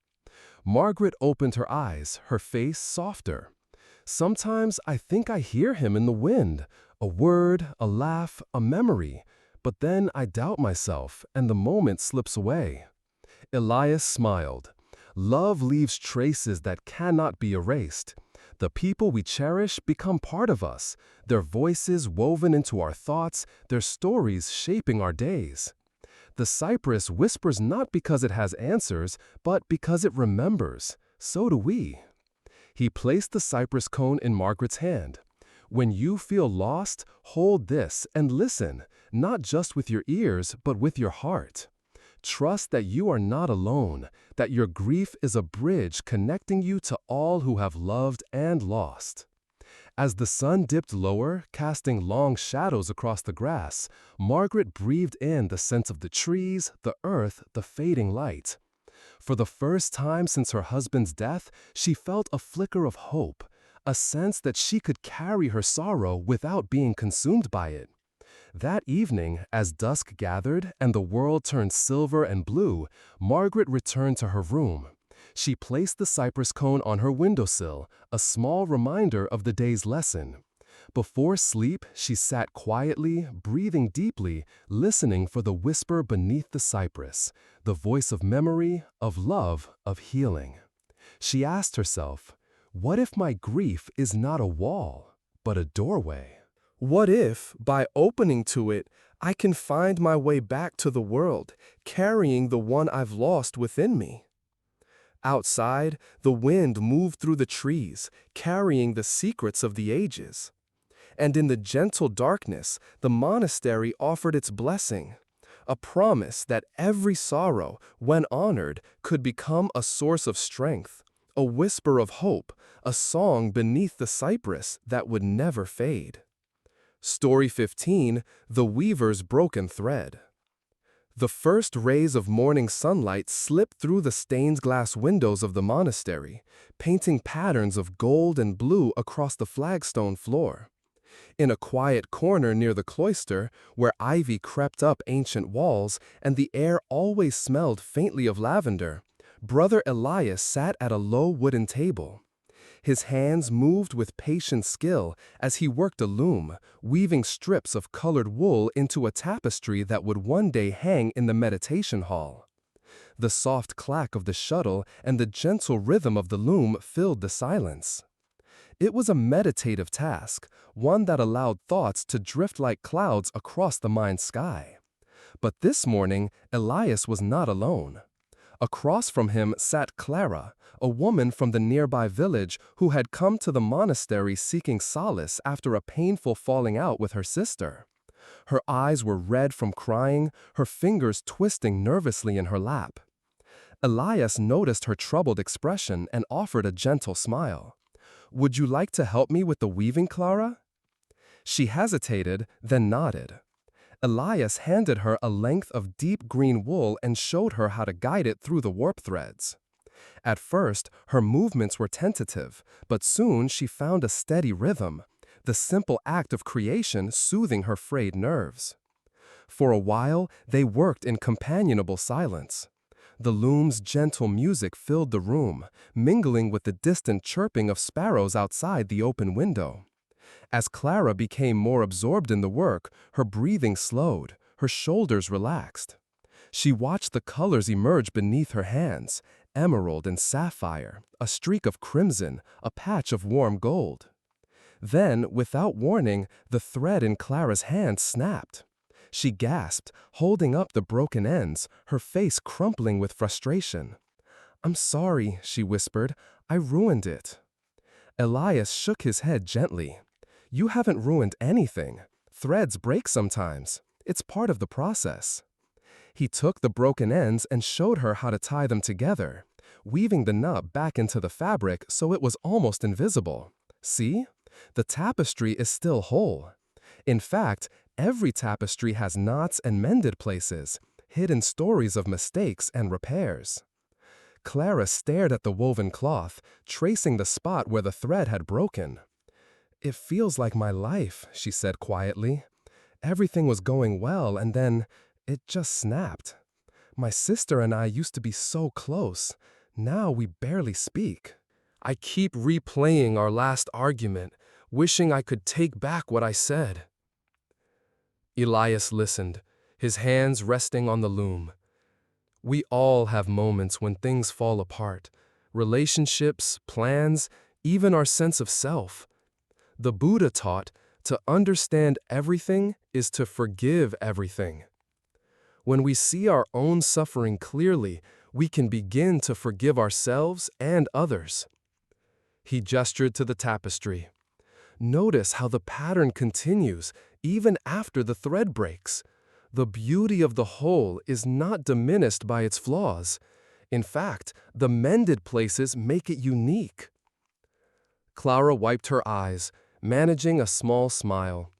Margaret opened her eyes, her face softer. Sometimes I think I hear him in the wind, a word, a laugh, a memory, but then I doubt myself, and the moment slips away. Elias smiled. Love leaves traces that cannot be erased. The people we cherish become part of us, their voices woven into our thoughts, their stories shaping our days. The cypress whispers not because it has answers, but because it remembers. So do we. He placed the cypress cone in Margaret's hand. When you feel lost, hold this and listen, not just with your ears, but with your heart. Trust that you are not alone, that your grief is a bridge connecting you to all who have loved and lost. As the sun dipped lower, casting long shadows across the grass, Margaret breathed in the scent of the trees, the earth, the fading light. For the first time since her husband's death, she felt a flicker of hope, a sense that she could carry her sorrow without being consumed by it. That evening, as dusk gathered and the world turned silver and blue, Margaret returned to her room. She placed the cypress cone on her windowsill, a small reminder of the day's lesson. Before sleep, she sat quietly, breathing deeply, listening for the whisper beneath the cypress, the voice of memory, of love, of healing. She asked herself, what if my grief is not a wall, but a doorway? What if, by opening to it, I can find my way back to the world, carrying the one I've lost within me? Outside, the wind moved through the trees, carrying the secrets of the ages. And in the gentle darkness, the monastery offered its blessing, a promise that every sorrow, when honored, could become a source of strength, a whisper of hope, a song beneath the cypress that would never fade. Story 15, The Weaver's Broken Thread. The first rays of morning sunlight slipped through the stained glass windows of the monastery, painting patterns of gold and blue across the flagstone floor. In a quiet corner near the cloister, where ivy crept up ancient walls and the air always smelled faintly of lavender, Brother Elias sat at a low wooden table. His hands moved with patient skill as he worked a loom, weaving strips of colored wool into a tapestry that would one day hang in the meditation hall. The soft clack of the shuttle and the gentle rhythm of the loom filled the silence. It was a meditative task, one that allowed thoughts to drift like clouds across the mind's sky. But this morning, Elias was not alone. Across from him sat Clara, a woman from the nearby village who had come to the monastery seeking solace after a painful falling out with her sister. Her eyes were red from crying, her fingers twisting nervously in her lap. Elias noticed her troubled expression and offered a gentle smile. "Would you like to help me with the weaving, Clara?" She hesitated, then nodded. Elias handed her a length of deep green wool and showed her how to guide it through the warp threads. At first, her movements were tentative, but soon she found a steady rhythm, the simple act of creation soothing her frayed nerves. For a while, they worked in companionable silence. The loom's gentle music filled the room, mingling with the distant chirping of sparrows outside the open window. As Clara became more absorbed in the work, her breathing slowed, her shoulders relaxed. She watched the colors emerge beneath her hands, emerald and sapphire, a streak of crimson, a patch of warm gold. Then, without warning, the thread in Clara's hand snapped. She gasped, holding up the broken ends, her face crumpling with frustration. "I'm sorry," she whispered. "I ruined it." Elias shook his head gently. "You haven't ruined anything. Threads break sometimes. It's part of the process." He took the broken ends and showed her how to tie them together, weaving the nub back into the fabric so it was almost invisible. "See? The tapestry is still whole." In fact, every tapestry has knots and mended places, hidden stories of mistakes and repairs. Clara stared at the woven cloth, tracing the spot where the thread had broken. "It feels like my life," she said quietly. "Everything was going well, and then it just snapped. My sister and I used to be so close. Now we barely speak. I keep replaying our last argument, wishing I could take back what I said." Elias listened, his hands resting on the loom. We all have moments when things fall apart. Relationships, plans, even our sense of self. The Buddha taught, to understand everything is to forgive everything. When we see our own suffering clearly, we can begin to forgive ourselves and others. He gestured to the tapestry. "Notice how the pattern continues, even after the thread breaks. The beauty of the whole is not diminished by its flaws. In fact, the mended places make it unique." Clara wiped her eyes, managing a small smile.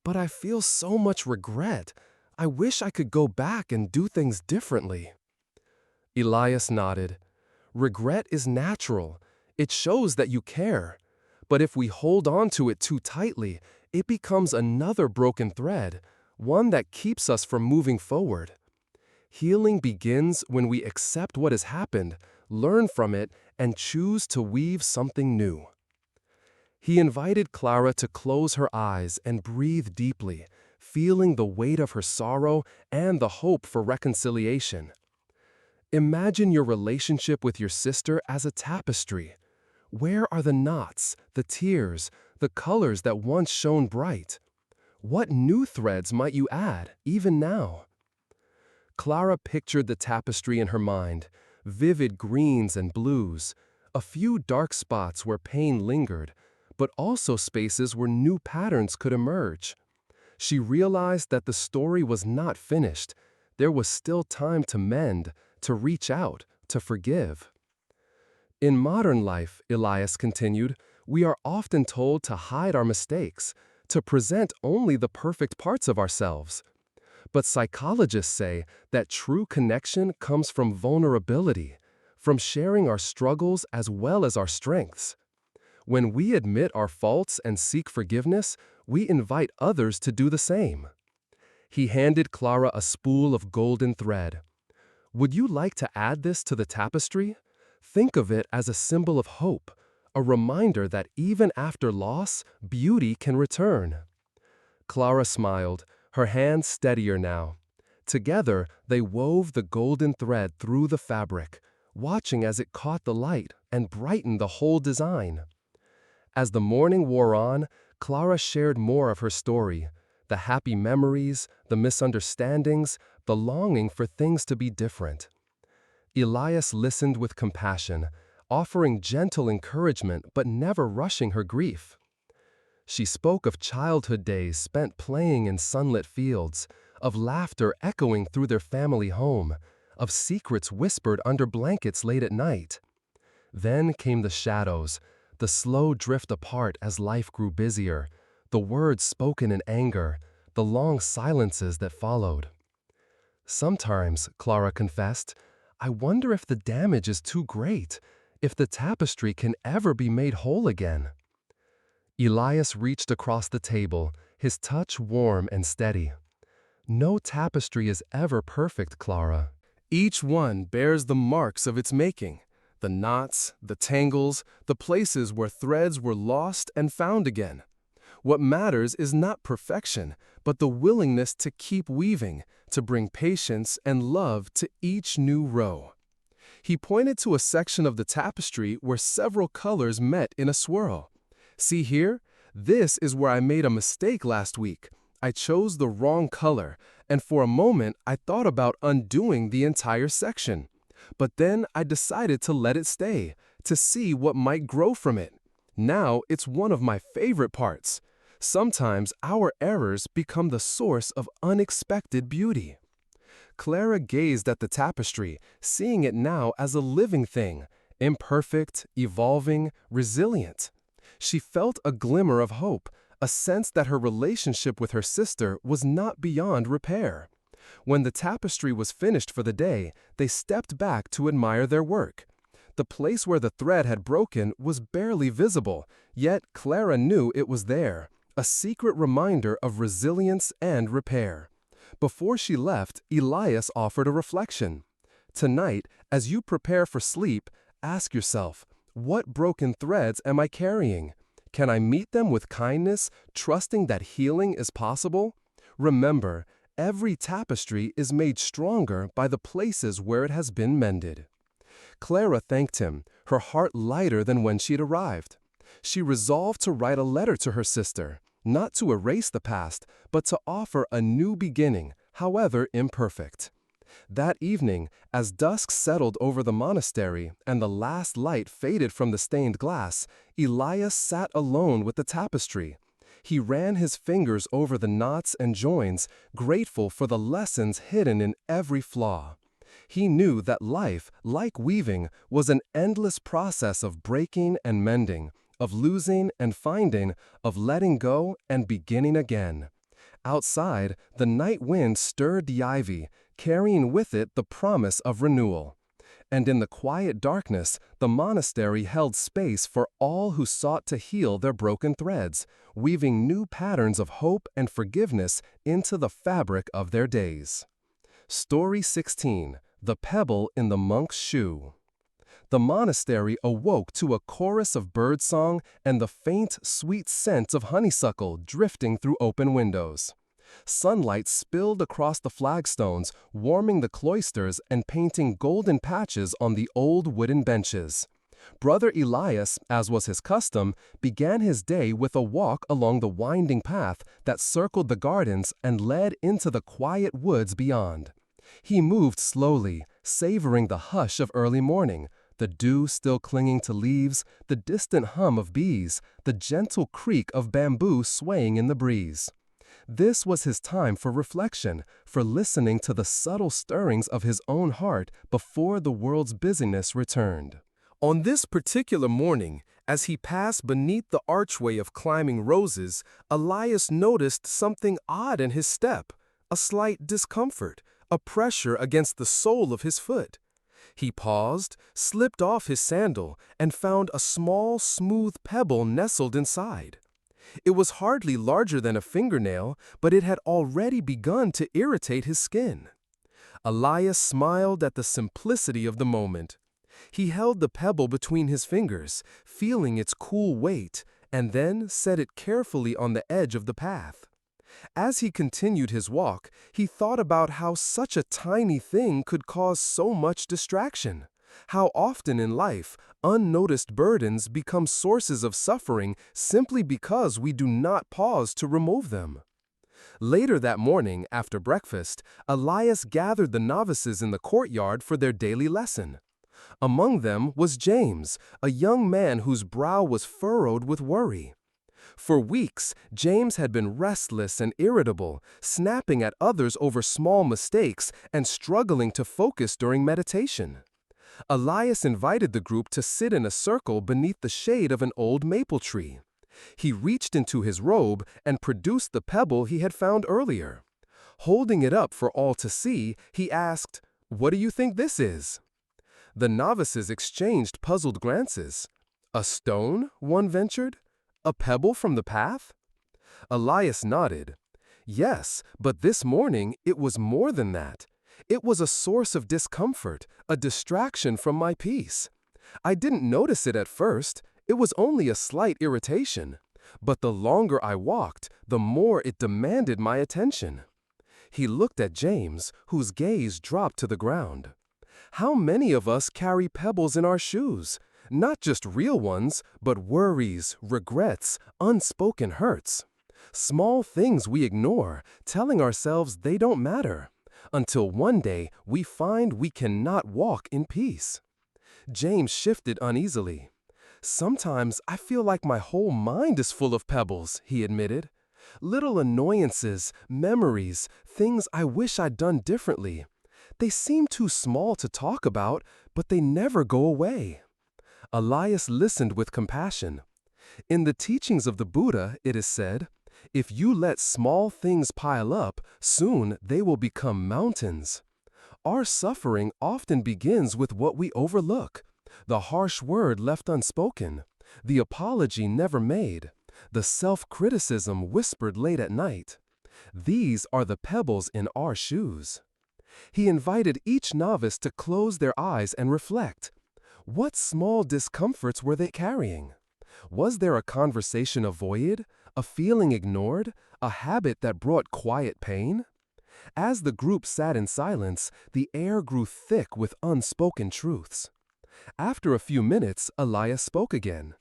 "But I feel so much regret. I wish I could go back and do things differently." Elias nodded. "Regret is natural. It shows that you care. But if we hold on to it too tightly, it becomes another broken thread, one that keeps us from moving forward. Healing begins when we accept what has happened, learn from it, and choose to weave something new." He invited Clara to close her eyes and breathe deeply, feeling the weight of her sorrow and the hope for reconciliation. Imagine your relationship with your sister as a tapestry. Where are the knots, the tears, the colors that once shone bright? What new threads might you add, even now? Clara pictured the tapestry in her mind, vivid greens and blues, a few dark spots where pain lingered, but also spaces where new patterns could emerge. She realized that the story was not finished. There was still time to mend, to reach out, to forgive. In modern life, Elias continued, we are often told to hide our mistakes, to present only the perfect parts of ourselves. But psychologists say that true connection comes from vulnerability, from sharing our struggles as well as our strengths. When we admit our faults and seek forgiveness, we invite others to do the same. He handed Clara a spool of golden thread. "Would you like to add this to the tapestry? Think of it as a symbol of hope, a reminder that even after loss, beauty can return." Clara smiled, her hands steadier now. Together, they wove the golden thread through the fabric, watching as it caught the light and brightened the whole design. As the morning wore on, Clara shared more of her story, the happy memories, the misunderstandings, the longing for things to be different. Elias listened with compassion, offering gentle encouragement but never rushing her grief. She spoke of childhood days spent playing in sunlit fields, of laughter echoing through their family home, of secrets whispered under blankets late at night. Then came the shadows, the slow drift apart as life grew busier, the words spoken in anger, the long silences that followed. "Sometimes," Clara confessed, "I wonder if the damage is too great, if the tapestry can ever be made whole again." Elias reached across the table, his touch warm and steady. "No tapestry is ever perfect, Clara. Each one bears the marks of its making, the knots, the tangles, the places where threads were lost and found again. What matters is not perfection, but the willingness to keep weaving, to bring patience and love to each new row." He pointed to a section of the tapestry where several colors met in a swirl. "See here? This is where I made a mistake last week. I chose the wrong color, and for a moment I thought about undoing the entire section. But then I decided to let it stay, to see what might grow from it. Now it's one of my favorite parts. Sometimes our errors become the source of unexpected beauty. Clara gazed at the tapestry, seeing it now as a living thing, imperfect, evolving, resilient. She felt a glimmer of hope, a sense that her relationship with her sister was not beyond repair. When the tapestry was finished for the day, they stepped back to admire their work. The place where the thread had broken was barely visible, yet Clara knew it was there, a secret reminder of resilience and repair. Before she left, Elias offered a reflection. Tonight, as you prepare for sleep, ask yourself, what broken threads am I carrying? Can I meet them with kindness, trusting that healing is possible? Remember, every tapestry is made stronger by the places where it has been mended. Clara thanked him, her heart lighter than when she'd arrived. She resolved to write a letter to her sister, not to erase the past, but to offer a new beginning, however imperfect. That evening, as dusk settled over the monastery and the last light faded from the stained glass, Elias sat alone with the tapestry. He ran his fingers over the knots and joins, grateful for the lessons hidden in every flaw. He knew that life, like weaving, was an endless process of breaking and mending, of losing and finding, of letting go and beginning again. Outside, the night wind stirred the ivy, carrying with it the promise of renewal. And in the quiet darkness, the monastery held space for all who sought to heal their broken threads, weaving new patterns of hope and forgiveness into the fabric of their days. Story 16. The Pebble in the Monk's Shoe. The monastery awoke to a chorus of birdsong and the faint, sweet scent of honeysuckle drifting through open windows. Sunlight spilled across the flagstones, warming the cloisters and painting golden patches on the old wooden benches. Brother Elias, as was his custom, began his day with a walk along the winding path that circled the gardens and led into the quiet woods beyond. He moved slowly, savoring the hush of early morning, the dew still clinging to leaves, the distant hum of bees, the gentle creak of bamboo swaying in the breeze. This was his time for reflection, for listening to the subtle stirrings of his own heart before the world's busyness returned. On this particular morning, as he passed beneath the archway of climbing roses, Elias noticed something odd in his step, a slight discomfort, a pressure against the sole of his foot. He paused, slipped off his sandal, and found a small, smooth pebble nestled inside. It was hardly larger than a fingernail, but it had already begun to irritate his skin. Elias smiled at the simplicity of the moment. He held the pebble between his fingers, feeling its cool weight, and then set it carefully on the edge of the path. As he continued his walk, he thought about how such a tiny thing could cause so much distraction. How often in life, unnoticed burdens become sources of suffering simply because we do not pause to remove them. Later that morning, after breakfast, Elias gathered the novices in the courtyard for their daily lesson. Among them was James, a young man whose brow was furrowed with worry. For weeks, James had been restless and irritable, snapping at others over small mistakes and struggling to focus during meditation. Elias invited the group to sit in a circle beneath the shade of an old maple tree. He reached into his robe and produced the pebble he had found earlier. Holding it up for all to see, he asked, "What do you think this is?" The novices exchanged puzzled glances. "A stone?" one ventured. "A pebble from the path?" Elias nodded. "Yes, but this morning it was more than that. It was a source of discomfort, a distraction from my peace. I didn't notice it at first. It was only a slight irritation. But the longer I walked, the more it demanded my attention." He looked at James, whose gaze dropped to the ground. How many of us carry pebbles in our shoes? Not just real ones, but worries, regrets, unspoken hurts. Small things we ignore, telling ourselves they don't matter. Until one day, we find we cannot walk in peace. James shifted uneasily. Sometimes I feel like my whole mind is full of pebbles, he admitted. Little annoyances, memories, things I wish I'd done differently. They seem too small to talk about, but they never go away. Elias listened with compassion. In the teachings of the Buddha, it is said, if you let small things pile up, soon they will become mountains. Our suffering often begins with what we overlook, the harsh word left unspoken, the apology never made, the self-criticism whispered late at night. These are the pebbles in our shoes. He invited each novice to close their eyes and reflect. What small discomforts were they carrying? Was there a conversation avoided, a feeling ignored, a habit that brought quiet pain? As the group sat in silence, the air grew thick with unspoken truths. After a few minutes, Elias spoke again.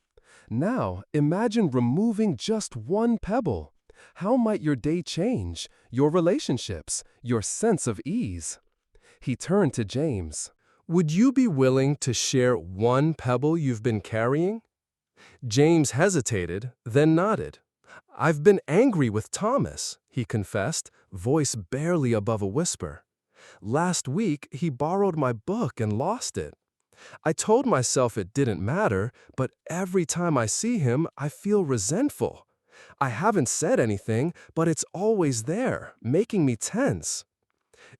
Now, imagine removing just one pebble. How might your day change, your relationships, your sense of ease? He turned to James. Would you be willing to share one pebble you've been carrying? James hesitated, then nodded. I've been angry with Thomas, he confessed, voice barely above a whisper. Last week, he borrowed my book and lost it. I told myself it didn't matter, but every time I see him, I feel resentful. I haven't said anything, but it's always there, making me tense.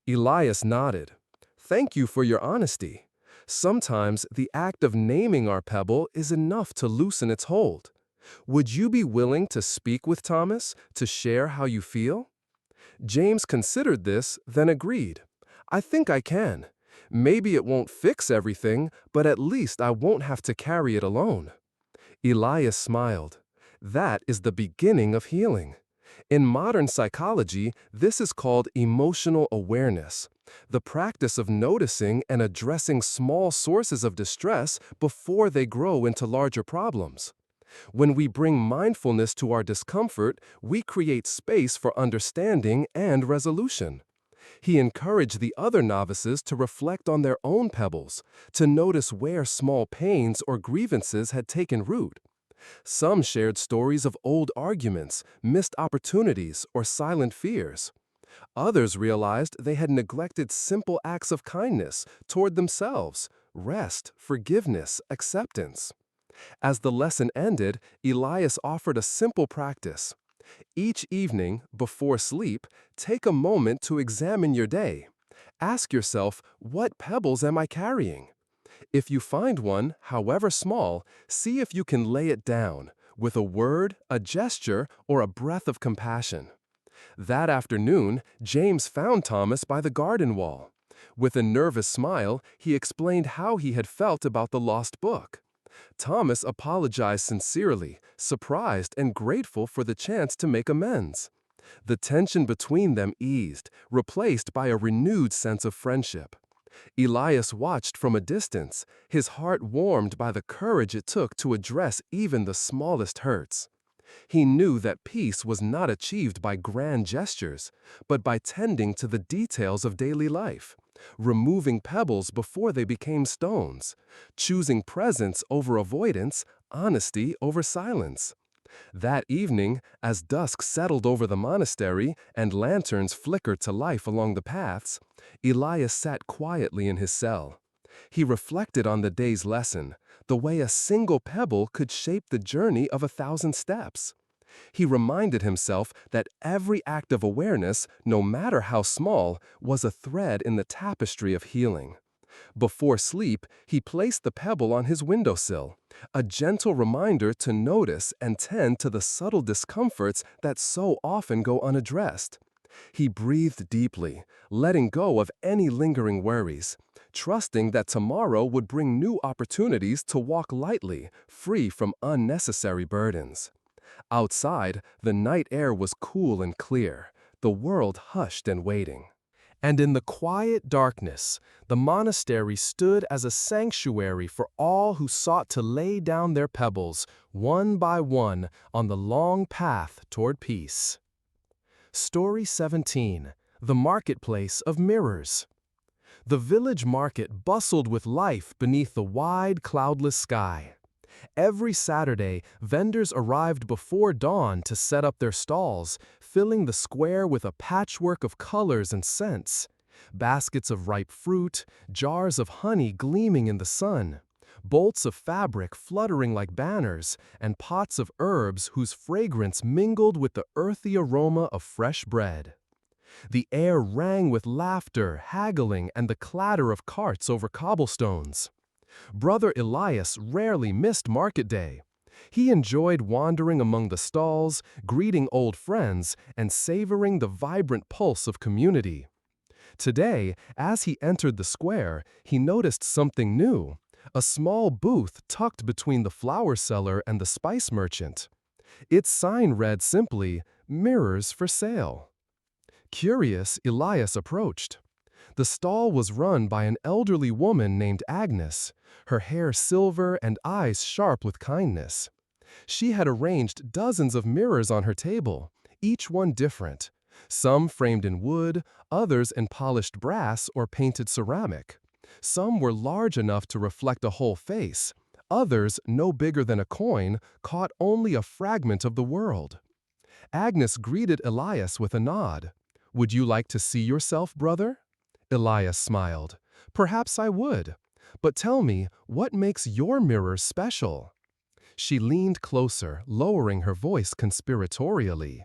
Elias nodded. Thank you for your honesty. Sometimes the act of naming our pebble is enough to loosen its hold. Would you be willing to speak with Thomas, to share how you feel? James considered this, then agreed. I think I can. Maybe it won't fix everything, but at least I won't have to carry it alone. Elias smiled. That is the beginning of healing. In modern psychology, this is called emotional awareness, the practice of noticing and addressing small sources of distress before they grow into larger problems. When we bring mindfulness to our discomfort, we create space for understanding and resolution. He encouraged the other novices to reflect on their own pebbles, to notice where small pains or grievances had taken root. Some shared stories of old arguments, missed opportunities, or silent fears. Others realized they had neglected simple acts of kindness toward themselves, rest, forgiveness, acceptance. As the lesson ended, Elias offered a simple practice. Each evening, before sleep, take a moment to examine your day. Ask yourself, what pebbles am I carrying? If you find one, however small, see if you can lay it down, with a word, a gesture, or a breath of compassion. That afternoon, James found Thomas by the garden wall. With a nervous smile, he explained how he had felt about the lost book. Thomas apologized sincerely, surprised and grateful for the chance to make amends. The tension between them eased, replaced by a renewed sense of friendship. Elias watched from a distance, his heart warmed by the courage it took to address even the smallest hurts. He knew that peace was not achieved by grand gestures, but by tending to the details of daily life, removing pebbles before they became stones, choosing presence over avoidance, honesty over silence. That evening, as dusk settled over the monastery and lanterns flickered to life along the paths, Elias sat quietly in his cell. He reflected on the day's lesson, the way a single pebble could shape the journey of 1,000 steps. He reminded himself that every act of awareness, no matter how small, was a thread in the tapestry of healing. Before sleep, he placed the pebble on his windowsill, a gentle reminder to notice and tend to the subtle discomforts that so often go unaddressed. He breathed deeply, letting go of any lingering worries, trusting that tomorrow would bring new opportunities to walk lightly, free from unnecessary burdens. Outside, the night air was cool and clear, the world hushed and waiting. And in the quiet darkness, the monastery stood as a sanctuary for all who sought to lay down their pebbles, one by one, on the long path toward peace. Story 17. The Marketplace of Mirrors. The village market bustled with life beneath the wide, cloudless sky. Every Saturday, vendors arrived before dawn to set up their stalls, filling the square with a patchwork of colors and scents. Baskets of ripe fruit, jars of honey gleaming in the sun, bolts of fabric fluttering like banners, and pots of herbs whose fragrance mingled with the earthy aroma of fresh bread. The air rang with laughter, haggling, and the clatter of carts over cobblestones. Brother Elias rarely missed market day. He enjoyed wandering among the stalls, greeting old friends, and savoring the vibrant pulse of community. Today, as he entered the square, he noticed something new: a small booth tucked between the flower seller and the spice merchant. Its sign read simply, "Mirrors for sale." Curious, Elias approached. The stall was run by an elderly woman named Agnes, her hair silver and eyes sharp with kindness. She had arranged dozens of mirrors on her table, each one different, some framed in wood, others in polished brass or painted ceramic. Some were large enough to reflect a whole face, others, no bigger than a coin, caught only a fragment of the world. Agnes greeted Elias with a nod. "Would you like to see yourself, brother?" Elias smiled. "Perhaps I would. But tell me, what makes your mirror special?" She leaned closer, lowering her voice conspiratorially.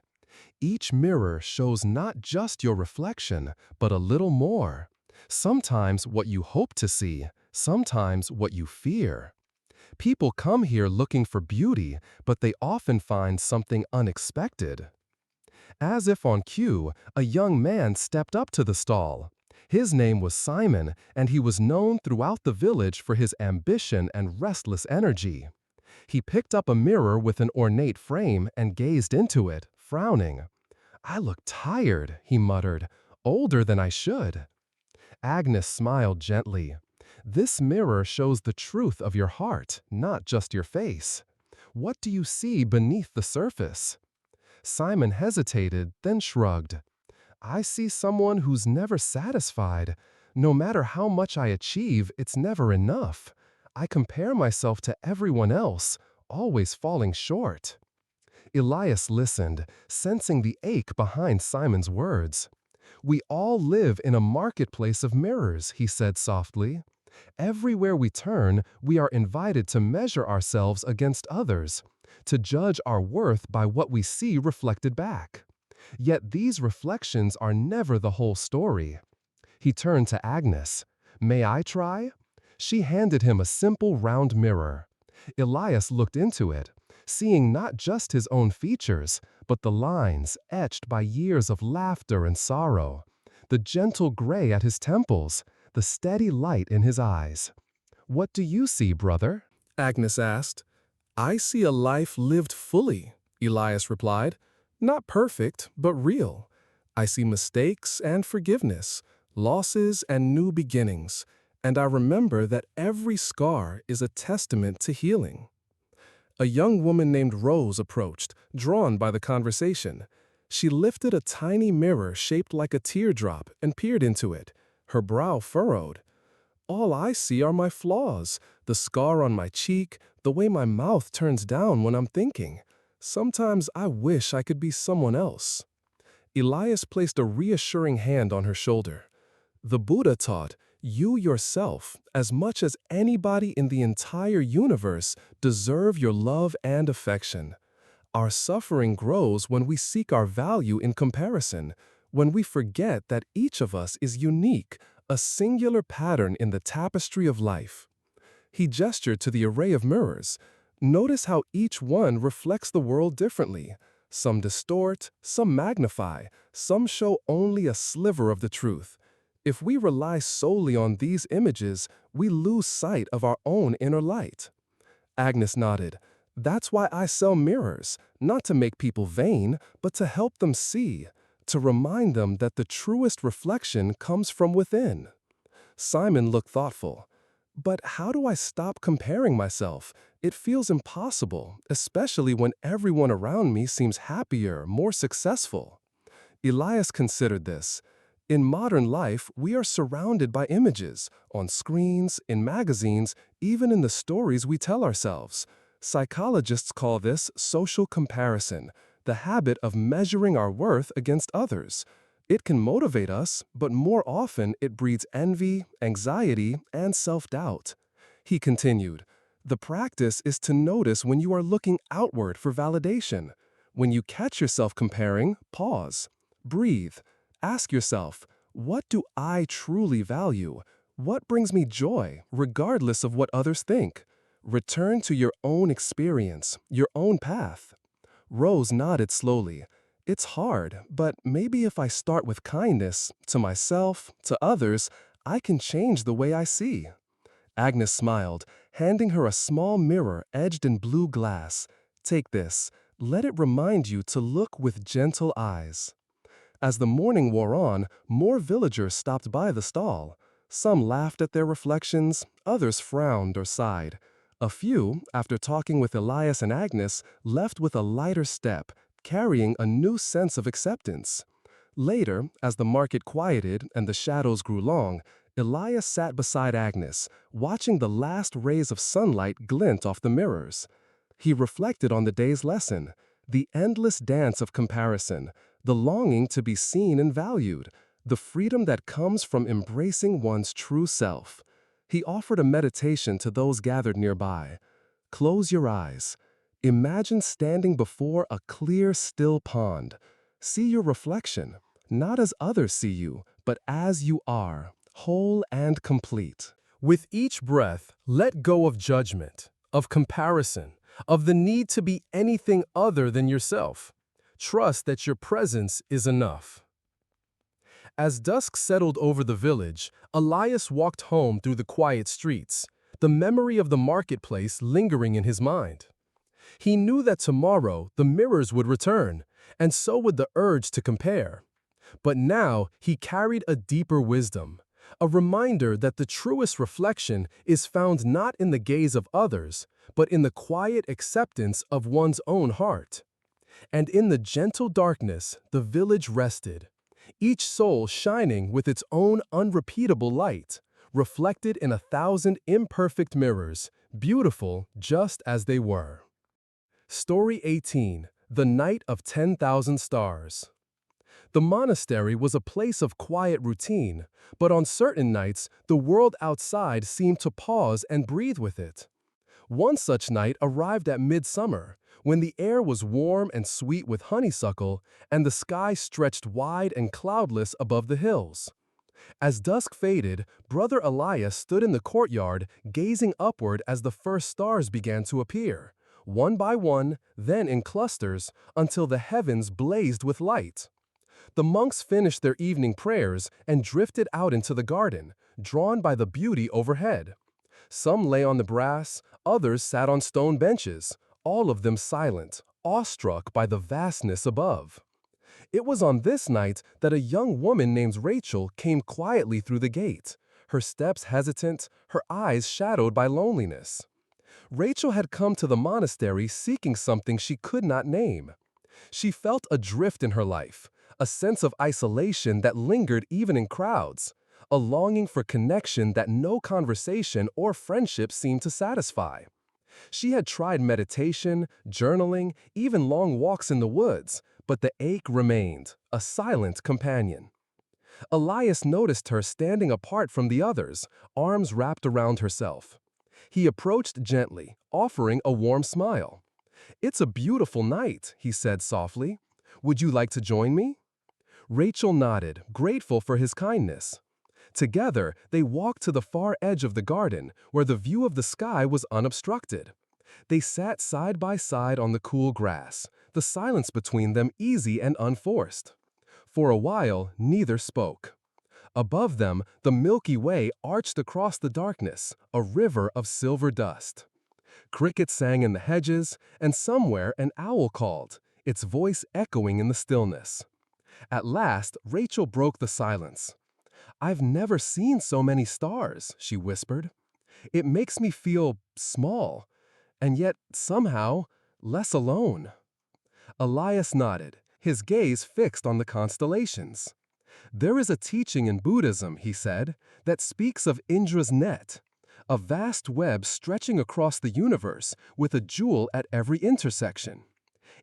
"Each mirror shows not just your reflection, but a little more. Sometimes what you hope to see, sometimes what you fear. People come here looking for beauty, but they often find something unexpected." As if on cue, a young man stepped up to the stall. His name was Simon, and he was known throughout the village for his ambition and restless energy. He picked up a mirror with an ornate frame and gazed into it, frowning. "I look tired," he muttered, "older than I should." Agnes smiled gently. "This mirror shows the truth of your heart, not just your face. What do you see beneath the surface?" Simon hesitated, then shrugged. "I see someone who's never satisfied. No matter how much I achieve, it's never enough. I compare myself to everyone else, always falling short." Elias listened, sensing the ache behind Simon's words. "We all live in a marketplace of mirrors," he said softly. "Everywhere we turn, we are invited to measure ourselves against others, to judge our worth by what we see reflected back. Yet these reflections are never the whole story." He turned to Agnes. "May I try?" She handed him a simple round mirror. Elias looked into it, seeing not just his own features, but the lines etched by years of laughter and sorrow, the gentle gray at his temples, the steady light in his eyes. "What do you see, brother?" Agnes asked. "I see a life lived fully," Elias replied. "Not perfect, but real. I see mistakes and forgiveness, losses and new beginnings, and I remember that every scar is a testament to healing." A young woman named Rose approached, drawn by the conversation. She lifted a tiny mirror shaped like a teardrop and peered into it, her brow furrowed. "All I see are my flaws, the scar on my cheek, the way my mouth turns down when I'm thinking. Sometimes I wish I could be someone else." Elias placed a reassuring hand on her shoulder. "The Buddha taught, you yourself, as much as anybody in the entire universe, deserve your love and affection. Our suffering grows when we seek our value in comparison, when we forget that each of us is unique, a singular pattern in the tapestry of life." He gestured to the array of mirrors. "Notice how each one reflects the world differently. Some distort, some magnify, some show only a sliver of the truth. If we rely solely on these images, we lose sight of our own inner light." Agnes nodded. "That's why I sell mirrors, not to make people vain, but to help them see. to remind them that the truest reflection comes from within. Simon looked thoughtful. But how do I stop comparing myself? It feels impossible, especially when everyone around me seems happier, more successful. Elias considered this. In modern life, we are surrounded by images, on screens, in magazines, even in the stories we tell ourselves. Psychologists call this social comparison, the habit of measuring our worth against others. It can motivate us, but more often it breeds envy, anxiety, and self-doubt. He continued, the practice is to notice when you are looking outward for validation. When you catch yourself comparing, pause. Breathe. Ask yourself, what do I truly value? What brings me joy, regardless of what others think? Return to your own experience, your own path. Rose nodded slowly. It's hard, but maybe if I start with kindness, to myself, to others, I can change the way I see. Agnes smiled, handing her a small mirror edged in blue glass. Take this. Let it remind you to look with gentle eyes. As the morning wore on, more villagers stopped by the stall. Some laughed at their reflections, others frowned or sighed. A few, after talking with Elias and Agnes, left with a lighter step, carrying a new sense of acceptance. Later, as the market quieted and the shadows grew long, Elias sat beside Agnes, watching the last rays of sunlight glint off the mirrors. He reflected on the day's lesson, the endless dance of comparison, the longing to be seen and valued, the freedom that comes from embracing one's true self. He offered a meditation to those gathered nearby. Close your eyes. Imagine standing before a clear, still pond. See your reflection, not as others see you, but as you are, whole and complete. With each breath, let go of judgment, of comparison, of the need to be anything other than yourself. Trust that your presence is enough. As dusk settled over the village, Elias walked home through the quiet streets, the memory of the marketplace lingering in his mind. He knew that tomorrow the mirrors would return, and so would the urge to compare. But now he carried a deeper wisdom, a reminder that the truest reflection is found not in the gaze of others, but in the quiet acceptance of one's own heart. And in the gentle darkness, the village rested, each soul shining with its own unrepeatable light, reflected in 1,000 imperfect mirrors, beautiful just as they were. Story 18. The Night of 10,000 Stars. The monastery was a place of quiet routine, but on certain nights, the world outside seemed to pause and breathe with it. One such night arrived at midsummer, when the air was warm and sweet with honeysuckle, and the sky stretched wide and cloudless above the hills. As dusk faded, Brother Elias stood in the courtyard, gazing upward as the first stars began to appear, one by one, then in clusters, until the heavens blazed with light. The monks finished their evening prayers and drifted out into the garden, drawn by the beauty overhead. Some lay on the grass, others sat on stone benches, all of them silent, awestruck by the vastness above. It was on this night that a young woman named Rachel came quietly through the gate, her steps hesitant, her eyes shadowed by loneliness. Rachel had come to the monastery seeking something she could not name. She felt adrift in her life, a sense of isolation that lingered even in crowds, a longing for connection that no conversation or friendship seemed to satisfy. She had tried meditation, journaling, even long walks in the woods, but the ache remained, a silent companion. Elias noticed her standing apart from the others, arms wrapped around herself. He approached gently, offering a warm smile. "It's a beautiful night," he said softly. "Would you like to join me?" Rachel nodded, grateful for his kindness. Together, they walked to the far edge of the garden, where the view of the sky was unobstructed. They sat side by side on the cool grass, the silence between them easy and unforced. For a while, neither spoke. Above them, the Milky Way arched across the darkness, a river of silver dust. Crickets sang in the hedges, and somewhere an owl called, its voice echoing in the stillness. At last, Rachel broke the silence. "I've never seen so many stars," she whispered. "It makes me feel small, and yet somehow less alone." Elias nodded, his gaze fixed on the constellations. "There is a teaching in Buddhism," he said, "that speaks of Indra's net, a vast web stretching across the universe with a jewel at every intersection.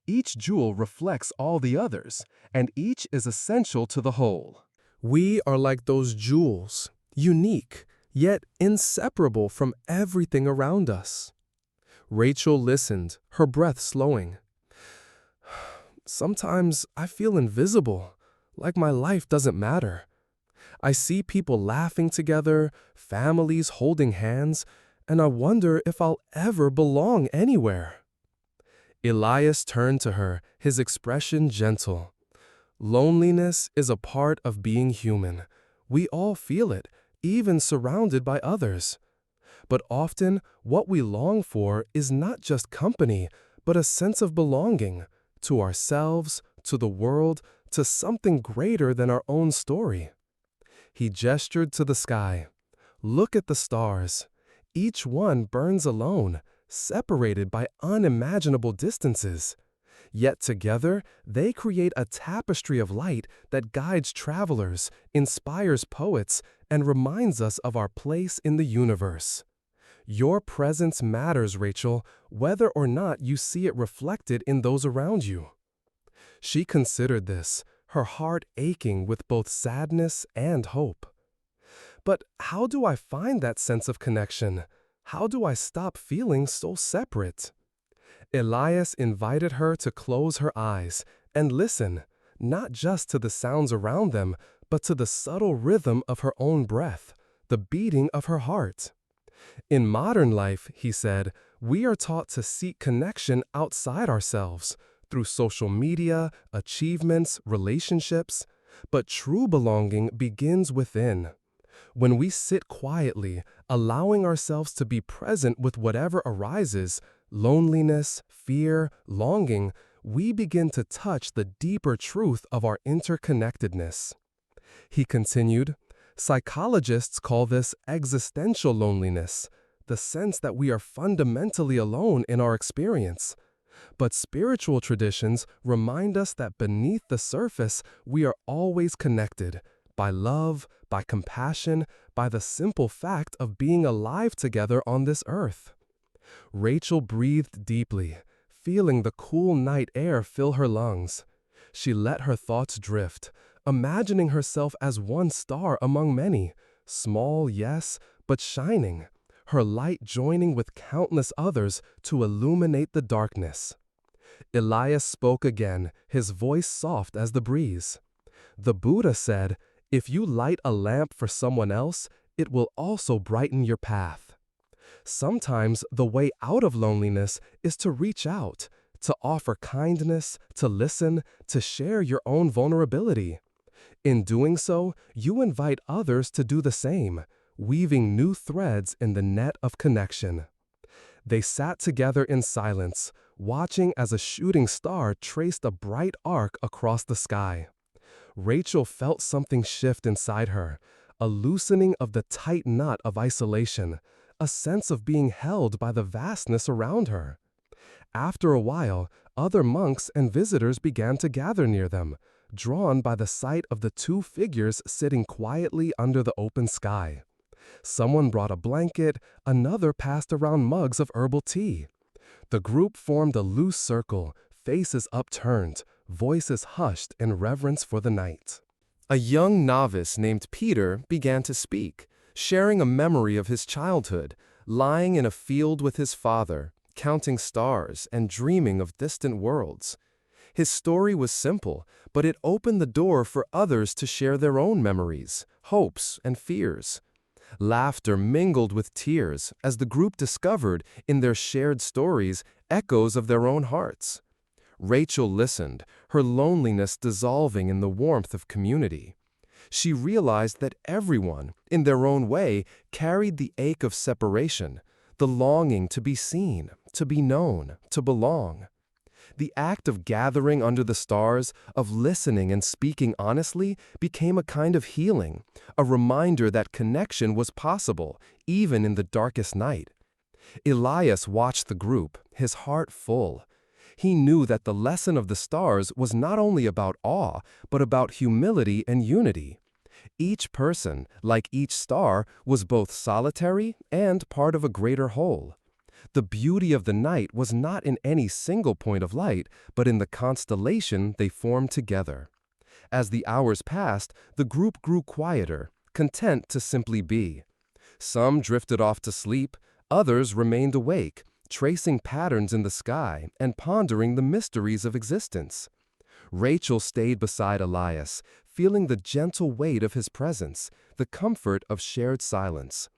Each jewel reflects all the others, and each is essential to the whole. We are like those jewels, unique, yet inseparable from everything around us." Rachel listened, her breath slowing. "Sometimes I feel invisible, like my life doesn't matter. I see people laughing together, families holding hands, and I wonder if I'll ever belong anywhere." Elias turned to her, his expression gentle. "Loneliness is a part of being human. We all feel it, even surrounded by others. But often, what we long for is not just company, but a sense of belonging, to ourselves, to the world, to something greater than our own story." He gestured to the sky. "Look at the stars. Each one burns alone, separated by unimaginable distances. Yet together, they create a tapestry of light that guides travelers, inspires poets, and reminds us of our place in the universe. Your presence matters, Rachel, whether or not you see it reflected in those around you." She considered this, her heart aching with both sadness and hope. "But how do I find that sense of connection? How do I stop feeling so separate?" Elias invited her to close her eyes and listen, not just to the sounds around them, but to the subtle rhythm of her own breath, the beating of her heart. "In modern life," he said, "we are taught to seek connection outside ourselves, through social media, achievements, relationships. But true belonging begins within. When we sit quietly, allowing ourselves to be present with whatever arises, loneliness, fear, longing, we begin to touch the deeper truth of our interconnectedness." He continued, "Psychologists call this existential loneliness, the sense that we are fundamentally alone in our experience. But spiritual traditions remind us that beneath the surface, we are always connected, by love, by compassion, by the simple fact of being alive together on this earth." Rachel breathed deeply, feeling the cool night air fill her lungs. She let her thoughts drift, imagining herself as one star among many, small, yes, but shining, her light joining with countless others to illuminate the darkness. Elias spoke again, his voice soft as the breeze. "The Buddha said, if you light a lamp for someone else, it will also brighten your path. Sometimes the way out of loneliness is to reach out, to offer kindness, to listen, to share your own vulnerability. In doing so, you invite others to do the same, weaving new threads in the net of connection." They sat together in silence, watching as a shooting star traced a bright arc across the sky. Rachel felt something shift inside her, a loosening of the tight knot of isolation, a sense of being held by the vastness around her. After a while, other monks and visitors began to gather near them, drawn by the sight of the two figures sitting quietly under the open sky. Someone brought a blanket, another passed around mugs of herbal tea. The group formed a loose circle, faces upturned, voices hushed in reverence for the night. A young novice named Peter began to speak, sharing a memory of his childhood, lying in a field with his father, counting stars and dreaming of distant worlds. His story was simple, but it opened the door for others to share their own memories, hopes, and fears. Laughter mingled with tears as the group discovered, in their shared stories, echoes of their own hearts. Rachel listened, her loneliness dissolving in the warmth of community. She realized that everyone, in their own way, carried the ache of separation, the longing to be seen, to be known, to belong. The act of gathering under the stars, of listening and speaking honestly, became a kind of healing, a reminder that connection was possible, even in the darkest night. Elias watched the group, his heart full. He knew that the lesson of the stars was not only about awe, but about humility and unity. Each person, like each star, was both solitary and part of a greater whole. The beauty of the night was not in any single point of light, but in the constellation they formed together. As the hours passed, the group grew quieter, content to simply be. Some drifted off to sleep, others remained awake, tracing patterns in the sky and pondering the mysteries of existence. Rachel stayed beside Elias, feeling the gentle weight of his presence, the comfort of shared silence.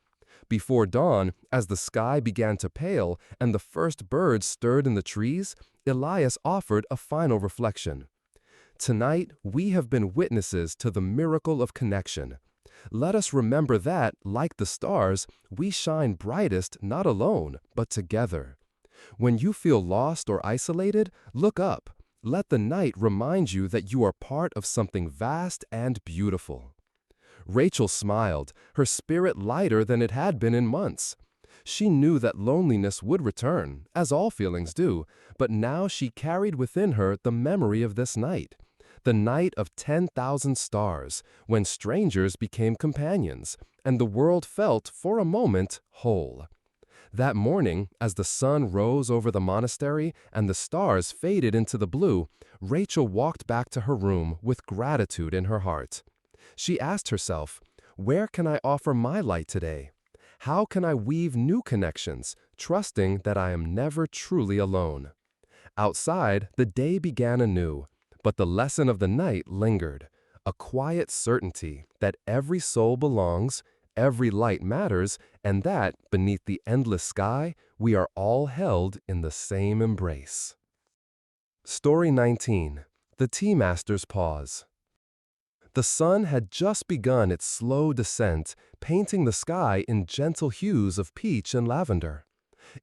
Before dawn, as the sky began to pale and the first birds stirred in the trees, Elias offered a final reflection. Tonight, we have been witnesses to the miracle of connection. Let us remember that, like the stars, we shine brightest not alone, but together. When you feel lost or isolated, look up. Let the night remind you that you are part of something vast and beautiful. Rachel smiled, her spirit lighter than it had been in months. She knew that loneliness would return, as all feelings do, but now she carried within her the memory of this night. The night of 10,000 stars, when strangers became companions, and the world felt, for a moment, whole. That morning, as the sun rose over the monastery and the stars faded into the blue, Rachel walked back to her room with gratitude in her heart. She asked herself, where can I offer my light today? How can I weave new connections, trusting that I am never truly alone? Outside, the day began anew, but the lesson of the night lingered, a quiet certainty that every soul belongs, every light matters, and that, beneath the endless sky, we are all held in the same embrace. Story 19. The Tea Master's Pause. The sun had just begun its slow descent, painting the sky in gentle hues of peach and lavender.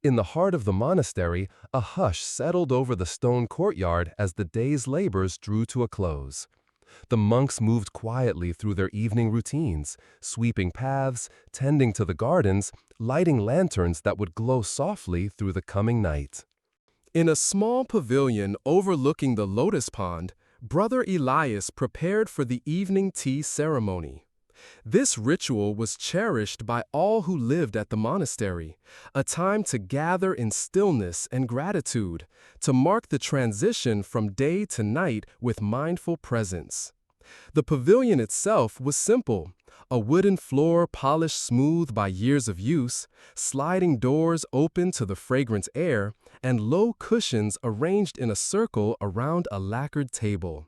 In the heart of the monastery, a hush settled over the stone courtyard as the day's labors drew to a close. The monks moved quietly through their evening routines, sweeping paths, tending to the gardens, lighting lanterns that would glow softly through the coming night. In a small pavilion overlooking the lotus pond, Brother Elias prepared for the evening tea ceremony. This ritual was cherished by all who lived at the monastery, a time to gather in stillness and gratitude, to mark the transition from day to night with mindful presence. The pavilion itself was simple, a wooden floor polished smooth by years of use, sliding doors open to the fragrant air, and low cushions arranged in a circle around a lacquered table.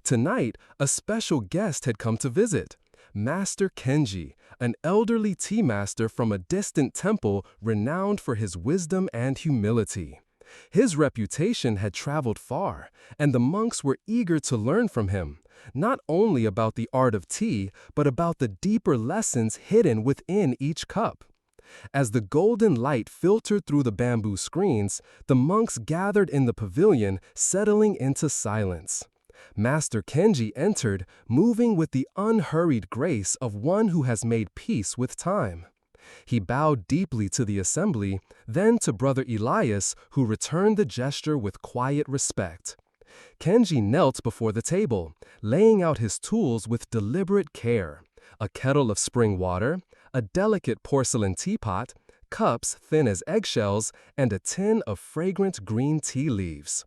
Tonight, a special guest had come to visit. Master Kenji, an elderly tea master from a distant temple renowned for his wisdom and humility. His reputation had traveled far, and the monks were eager to learn from him, not only about the art of tea, but about the deeper lessons hidden within each cup. As the golden light filtered through the bamboo screens, the monks gathered in the pavilion, settling into silence. Master Kenji entered, moving with the unhurried grace of one who has made peace with time. He bowed deeply to the assembly, then to Brother Elias, who returned the gesture with quiet respect. Kenji knelt before the table, laying out his tools with deliberate care: a kettle of spring water, a delicate porcelain teapot, cups thin as eggshells, and a tin of fragrant green tea leaves.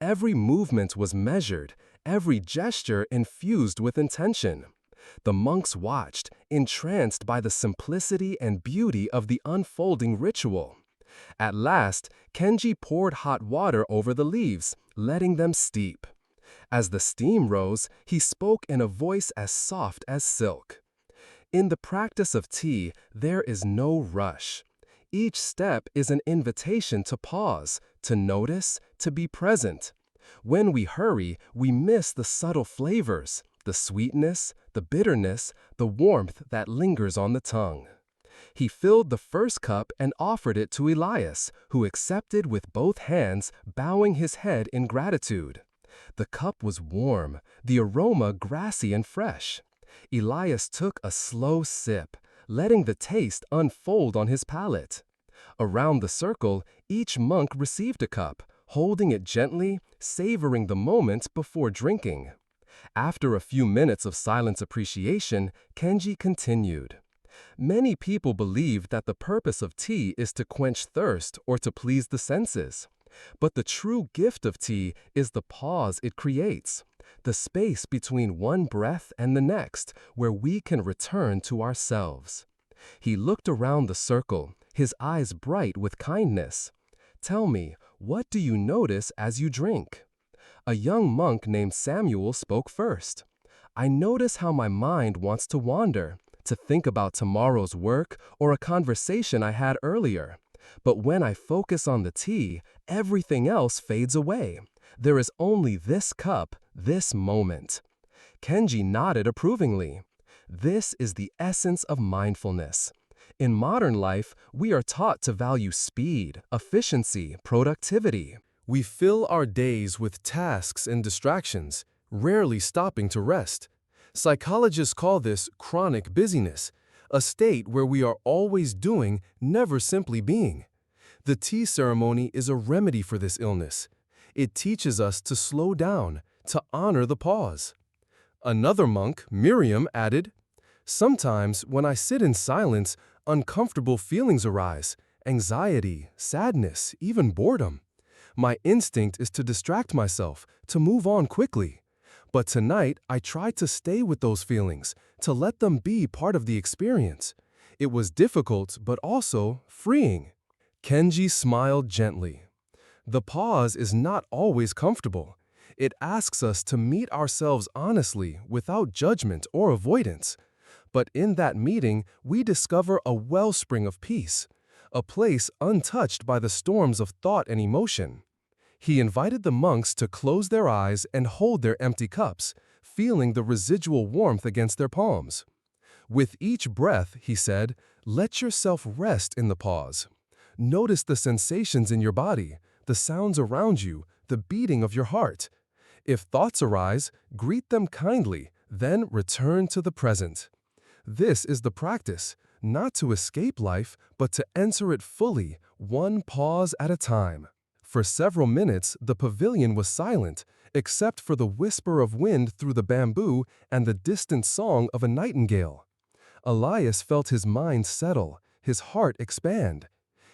Every movement was measured, every gesture infused with intention. The monks watched, entranced by the simplicity and beauty of the unfolding ritual. At last, Kenji poured hot water over the leaves, letting them steep. As the steam rose, he spoke in a voice as soft as silk. In the practice of tea, there is no rush. Each step is an invitation to pause, to notice, to be present. When we hurry, we miss the subtle flavors, the sweetness, the bitterness, the warmth that lingers on the tongue. He filled the first cup and offered it to Elias, who accepted with both hands, bowing his head in gratitude. The cup was warm, the aroma grassy and fresh. Elias took a slow sip, letting the taste unfold on his palate. Around the circle, each monk received a cup, holding it gently, savoring the moment before drinking. After a few minutes of silent appreciation, Kenji continued. Many people believe that the purpose of tea is to quench thirst or to please the senses. But the true gift of tea is the pause it creates, the space between one breath and the next, where we can return to ourselves. He looked around the circle, his eyes bright with kindness. Tell me, what do you notice as you drink? A young monk named Samuel spoke first. I notice how my mind wants to wander, to think about tomorrow's work or a conversation I had earlier. But when I focus on the tea, everything else fades away. There is only this cup, this moment. Kenji nodded approvingly. This is the essence of mindfulness. In modern life, we are taught to value speed, efficiency, productivity. We fill our days with tasks and distractions, rarely stopping to rest. Psychologists call this chronic busyness, a state where we are always doing, never simply being. The tea ceremony is a remedy for this illness. It teaches us to slow down, to honor the pause. Another monk, Miriam, added, sometimes when I sit in silence, uncomfortable feelings arise, anxiety, sadness, even boredom. My instinct is to distract myself, to move on quickly. But tonight, I tried to stay with those feelings, to let them be part of the experience. It was difficult, but also freeing. Kenji smiled gently. The pause is not always comfortable. It asks us to meet ourselves honestly, without judgment or avoidance. But in that meeting, we discover a wellspring of peace, a place untouched by the storms of thought and emotion. He invited the monks to close their eyes and hold their empty cups, feeling the residual warmth against their palms. With each breath, he said, let yourself rest in the pause. Notice the sensations in your body, the sounds around you, the beating of your heart. If thoughts arise, greet them kindly, then return to the present. This is the practice, not to escape life, but to enter it fully, one pause at a time. For several minutes, the pavilion was silent, except for the whisper of wind through the bamboo and the distant song of a nightingale. Elias felt his mind settle, his heart expand.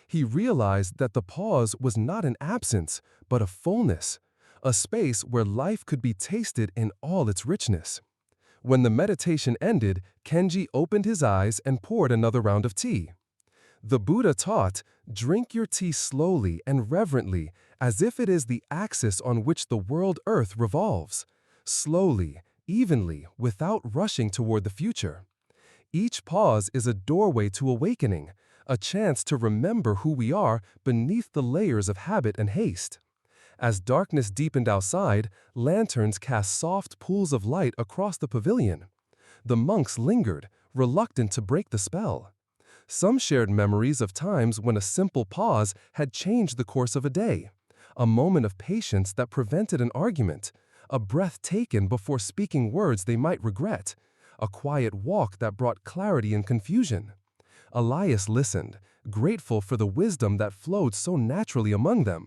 He realized that the pause was not an absence, but a fullness, a space where life could be tasted in all its richness. When the meditation ended, Kenji opened his eyes and poured another round of tea. The Buddha taught, drink your tea slowly and reverently, as if it is the axis on which the world Earth revolves. Slowly, evenly, without rushing toward the future. Each pause is a doorway to awakening, a chance to remember who we are beneath the layers of habit and haste. As darkness deepened outside, lanterns cast soft pools of light across the pavilion. The monks lingered, reluctant to break the spell. Some shared memories of times when a simple pause had changed the course of a day, a moment of patience that prevented an argument, a breath taken before speaking words they might regret, a quiet walk that brought clarity in confusion. Elias listened, grateful for the wisdom that flowed so naturally among them.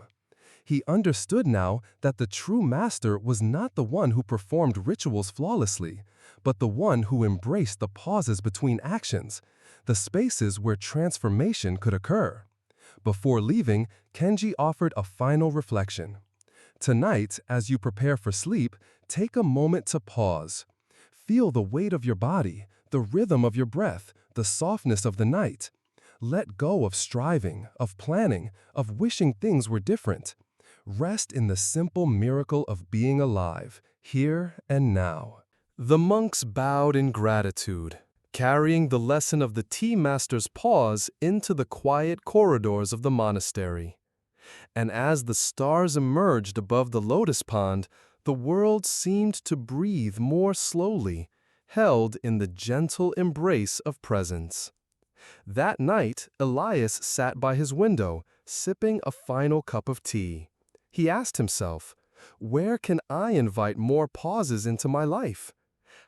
He understood now that the true master was not the one who performed rituals flawlessly, but the one who embraced the pauses between actions, the spaces where transformation could occur. Before leaving, Kenji offered a final reflection. Tonight, as you prepare for sleep, take a moment to pause. Feel the weight of your body, the rhythm of your breath, the softness of the night. Let go of striving, of planning, of wishing things were different. Rest in the simple miracle of being alive, here and now. The monks bowed in gratitude, carrying the lesson of the tea master's pause into the quiet corridors of the monastery. And as the stars emerged above the lotus pond, the world seemed to breathe more slowly, held in the gentle embrace of presence. That night, Elias sat by his window, sipping a final cup of tea. He asked himself, where can I invite more pauses into my life?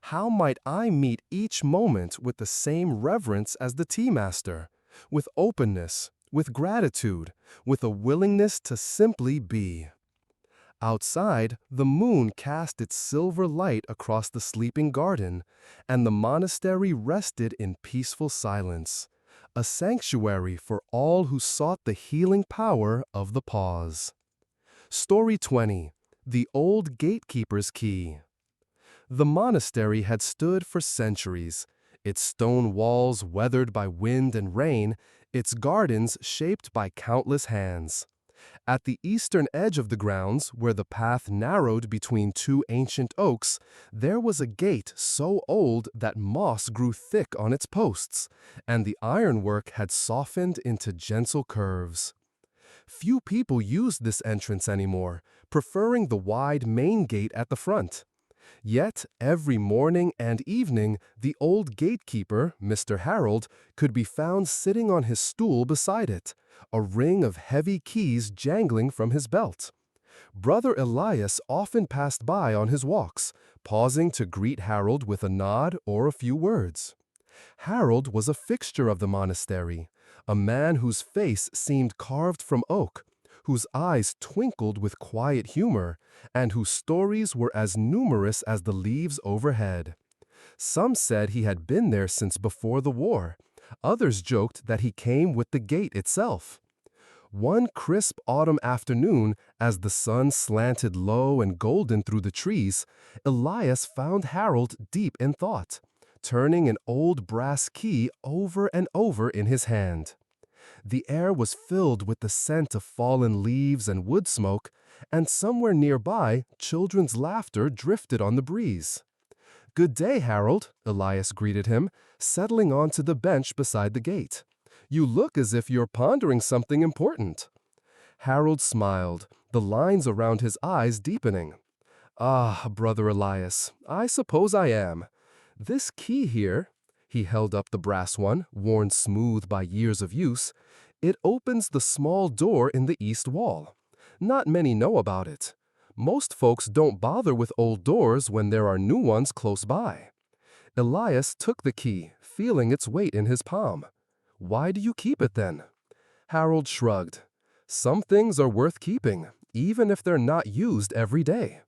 How might I meet each moment with the same reverence as the tea master, with openness, with gratitude, with a willingness to simply be? Outside, the moon cast its silver light across the sleeping garden, and the monastery rested in peaceful silence, a sanctuary for all who sought the healing power of the pause. Story 20. The Old Gatekeeper's Key. The monastery had stood for centuries, its stone walls weathered by wind and rain, its gardens shaped by countless hands. At the eastern edge of the grounds, where the path narrowed between two ancient oaks, there was a gate so old that moss grew thick on its posts, and the ironwork had softened into gentle curves. Few people used this entrance anymore, preferring the wide main gate at the front. Yet, every morning and evening, the old gatekeeper, Mr. Harold, could be found sitting on his stool beside it, a ring of heavy keys jangling from his belt. Brother Elias often passed by on his walks, pausing to greet Harold with a nod or a few words. Harold was a fixture of the monastery, a man whose face seemed carved from oak, whose eyes twinkled with quiet humor, and whose stories were as numerous as the leaves overhead. Some said he had been there since before the war. Others joked that he came with the gate itself. One crisp autumn afternoon, as the sun slanted low and golden through the trees, Elias found Harold deep in thought, turning an old brass key over and over in his hand. The air was filled with the scent of fallen leaves and wood smoke, and somewhere nearby, children's laughter drifted on the breeze. "Good day, Harold," Elias greeted him, settling onto the bench beside the gate. "You look as if you're pondering something important." Harold smiled, the lines around his eyes deepening. "Ah, Brother Elias, I suppose I am. This key here," he held up the brass one, worn smooth by years of use, "it opens the small door in the east wall. Not many know about it. Most folks don't bother with old doors when there are new ones close by." Elias took the key, feeling its weight in his palm. "Why do you keep it then?" Harold shrugged. "Some things are worth keeping, even if they're not used every day.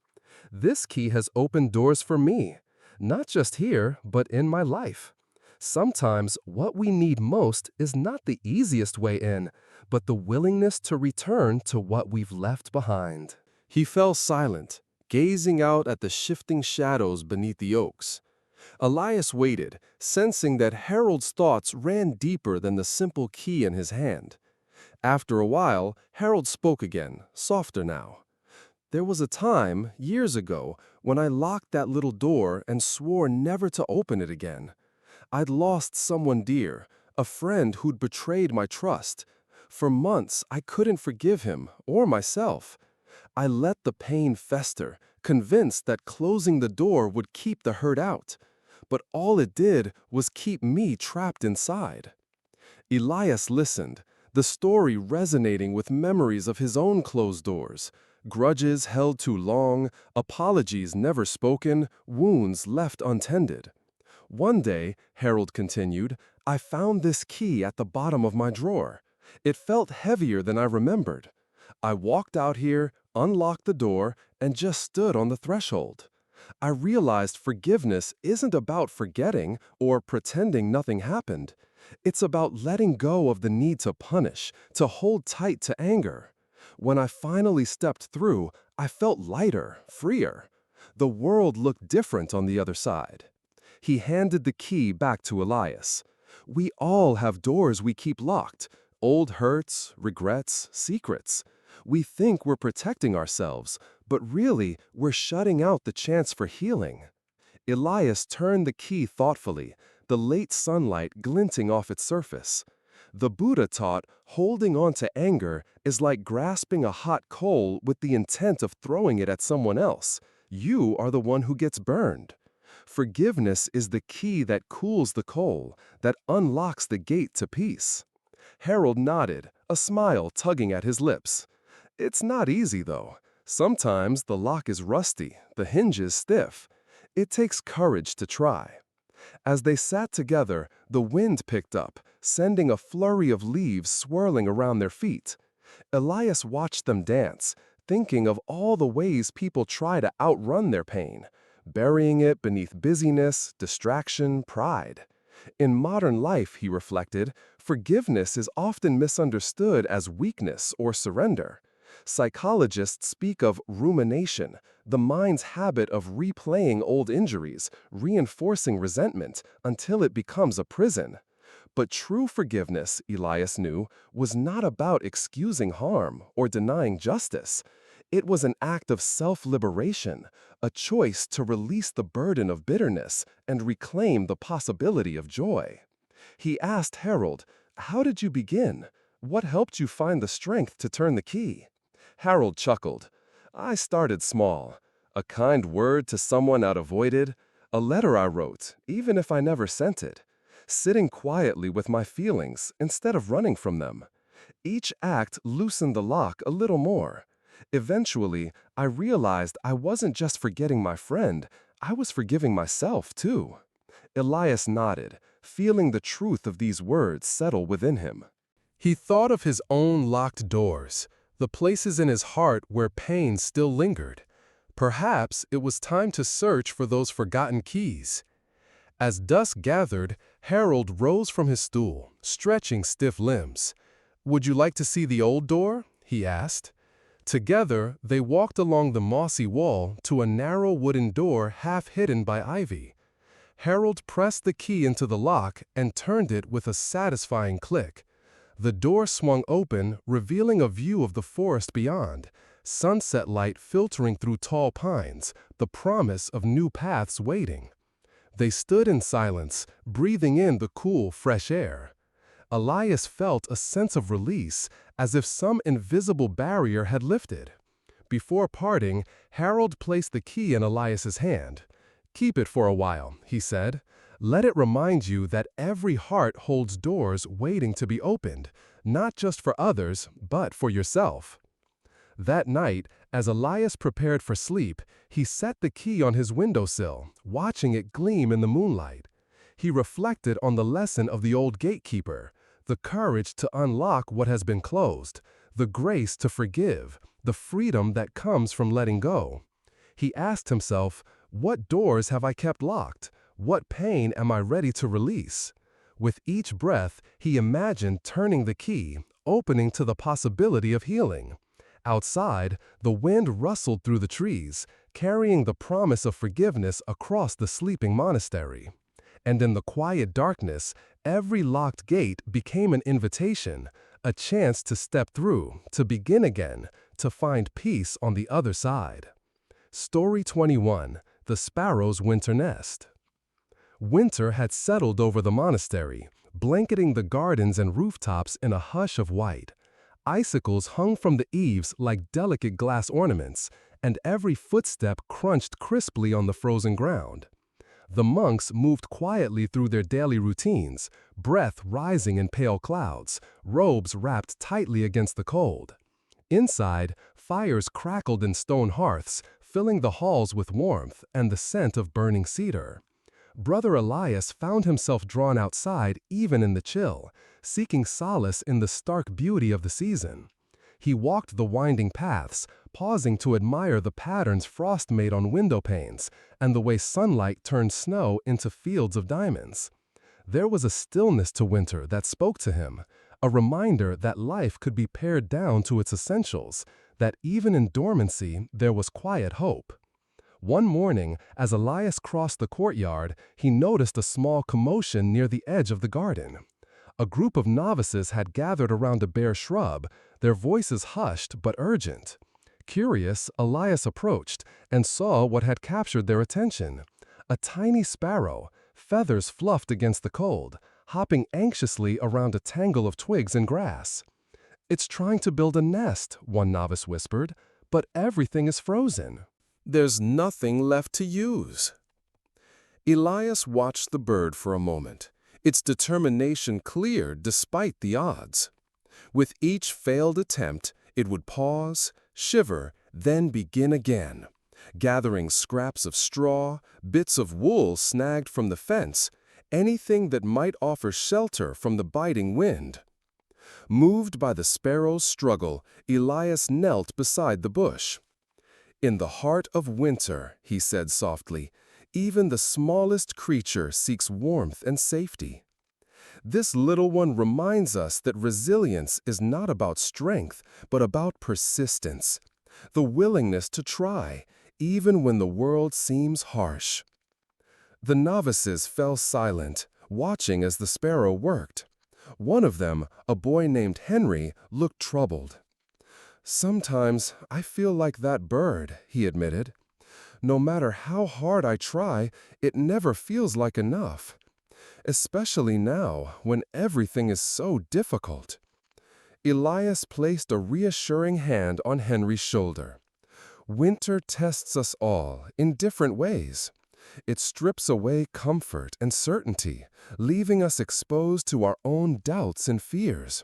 This key has opened doors for me, not just here, but in my life. Sometimes what we need most is not the easiest way in, but the willingness to return to what we've left behind." He fell silent, gazing out at the shifting shadows beneath the oaks. Elias waited, sensing that Harold's thoughts ran deeper than the simple key in his hand. After a while, Harold spoke again, softer now. "There was a time, years ago, when I locked that little door and swore never to open it again. I'd lost someone dear, a friend who'd betrayed my trust. For months, I couldn't forgive him or myself. I let the pain fester, convinced that closing the door would keep the hurt out. But all it did was keep me trapped inside." Elias listened, the story resonating with memories of his own closed doors, grudges held too long, apologies never spoken, wounds left untended. "One day," Harold continued, "I found this key at the bottom of my drawer. It felt heavier than I remembered. I walked out here, unlocked the door, and just stood on the threshold. I realized forgiveness isn't about forgetting or pretending nothing happened. It's about letting go of the need to punish, to hold tight to anger. When I finally stepped through, I felt lighter, freer. The world looked different on the other side." He handed the key back to Elias. "We all have doors we keep locked, old hurts, regrets, secrets. We think we're protecting ourselves, but really we're shutting out the chance for healing." Elias turned the key thoughtfully, the late sunlight glinting off its surface. The Buddha taught holding on to anger is like grasping a hot coal with the intent of throwing it at someone else. You are the one who gets burned. Forgiveness is the key that cools the coal, that unlocks the gate to peace. Harold nodded, a smile tugging at his lips. It's not easy, though. Sometimes the lock is rusty, the hinges stiff. It takes courage to try. As they sat together, the wind picked up, sending a flurry of leaves swirling around their feet. Elias watched them dance, thinking of all the ways people try to outrun their pain, burying it beneath busyness, distraction, pride. In modern life, he reflected, forgiveness is often misunderstood as weakness or surrender. Psychologists speak of rumination, the mind's habit of replaying old injuries, reinforcing resentment until it becomes a prison. But true forgiveness, Elias knew, was not about excusing harm or denying justice. It was an act of self-liberation, a choice to release the burden of bitterness and reclaim the possibility of joy. He asked Harold, "How did you begin? What helped you find the strength to turn the key?" Harold chuckled. "I started small. A kind word to someone I'd avoided, a letter I wrote, even if I never sent it. Sitting quietly with my feelings instead of running from them. Each act loosened the lock a little more. Eventually, I realized I wasn't just forgetting my friend, I was forgiving myself, too." Elias nodded, feeling the truth of these words settle within him. He thought of his own locked doors, the places in his heart where pain still lingered. Perhaps it was time to search for those forgotten keys. As dusk gathered, Harold rose from his stool, stretching stiff limbs. "Would you like to see the old door?" he asked. Together, they walked along the mossy wall to a narrow wooden door half hidden by ivy. Harold pressed the key into the lock and turned it with a satisfying click. The door swung open, revealing a view of the forest beyond, sunset light filtering through tall pines, the promise of new paths waiting. They stood in silence, breathing in the cool, fresh air. Elias felt a sense of release, as if some invisible barrier had lifted. Before parting, Harold placed the key in Elias's hand. "Keep it for a while," he said. "Let it remind you that every heart holds doors waiting to be opened, not just for others, but for yourself." That night, as Elias prepared for sleep, he set the key on his windowsill, watching it gleam in the moonlight. He reflected on the lesson of the old gatekeeper, the courage to unlock what has been closed, the grace to forgive, the freedom that comes from letting go. He asked himself, what doors have I kept locked? What pain am I ready to release? With each breath, he imagined turning the key, opening to the possibility of healing. Outside, the wind rustled through the trees, carrying the promise of forgiveness across the sleeping monastery. And in the quiet darkness, every locked gate became an invitation, a chance to step through, to begin again, to find peace on the other side. Story 21. The Sparrow's Winter Nest. Winter had settled over the monastery, blanketing the gardens and rooftops in a hush of white. Icicles hung from the eaves like delicate glass ornaments, and every footstep crunched crisply on the frozen ground. The monks moved quietly through their daily routines, breath rising in pale clouds, robes wrapped tightly against the cold. Inside, fires crackled in stone hearths, filling the halls with warmth and the scent of burning cedar. Brother Elias found himself drawn outside even in the chill, seeking solace in the stark beauty of the season. He walked the winding paths, pausing to admire the patterns frost made on window panes and the way sunlight turned snow into fields of diamonds. There was a stillness to winter that spoke to him, a reminder that life could be pared down to its essentials, that even in dormancy there was quiet hope. One morning, as Elias crossed the courtyard, he noticed a small commotion near the edge of the garden. A group of novices had gathered around a bare shrub, their voices hushed but urgent. Curious, Elias approached and saw what had captured their attention. A tiny sparrow, feathers fluffed against the cold, hopping anxiously around a tangle of twigs and grass. "It's trying to build a nest," one novice whispered, "but everything is frozen. There's nothing left to use." Elias watched the bird for a moment, its determination clear despite the odds. With each failed attempt, it would pause, shiver, then begin again, gathering scraps of straw, bits of wool snagged from the fence, anything that might offer shelter from the biting wind. Moved by the sparrow's struggle, Elias knelt beside the bush. "In the heart of winter," he said softly, "even the smallest creature seeks warmth and safety." This little one reminds us that resilience is not about strength, but about persistence, the willingness to try, even when the world seems harsh. The novices fell silent, watching as the sparrow worked. One of them, a boy named Henry, looked troubled. "Sometimes I feel like that bird," he admitted. "No matter how hard I try, it never feels like enough. Especially now, when everything is so difficult." Elias placed a reassuring hand on Henry's shoulder. "Winter tests us all, in different ways. It strips away comfort and certainty, leaving us exposed to our own doubts and fears.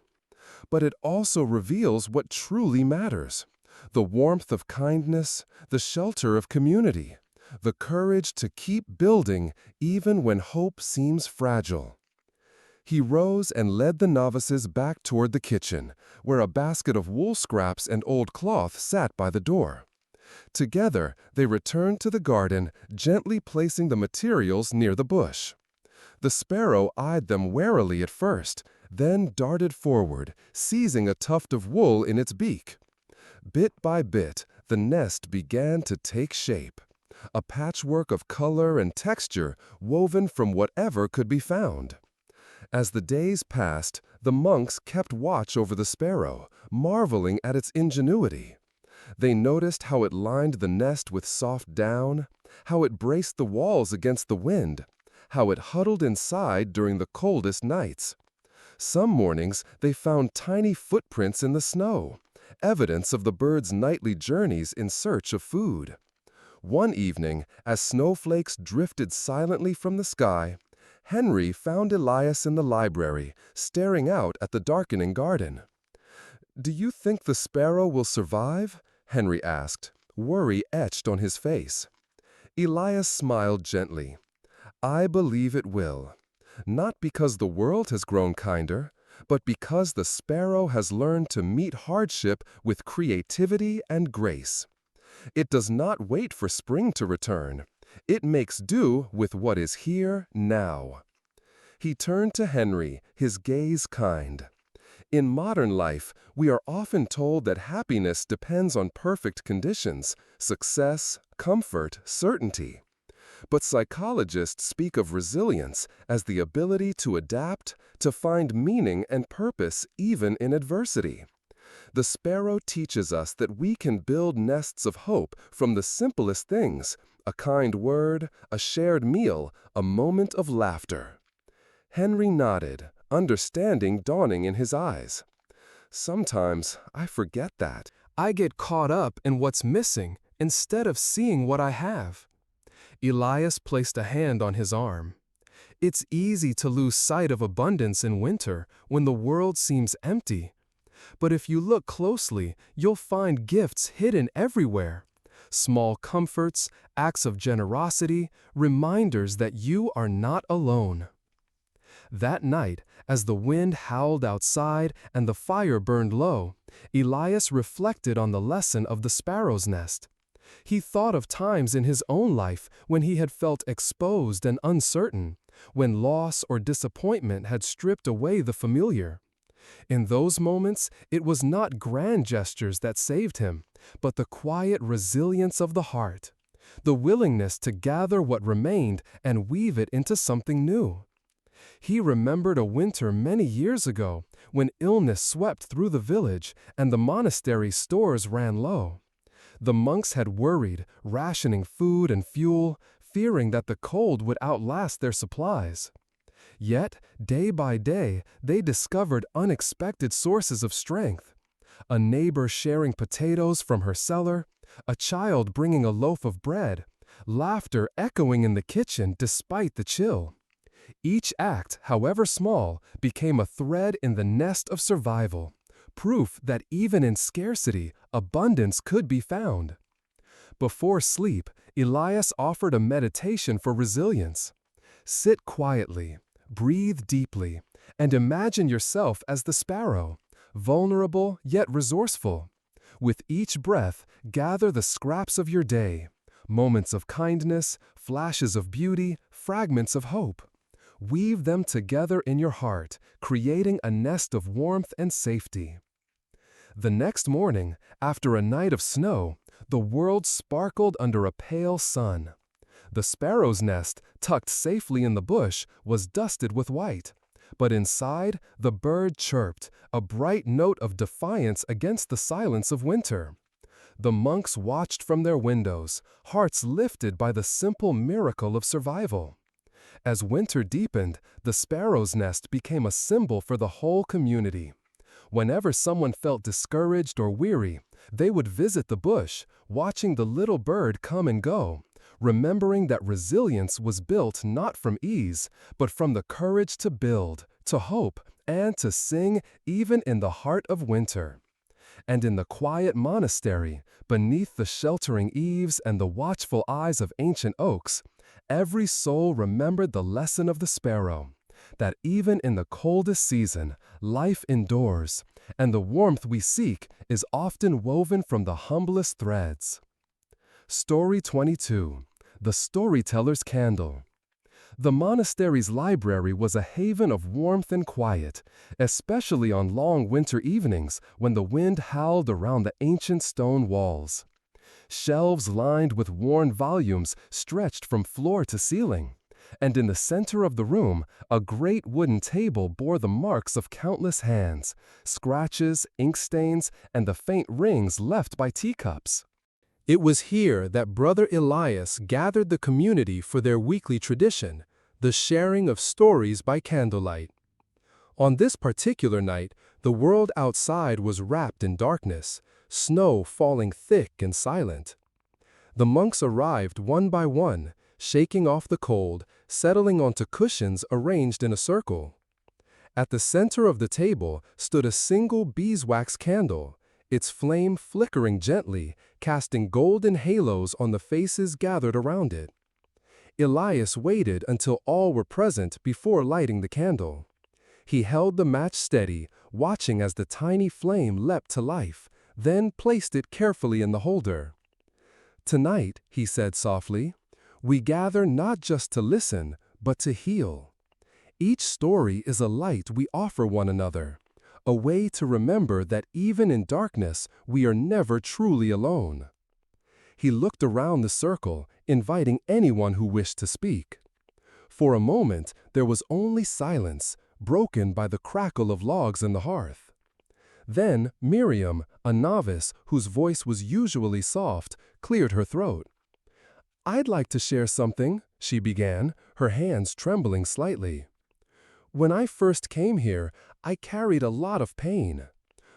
But it also reveals what truly matters: the warmth of kindness, the shelter of community, the courage to keep building even when hope seems fragile." He rose and led the novices back toward the kitchen, where a basket of wool scraps and old cloth sat by the door. Together, they returned to the garden, gently placing the materials near the bush. The sparrow eyed them warily at first, then darted forward, seizing a tuft of wool in its beak. Bit by bit, the nest began to take shape, a patchwork of color and texture woven from whatever could be found. As the days passed, the monks kept watch over the sparrow, marveling at its ingenuity. They noticed how it lined the nest with soft down, how it braced the walls against the wind, how it huddled inside during the coldest nights. Some mornings they found tiny footprints in the snow, evidence of the bird's nightly journeys in search of food. One evening, as snowflakes drifted silently from the sky, Henry found Elias in the library, staring out at the darkening garden. "Do you think the sparrow will survive?" Henry asked, worry etched on his face. Elias smiled gently. "I believe it will. Not because the world has grown kinder, but because the sparrow has learned to meet hardship with creativity and grace. It does not wait for spring to return. It makes do with what is here now." He turned to Henry, his gaze kind. "In modern life, we are often told that happiness depends on perfect conditions, success, comfort, certainty. But psychologists speak of resilience as the ability to adapt, to find meaning and purpose even in adversity. The sparrow teaches us that we can build nests of hope from the simplest things: a kind word, a shared meal, a moment of laughter." Henry nodded, understanding dawning in his eyes. "Sometimes I forget that. I get caught up in what's missing instead of seeing what I have." Elias placed a hand on his arm. "It's easy to lose sight of abundance in winter when the world seems empty. But if you look closely, you'll find gifts hidden everywhere. Small comforts, acts of generosity, reminders that you are not alone." That night, as the wind howled outside and the fire burned low, Elias reflected on the lesson of the sparrow's nest. He thought of times in his own life when he had felt exposed and uncertain, when loss or disappointment had stripped away the familiar. In those moments, it was not grand gestures that saved him, but the quiet resilience of the heart, the willingness to gather what remained and weave it into something new. He remembered a winter many years ago when illness swept through the village and the monastery's stores ran low. The monks had worried, rationing food and fuel, fearing that the cold would outlast their supplies. Yet, day by day, they discovered unexpected sources of strength. A neighbor sharing potatoes from her cellar, a child bringing a loaf of bread, laughter echoing in the kitchen despite the chill. Each act, however small, became a thread in the nest of survival, proof that even in scarcity, abundance could be found. Before sleep, Elias offered a meditation for resilience. Sit quietly, breathe deeply, and imagine yourself as the sparrow, vulnerable yet resourceful. With each breath, gather the scraps of your day, moments of kindness, flashes of beauty, fragments of hope. Weave them together in your heart, creating a nest of warmth and safety. The next morning, after a night of snow, the world sparkled under a pale sun. The sparrow's nest, tucked safely in the bush, was dusted with white. But inside, the bird chirped, a bright note of defiance against the silence of winter. The monks watched from their windows, hearts lifted by the simple miracle of survival. As winter deepened, the sparrow's nest became a symbol for the whole community. Whenever someone felt discouraged or weary, they would visit the bush, watching the little bird come and go, remembering that resilience was built not from ease, but from the courage to build, to hope, and to sing even in the heart of winter. And in the quiet monastery, beneath the sheltering eaves and the watchful eyes of ancient oaks, every soul remembered the lesson of the sparrow, that even in the coldest season, life endures, and the warmth we seek is often woven from the humblest threads. Story 22. The Storyteller's Candle. The monastery's library was a haven of warmth and quiet, especially on long winter evenings when the wind howled around the ancient stone walls. Shelves lined with worn volumes stretched from floor to ceiling, and in the center of the room, a great wooden table bore the marks of countless hands, scratches, ink stains, and the faint rings left by teacups. It was here that Brother Elias gathered the community for their weekly tradition, the sharing of stories by candlelight. On this particular night, the world outside was wrapped in darkness, snow falling thick and silent. The monks arrived one by one, shaking off the cold, settling onto cushions arranged in a circle. At the center of the table stood a single beeswax candle, its flame flickering gently, casting golden halos on the faces gathered around it. Elias waited until all were present before lighting the candle. He held the match steady, watching as the tiny flame leapt to life, then placed it carefully in the holder. "Tonight," he said softly, "we gather not just to listen, but to heal. Each story is a light we offer one another, a way to remember that even in darkness we are never truly alone." He looked around the circle, inviting anyone who wished to speak. For a moment, there was only silence, broken by the crackle of logs in the hearth. Then Miriam, a novice whose voice was usually soft, cleared her throat. "I'd like to share something," she began, her hands trembling slightly. "When I first came here, I carried a lot of pain.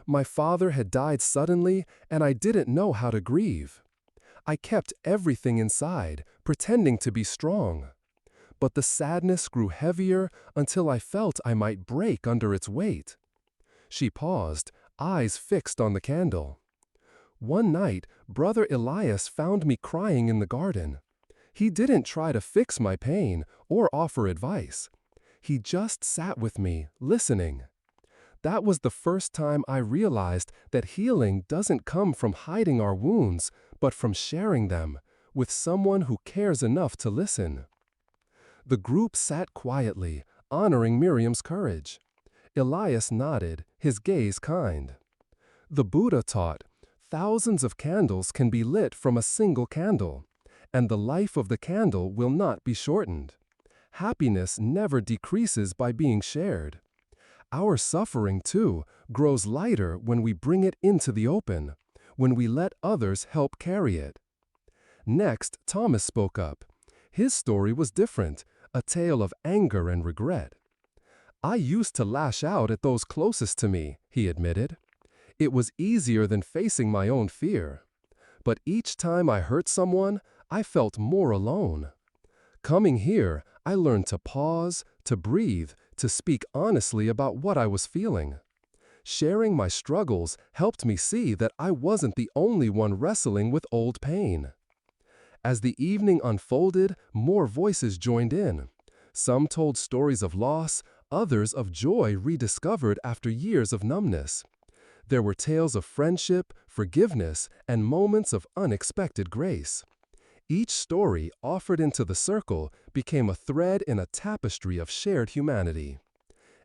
My father had died suddenly, and I didn't know how to grieve. I kept everything inside, pretending to be strong. But the sadness grew heavier until I felt I might break under its weight." She paused, eyes fixed on the candle. "One night, Brother Elias found me crying in the garden. He didn't try to fix my pain or offer advice. He just sat with me, listening. That was the first time I realized that healing doesn't come from hiding our wounds, but from sharing them with someone who cares enough to listen." The group sat quietly, honoring Miriam's courage. Elias nodded, his gaze kind. "The Buddha taught, thousands of candles can be lit from a single candle, and the life of the candle will not be shortened. Happiness never decreases by being shared. Our suffering, too, grows lighter when we bring it into the open, when we let others help carry it." Next, Thomas spoke up. His story was different, a tale of anger and regret. "I used to lash out at those closest to me," he admitted. "It was easier than facing my own fear. But each time I hurt someone, I felt more alone. Coming here, I learned to pause, to breathe, to speak honestly about what I was feeling. Sharing my struggles helped me see that I wasn't the only one wrestling with old pain. As the evening unfolded, more voices joined in. Some told stories of loss, others of joy rediscovered after years of numbness. There were tales of friendship, forgiveness, and moments of unexpected grace. Each story offered into the circle became a thread in a tapestry of shared humanity.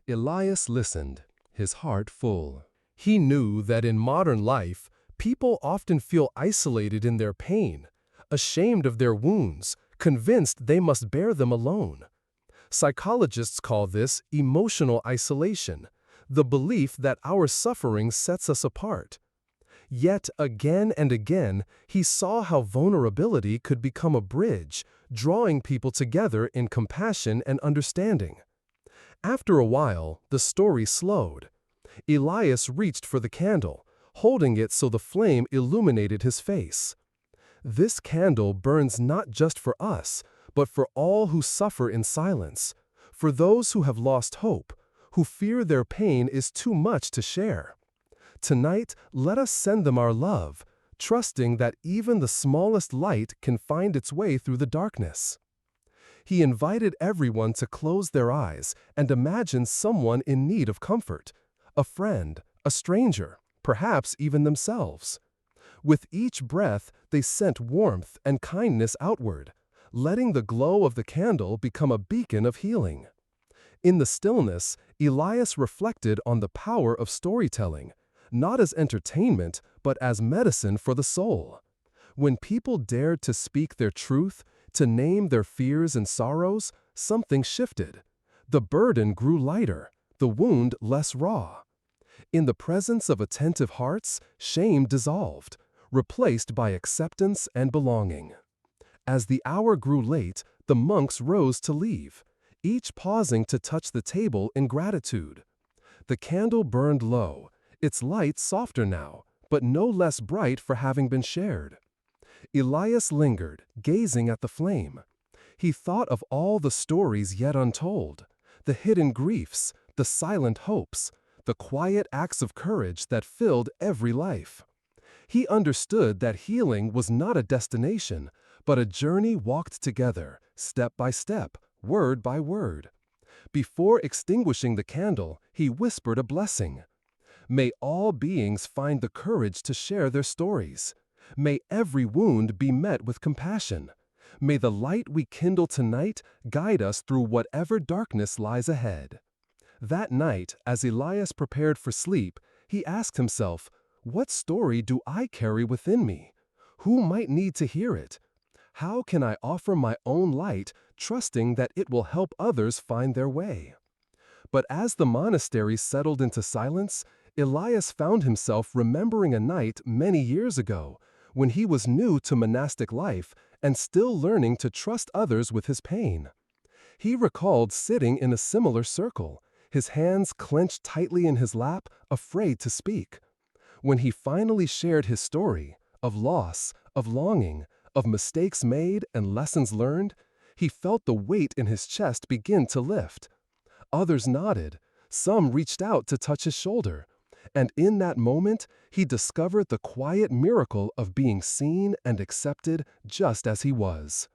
Elias listened, his heart full. He knew that in modern life, people often feel isolated in their pain, ashamed of their wounds, convinced they must bear them alone. Psychologists call this emotional isolation, the belief that our suffering sets us apart. Yet again and again, he saw how vulnerability could become a bridge, drawing people together in compassion and understanding. After a while, the story slowed. Elias reached for the candle, holding it so the flame illuminated his face. This candle burns not just for us, but for all who suffer in silence, for those who have lost hope, who fear their pain is too much to share. Tonight, let us send them our love, trusting that even the smallest light can find its way through the darkness. He invited everyone to close their eyes and imagine someone in need of comfort, a friend, a stranger, perhaps even themselves. With each breath, they sent warmth and kindness outward, letting the glow of the candle become a beacon of healing. In the stillness, Elias reflected on the power of storytelling, not as entertainment, but as medicine for the soul. When people dared to speak their truth, to name their fears and sorrows, something shifted. The burden grew lighter, the wound less raw. In the presence of attentive hearts, shame dissolved, replaced by acceptance and belonging. As the hour grew late, the monks rose to leave, each pausing to touch the table in gratitude. The candle burned low, its light softer now, but no less bright for having been shared. Elias lingered, gazing at the flame. He thought of all the stories yet untold, the hidden griefs, the silent hopes, the quiet acts of courage that filled every life. He understood that healing was not a destination, but a journey walked together, step by step, word by word. Before extinguishing the candle, he whispered a blessing. May all beings find the courage to share their stories. May every wound be met with compassion. May the light we kindle tonight guide us through whatever darkness lies ahead. That night, as Elias prepared for sleep, he asked himself, what story do I carry within me? Who might need to hear it? How can I offer my own light, trusting that it will help others find their way? But as the monastery settled into silence, Elias found himself remembering a night many years ago, when he was new to monastic life and still learning to trust others with his pain. He recalled sitting in a similar circle, his hands clenched tightly in his lap, afraid to speak. When he finally shared his story, of loss, of longing, of mistakes made and lessons learned, he felt the weight in his chest begin to lift. Others nodded, some reached out to touch his shoulder, and in that moment, he discovered the quiet miracle of being seen and accepted just as he was.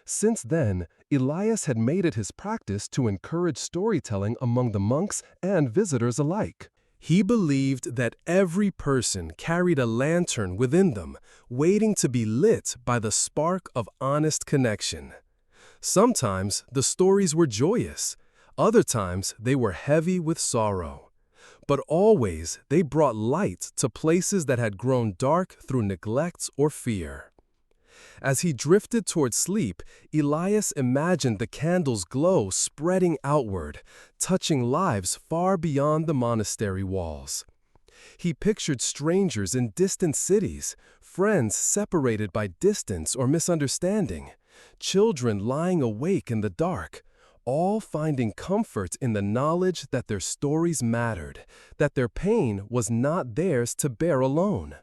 Since then, Elias had made it his practice to encourage storytelling among the monks and visitors alike. He believed that every person carried a lantern within them, waiting to be lit by the spark of honest connection. Sometimes the stories were joyous, other times they were heavy with sorrow. But always they brought light to places that had grown dark through neglect or fear. As he drifted toward sleep, Elias imagined the candle's glow spreading outward, touching lives far beyond the monastery walls. He pictured strangers in distant cities, friends separated by distance or misunderstanding, children lying awake in the dark, all finding comfort in the knowledge that their stories mattered, that their pain was not theirs to bear alone.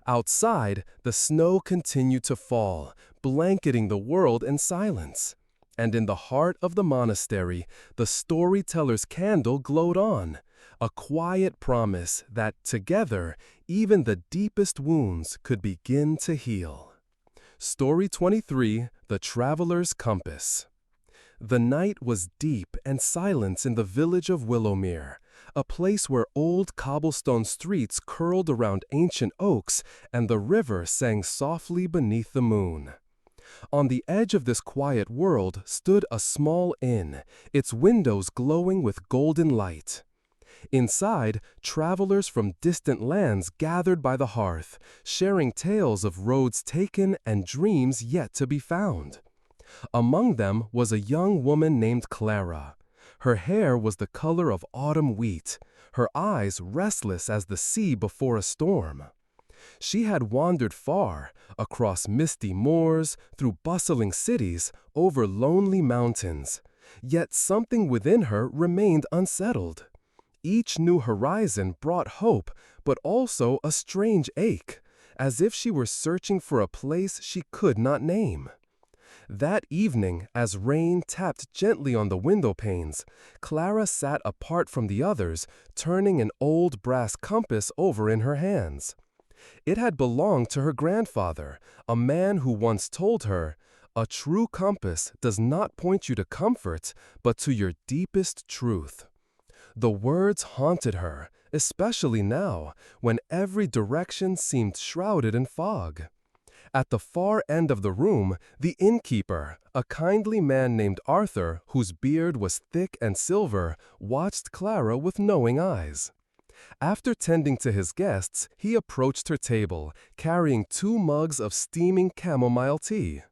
Outside, the snow continued to fall, blanketing the world in silence. And in the heart of the monastery, the storyteller's candle glowed on, a quiet promise that together, even the deepest wounds could begin to heal. Story 23, The Traveler's Compass. The night was deep and silent in the village of Willowmere, a place where old cobblestone streets curled around ancient oaks and the river sang softly beneath the moon. On the edge of this quiet world stood a small inn, its windows glowing with golden light. Inside, travelers from distant lands gathered by the hearth, sharing tales of roads taken and dreams yet to be found. Among them was a young woman named Clara. Her hair was the color of autumn wheat, her eyes restless as the sea before a storm. She had wandered far, across misty moors, through bustling cities, over lonely mountains. Yet something within her remained unsettled. Each new horizon brought hope, but also a strange ache, as if she were searching for a place she could not name. That evening, as rain tapped gently on the window panes, Clara sat apart from the others, turning an old brass compass over in her hands. It had belonged to her grandfather, a man who once told her, "A true compass does not point you to comfort, but to your deepest truth." The words haunted her, especially now, when every direction seemed shrouded in fog. At the far end of the room, the innkeeper, a kindly man named Arthur, whose beard was thick and silver, watched Clara with knowing eyes. After tending to his guests, he approached her table, carrying 2 mugs of steaming chamomile tea.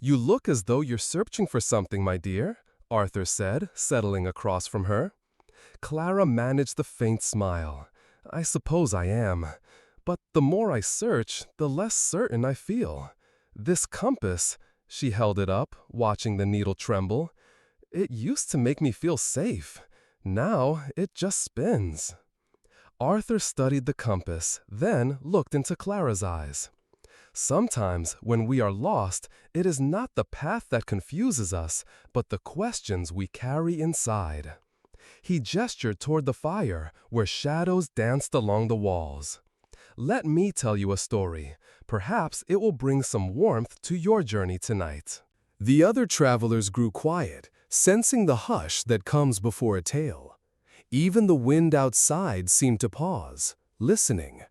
"You look as though you're searching for something, my dear," Arthur said, settling across from her. Clara managed the faint smile. "I suppose I am. But the more I search, the less certain I feel. This compass," she held it up, watching the needle tremble, "it used to make me feel safe. Now it just spins." Arthur studied the compass, then looked into Clara's eyes. "Sometimes, when we are lost, it is not the path that confuses us, but the questions we carry inside." He gestured toward the fire, where shadows danced along the walls. "Let me tell you a story. Perhaps it will bring some warmth to your journey tonight." The other travelers grew quiet, sensing the hush that comes before a tale. Even the wind outside seemed to pause, listening.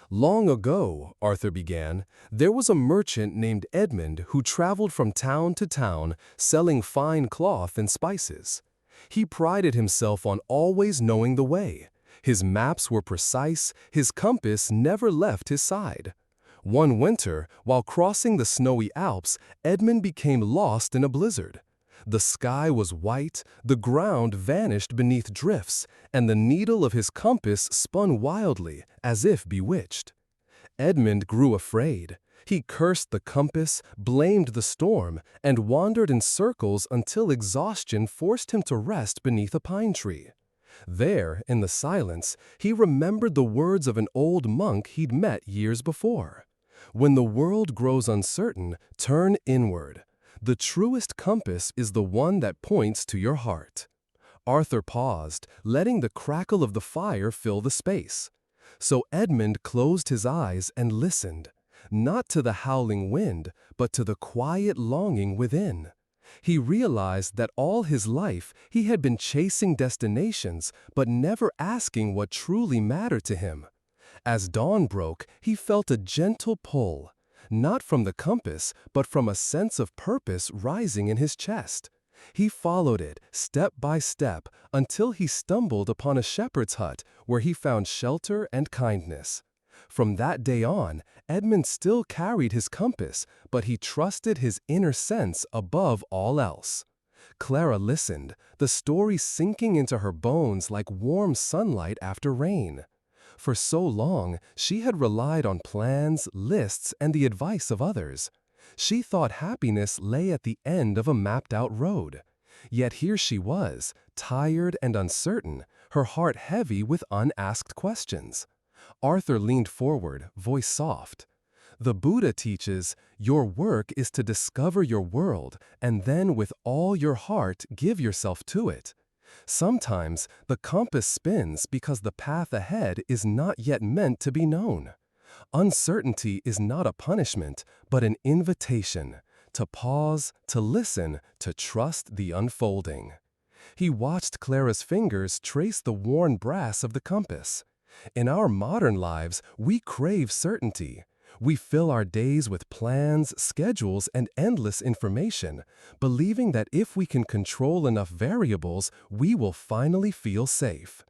"Long ago," Arthur began, "there was a merchant named Edmund who traveled from town to town, selling fine cloth and spices. He prided himself on always knowing the way. His maps were precise, his compass never left his side. One winter, while crossing the snowy Alps, Edmund became lost in a blizzard. The sky was white, the ground vanished beneath drifts, and the needle of his compass spun wildly, as if bewitched. Edmund grew afraid. He cursed the compass, blamed the storm, and wandered in circles until exhaustion forced him to rest beneath a pine tree. There, in the silence, he remembered the words of an old monk he'd met years before. "When the world grows uncertain, turn inward. The truest compass is the one that points to your heart." Arthur paused, letting the crackle of the fire fill the space. So Edmund closed his eyes and listened, not to the howling wind, but to the quiet longing within. He realized that all his life he had been chasing destinations, but never asking what truly mattered to him. As dawn broke, he felt a gentle pull, not from the compass, but from a sense of purpose rising in his chest. He followed it, step by step, until he stumbled upon a shepherd's hut, where he found shelter and kindness. From that day on, Edmund still carried his compass, but he trusted his inner sense above all else. Clara listened, the story sinking into her bones like warm sunlight after rain. For so long, she had relied on plans, lists, and the advice of others. She thought happiness lay at the end of a mapped-out road. Yet here she was, tired and uncertain, her heart heavy with unasked questions. Arthur leaned forward, voice soft. The Buddha teaches, your work is to discover your world and then with all your heart give yourself to it. Sometimes the compass spins because the path ahead is not yet meant to be known. Uncertainty is not a punishment, but an invitation to pause, to listen, to trust the unfolding. He watched Clara's fingers trace the worn brass of the compass. In our modern lives, we crave certainty. We fill our days with plans, schedules, and endless information, believing that if we can control enough variables, we will finally feel safe.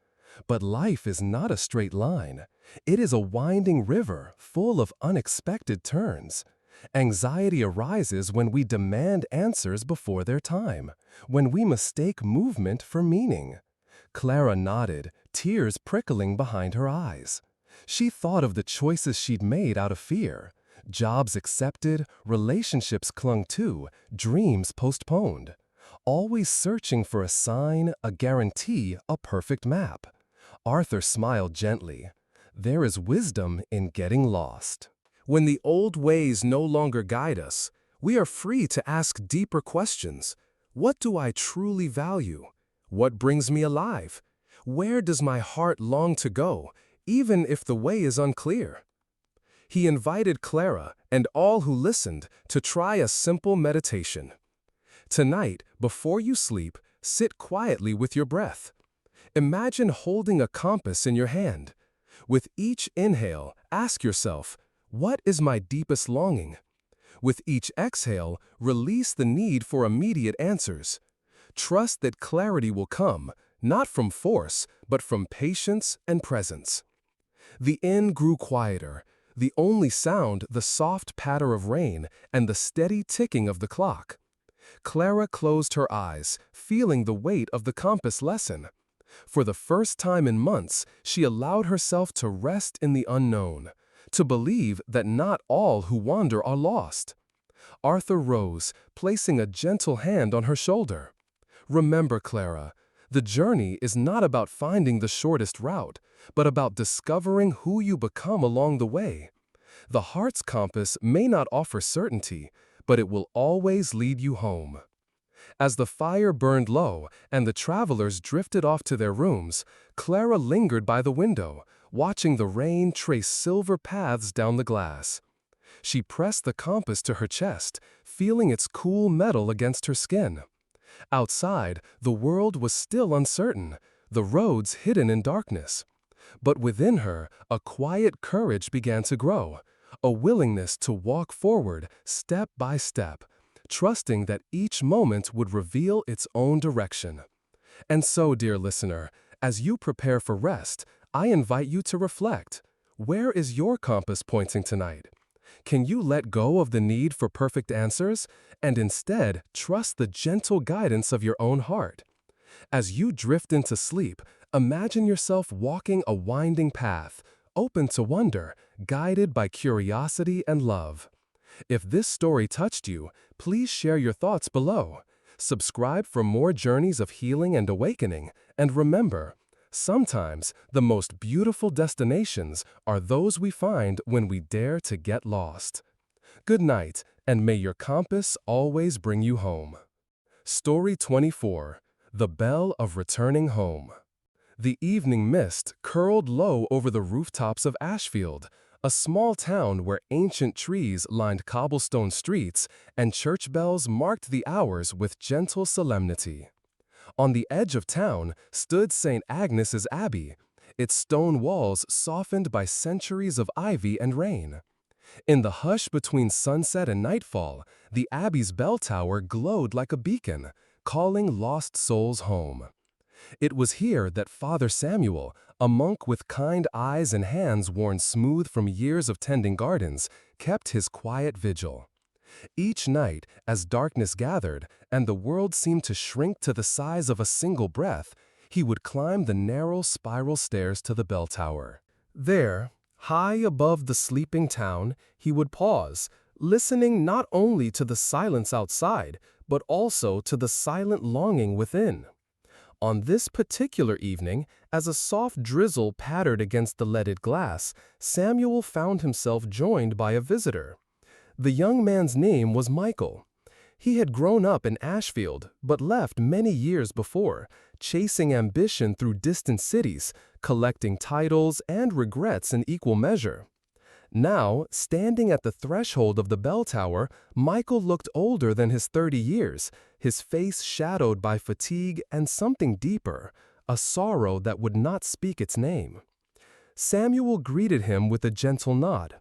But life is not a straight line. It is a winding river full of unexpected turns. Anxiety arises when we demand answers before their time, when we mistake movement for meaning. Clara nodded, tears prickling behind her eyes. She thought of the choices she'd made out of fear. Jobs accepted, relationships clung to, dreams postponed. Always searching for a sign, a guarantee, a perfect map. Arthur smiled gently. There is wisdom in getting lost. When the old ways no longer guide us, we are free to ask deeper questions. What do I truly value? What brings me alive? Where does my heart long to go, even if the way is unclear? He invited Clara and all who listened to try a simple meditation. Tonight, before you sleep, sit quietly with your breath. Imagine holding a compass in your hand. With each inhale, ask yourself, what is my deepest longing? With each exhale, release the need for immediate answers. Trust that clarity will come, not from force, but from patience and presence. The inn grew quieter, the only sound the soft patter of rain and the steady ticking of the clock. Clara closed her eyes, feeling the weight of the compass lessen. For the first time in months, she allowed herself to rest in the unknown, to believe that not all who wander are lost. Arthur rose, placing a gentle hand on her shoulder. Remember, Clara, the journey is not about finding the shortest route, but about discovering who you become along the way. The heart's compass may not offer certainty, but it will always lead you home. As the fire burned low and the travelers drifted off to their rooms, Clara lingered by the window, watching the rain trace silver paths down the glass. She pressed the compass to her chest, feeling its cool metal against her skin. Outside, the world was still uncertain, the roads hidden in darkness. But within her, a quiet courage began to grow, a willingness to walk forward step by step, trusting that each moment would reveal its own direction. And so, dear listener, as you prepare for rest, I invite you to reflect. Where is your compass pointing tonight? Can you let go of the need for perfect answers and instead trust the gentle guidance of your own heart? As you drift into sleep, imagine yourself walking a winding path, open to wonder, guided by curiosity and love. If this story touched you, please share your thoughts below. Subscribe for more journeys of healing and awakening, and remember, sometimes the most beautiful destinations are those we find when we dare to get lost. Good night, and may your compass always bring you home. Story 24. The Bell of Returning Home. The evening mist curled low over the rooftops of Ashfield, a small town where ancient trees lined cobblestone streets and church bells marked the hours with gentle solemnity. On the edge of town stood St. Agnes's Abbey, its stone walls softened by centuries of ivy and rain. In the hush between sunset and nightfall, the Abbey's bell tower glowed like a beacon, calling lost souls home. It was here that Father Samuel, a monk with kind eyes and hands worn smooth from years of tending gardens, kept his quiet vigil. Each night, as darkness gathered and the world seemed to shrink to the size of a single breath, he would climb the narrow spiral stairs to the bell tower. There, high above the sleeping town, he would pause, listening not only to the silence outside, but also to the silent longing within. On this particular evening, as a soft drizzle pattered against the leaded glass, Samuel found himself joined by a visitor. The young man's name was Michael. He had grown up in Ashfield, but left many years before, chasing ambition through distant cities, collecting titles and regrets in equal measure. Now, standing at the threshold of the bell tower, Michael looked older than his 30 years, his face shadowed by fatigue and something deeper, a sorrow that would not speak its name. Samuel greeted him with a gentle nod.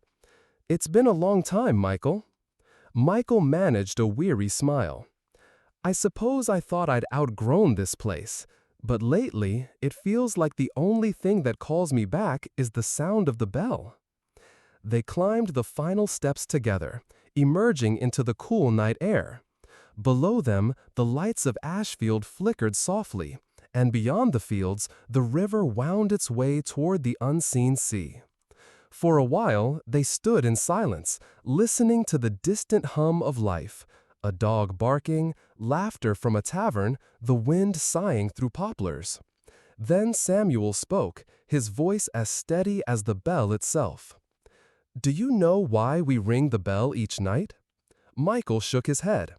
"It's been a long time, Michael." Michael managed a weary smile. "I suppose I thought I'd outgrown this place, but lately it feels like the only thing that calls me back is the sound of the bell." They climbed the final steps together, emerging into the cool night air. Below them, the lights of Ashfield flickered softly, and beyond the fields, the river wound its way toward the unseen sea. For a while, they stood in silence, listening to the distant hum of life, a dog barking, laughter from a tavern, the wind sighing through poplars. Then Samuel spoke, his voice as steady as the bell itself. "Do you know why we ring the bell each night?" Michael shook his head.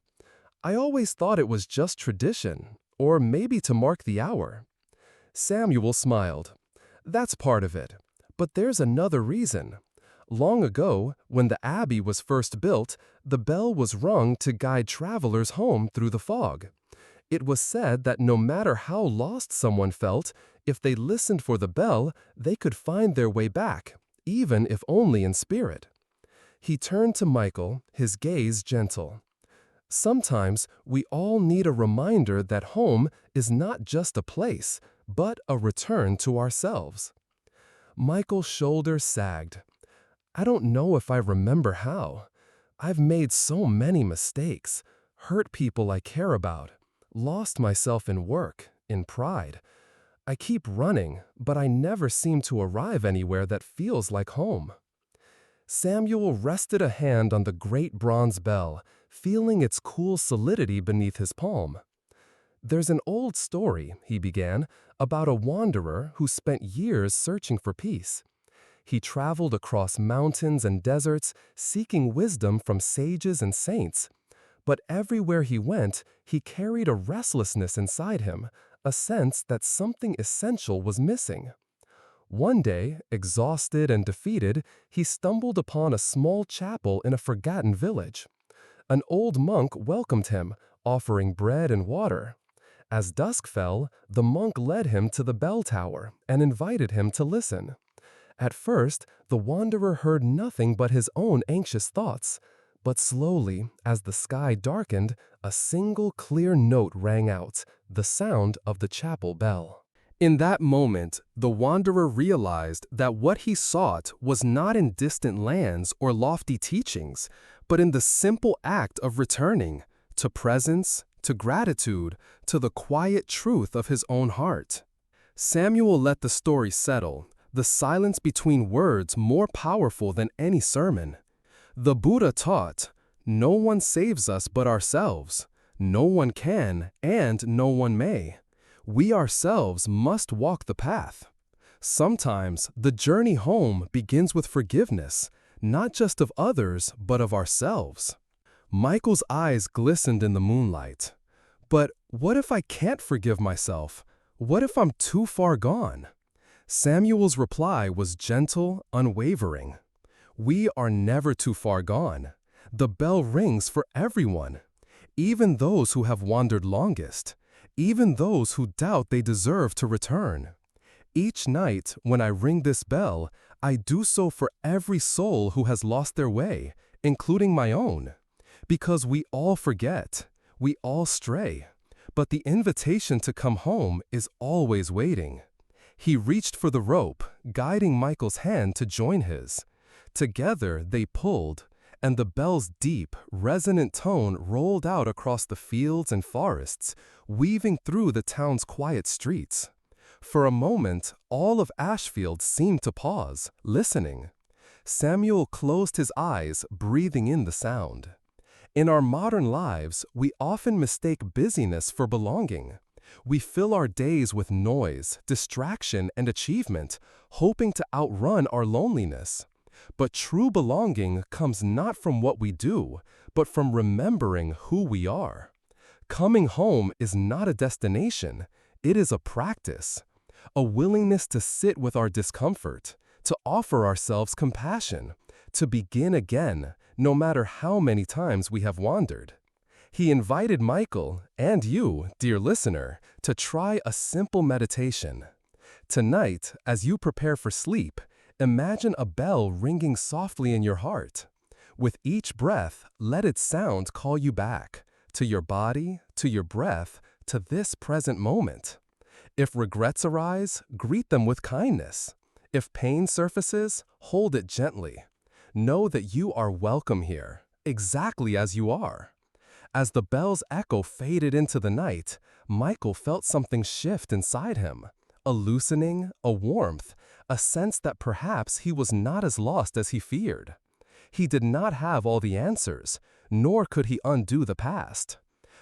"I always thought it was just tradition, or maybe to mark the hour." Samuel smiled. "That's part of it. But there's another reason. Long ago, when the abbey was first built, the bell was rung to guide travelers home through the fog. It was said that no matter how lost someone felt, if they listened for the bell, they could find their way back, even if only in spirit." He turned to Michael, his gaze gentle. "Sometimes we all need a reminder that home is not just a place, but a return to ourselves." Michael's shoulders sagged. "I don't know if I remember how. I've made so many mistakes, hurt people I care about, lost myself in work, in pride. I keep running, but I never seem to arrive anywhere that feels like home." Samuel rested a hand on the great bronze bell, feeling its cool solidity beneath his palm. "There's an old story," he began, "about a wanderer who spent years searching for peace. He traveled across mountains and deserts, seeking wisdom from sages and saints. But everywhere he went, he carried a restlessness inside him, a sense that something essential was missing. One day, exhausted and defeated, he stumbled upon a small chapel in a forgotten village. An old monk welcomed him, offering bread and water. As dusk fell, the monk led him to the bell tower and invited him to listen. At first, the wanderer heard nothing but his own anxious thoughts. But slowly, as the sky darkened, a single clear note rang out, the sound of the chapel bell. In that moment, the wanderer realized that what he sought was not in distant lands or lofty teachings, but in the simple act of returning to presence, to gratitude, to the quiet truth of his own heart. Samuel let the story settle, the silence between words more powerful than any sermon. The Buddha taught, "No one saves us but ourselves. No one can, and no one may. We ourselves must walk the path." Sometimes the journey home begins with forgiveness, not just of others, but of ourselves. Michael's eyes glistened in the moonlight. "But what if I can't forgive myself? What if I'm too far gone?" Samuel's reply was gentle, unwavering. "We are never too far gone. The bell rings for everyone, even those who have wandered longest, even those who doubt they deserve to return. Each night when I ring this bell, I do so for every soul who has lost their way, including my own. Because we all forget, we all stray, but the invitation to come home is always waiting." He reached for the rope, guiding Michael's hand to join his. Together they pulled, and the bell's deep, resonant tone rolled out across the fields and forests, weaving through the town's quiet streets. For a moment, all of Ashfield seemed to pause, listening. Samuel closed his eyes, breathing in the sound. In our modern lives, we often mistake busyness for belonging. We fill our days with noise, distraction, and achievement, hoping to outrun our loneliness. But true belonging comes not from what we do, but from remembering who we are. Coming home is not a destination, it is a practice. A willingness to sit with our discomfort, to offer ourselves compassion, to begin again, no matter how many times we have wandered. He invited Michael, and you, dear listener, to try a simple meditation. Tonight, as you prepare for sleep, imagine a bell ringing softly in your heart. With each breath, let its sound call you back, to your body, to your breath, to this present moment. If regrets arise, greet them with kindness. If pain surfaces, hold it gently. Know that you are welcome here, exactly as you are. As the bell's echo faded into the night, Michael felt something shift inside him. A loosening, a warmth, a sense that perhaps he was not as lost as he feared. He did not have all the answers, nor could he undo the past.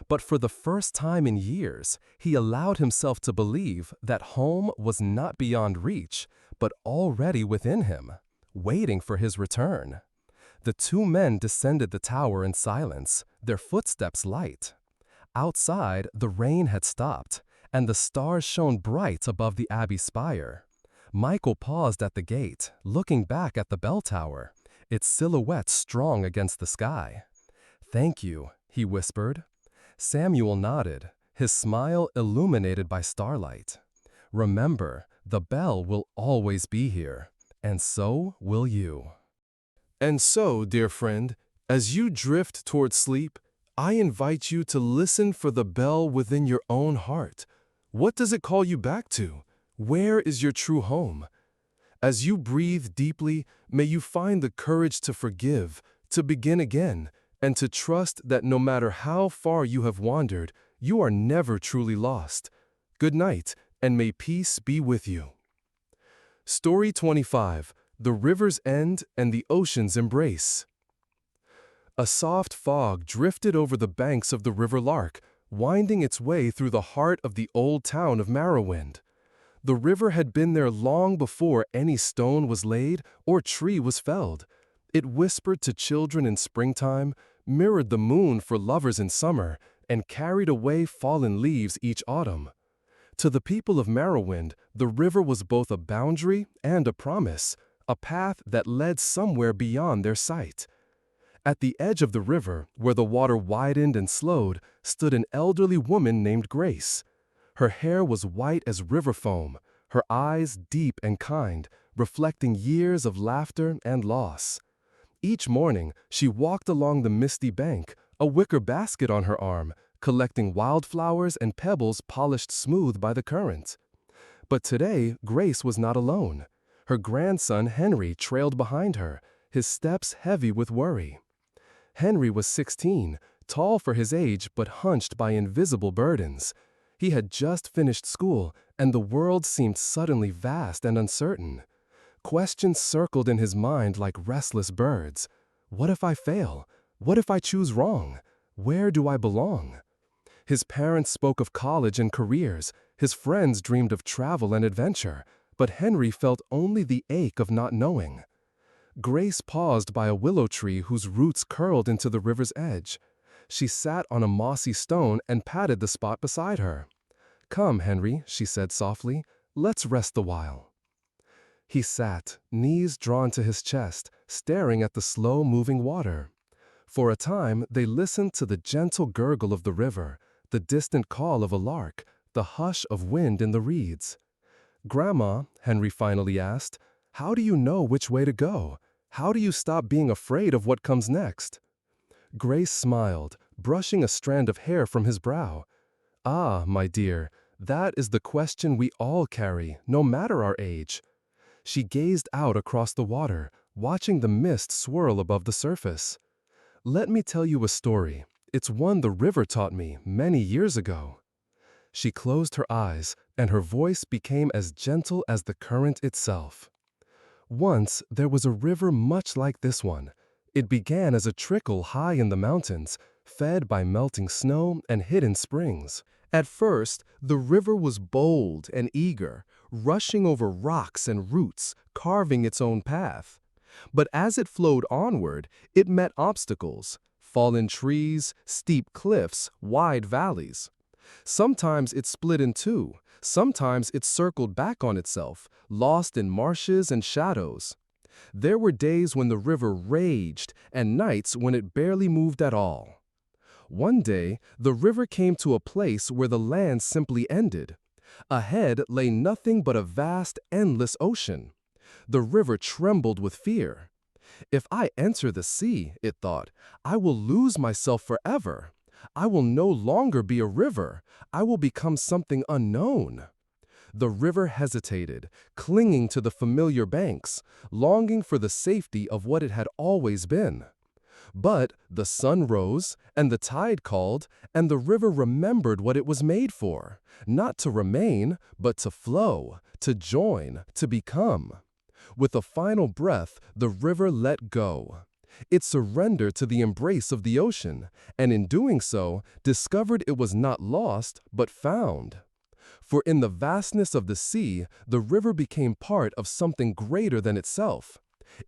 But for the first time in years, he allowed himself to believe that home was not beyond reach, but already within him, waiting for his return. The two men descended the tower in silence, their footsteps light. Outside, the rain had stopped, and the stars shone bright above the abbey spire. Michael paused at the gate, looking back at the bell tower, its silhouette strong against the sky. "Thank you," he whispered. Samuel nodded, his smile illuminated by starlight. "Remember, the bell will always be here, and so will you." And so, dear friend, as you drift toward sleep, I invite you to listen for the bell within your own heart. What does it call you back to? Where is your true home? As you breathe deeply, may you find the courage to forgive, to begin again, and to trust that no matter how far you have wandered, you are never truly lost. Good night, and may peace be with you. Story 25. The River's End and the Ocean's Embrace. A soft fog drifted over the banks of the River Lark, winding its way through the heart of the old town of Merrowwind. The river had been there long before any stone was laid or tree was felled. It whispered to children in springtime, mirrored the moon for lovers in summer, and carried away fallen leaves each autumn. To the people of Merrowwind, the river was both a boundary and a promise, a path that led somewhere beyond their sight. At the edge of the river, where the water widened and slowed, stood an elderly woman named Grace. Her hair was white as river foam, her eyes deep and kind, reflecting years of laughter and loss. Each morning, she walked along the misty bank, a wicker basket on her arm, collecting wildflowers and pebbles polished smooth by the current. But today, Grace was not alone. Her grandson Henry trailed behind her, his steps heavy with worry. Henry was 16, tall for his age but hunched by invisible burdens. He had just finished school, and the world seemed suddenly vast and uncertain. Questions circled in his mind like restless birds. What if I fail? What if I choose wrong? Where do I belong? His parents spoke of college and careers. His friends dreamed of travel and adventure. But Henry felt only the ache of not knowing. Grace paused by a willow tree whose roots curled into the river's edge. She sat on a mossy stone and patted the spot beside her. "Come, Henry," she said softly, "let's rest a while." He sat, knees drawn to his chest, staring at the slow-moving water. For a time, they listened to the gentle gurgle of the river, the distant call of a lark, the hush of wind in the reeds. "Grandma," Henry finally asked, "how do you know which way to go? How do you stop being afraid of what comes next?" Grace smiled, brushing a strand of hair from his brow. "Ah, my dear, that is the question we all carry, no matter our age." She gazed out across the water, watching the mist swirl above the surface. "Let me tell you a story. It's one the river taught me many years ago." She closed her eyes, and her voice became as gentle as the current itself. "Once, there was a river much like this one. It began as a trickle high in the mountains, fed by melting snow and hidden springs. At first, the river was bold and eager, rushing over rocks and roots, carving its own path. But as it flowed onward, it met obstacles, fallen trees, steep cliffs, wide valleys. Sometimes it split in two, sometimes it circled back on itself, lost in marshes and shadows. There were days when the river raged and nights when it barely moved at all. One day, the river came to a place where the land simply ended. Ahead lay nothing but a vast, endless ocean. The river trembled with fear. If I enter the sea, it thought, I will lose myself forever. I will no longer be a river. I will become something unknown. The river hesitated, clinging to the familiar banks, longing for the safety of what it had always been. But the sun rose, and the tide called, and the river remembered what it was made for, not to remain, but to flow, to join, to become. With a final breath, the river let go. It surrendered to the embrace of the ocean, and in doing so, discovered it was not lost, but found. For in the vastness of the sea, the river became part of something greater than itself.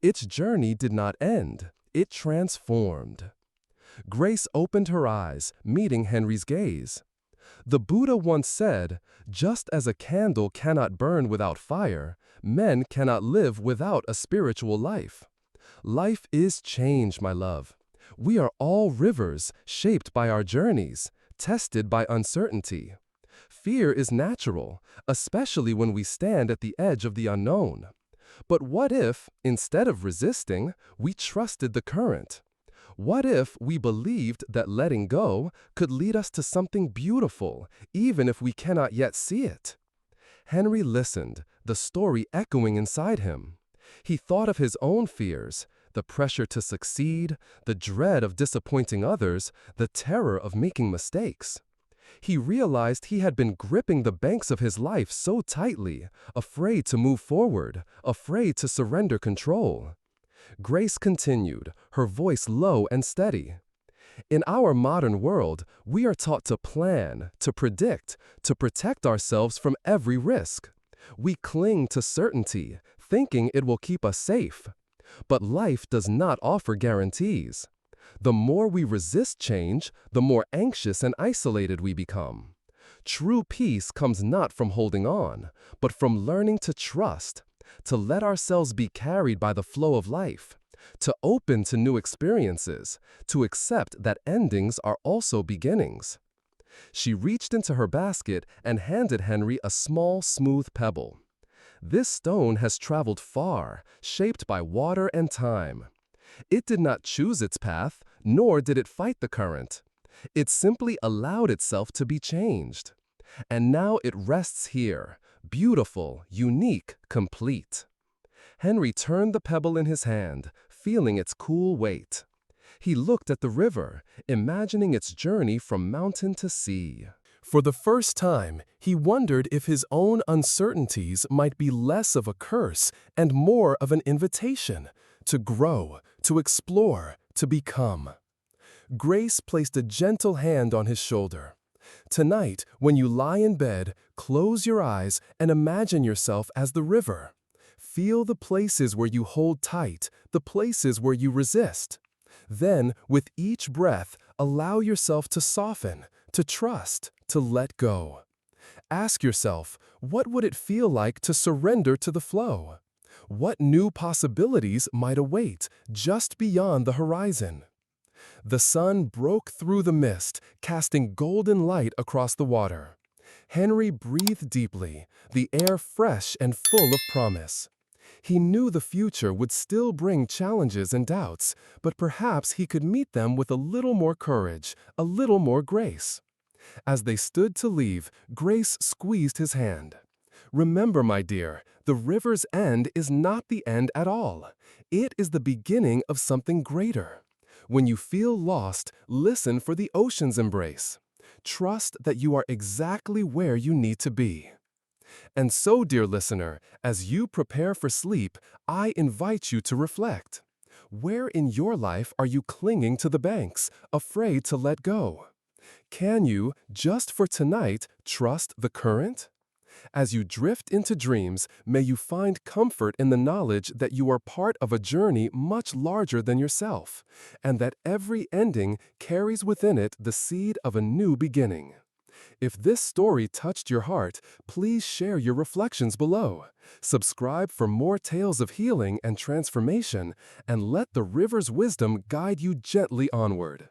Its journey did not end. It transformed. Grace opened her eyes, meeting Henry's gaze. The Buddha once said, just as a candle cannot burn without fire, men cannot live without a spiritual life. Life is change, my love. We are all rivers, shaped by our journeys, tested by uncertainty. Fear is natural, especially when we stand at the edge of the unknown. But what if, instead of resisting, we trusted the current? What if we believed that letting go could lead us to something beautiful, even if we cannot yet see it? Henry listened, the story echoing inside him. He thought of his own fears, the pressure to succeed, the dread of disappointing others, the terror of making mistakes. He realized he had been gripping the banks of his life so tightly, afraid to move forward, afraid to surrender control. Grace continued, her voice low and steady. In our modern world, we are taught to plan, to predict, to protect ourselves from every risk. We cling to certainty, thinking it will keep us safe. But life does not offer guarantees. The more we resist change, the more anxious and isolated we become. True peace comes not from holding on, but from learning to trust, to let ourselves be carried by the flow of life, to open to new experiences, to accept that endings are also beginnings. She reached into her basket and handed Henry a small, smooth pebble. This stone has traveled far, shaped by water and time. It did not choose its path, nor did it fight the current. It simply allowed itself to be changed. And now it rests here, beautiful, unique, complete. Henry turned the pebble in his hand, feeling its cool weight. He looked at the river, imagining its journey from mountain to sea. For the first time, he wondered if his own uncertainties might be less of a curse and more of an invitation to grow, to explore, to become. Grace placed a gentle hand on his shoulder. Tonight, when you lie in bed, close your eyes and imagine yourself as the river. Feel the places where you hold tight, the places where you resist. Then, with each breath, allow yourself to soften, to trust, to let go. Ask yourself, what would it feel like to surrender to the flow? What new possibilities might await just beyond the horizon? The sun broke through the mist, casting golden light across the water. Henry breathed deeply, the air fresh and full of promise. He knew the future would still bring challenges and doubts, but perhaps he could meet them with a little more courage, a little more grace. As they stood to leave, Grace squeezed his hand. Remember, my dear, the river's end is not the end at all. It is the beginning of something greater. When you feel lost, listen for the ocean's embrace. Trust that you are exactly where you need to be. And so, dear listener, as you prepare for sleep, I invite you to reflect. Where in your life are you clinging to the banks, afraid to let go? Can you, just for tonight, trust the current? As you drift into dreams, may you find comfort in the knowledge that you are part of a journey much larger than yourself, and that every ending carries within it the seed of a new beginning. If this story touched your heart, please share your reflections below. Subscribe for more tales of healing and transformation, and let the river's wisdom guide you gently onward.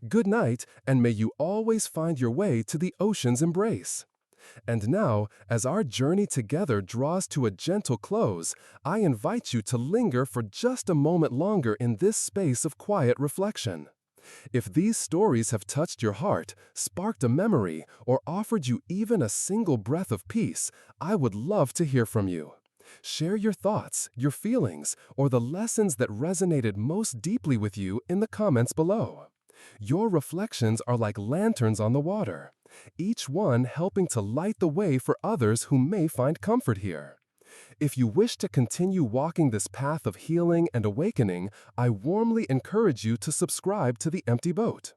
Good night, and may you always find your way to the ocean's embrace. And now, as our journey together draws to a gentle close, I invite you to linger for just a moment longer in this space of quiet reflection. If these stories have touched your heart, sparked a memory, or offered you even a single breath of peace, I would love to hear from you. Share your thoughts, your feelings, or the lessons that resonated most deeply with you in the comments below. Your reflections are like lanterns on the water, each one helping to light the way for others who may find comfort here. If you wish to continue walking this path of healing and awakening, I warmly encourage you to subscribe to The Empty Boat.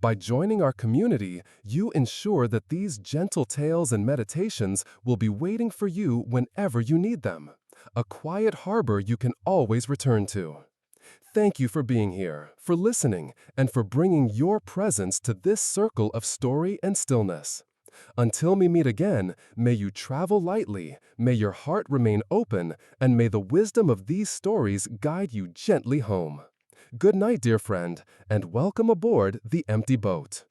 By joining our community, you ensure that these gentle tales and meditations will be waiting for you whenever you need them. A quiet harbor you can always return to. Thank you for being here, for listening, and for bringing your presence to this circle of story and stillness. Until we meet again, may you travel lightly, may your heart remain open, and may the wisdom of these stories guide you gently home. Good night, dear friend, and welcome aboard The Empty Boat.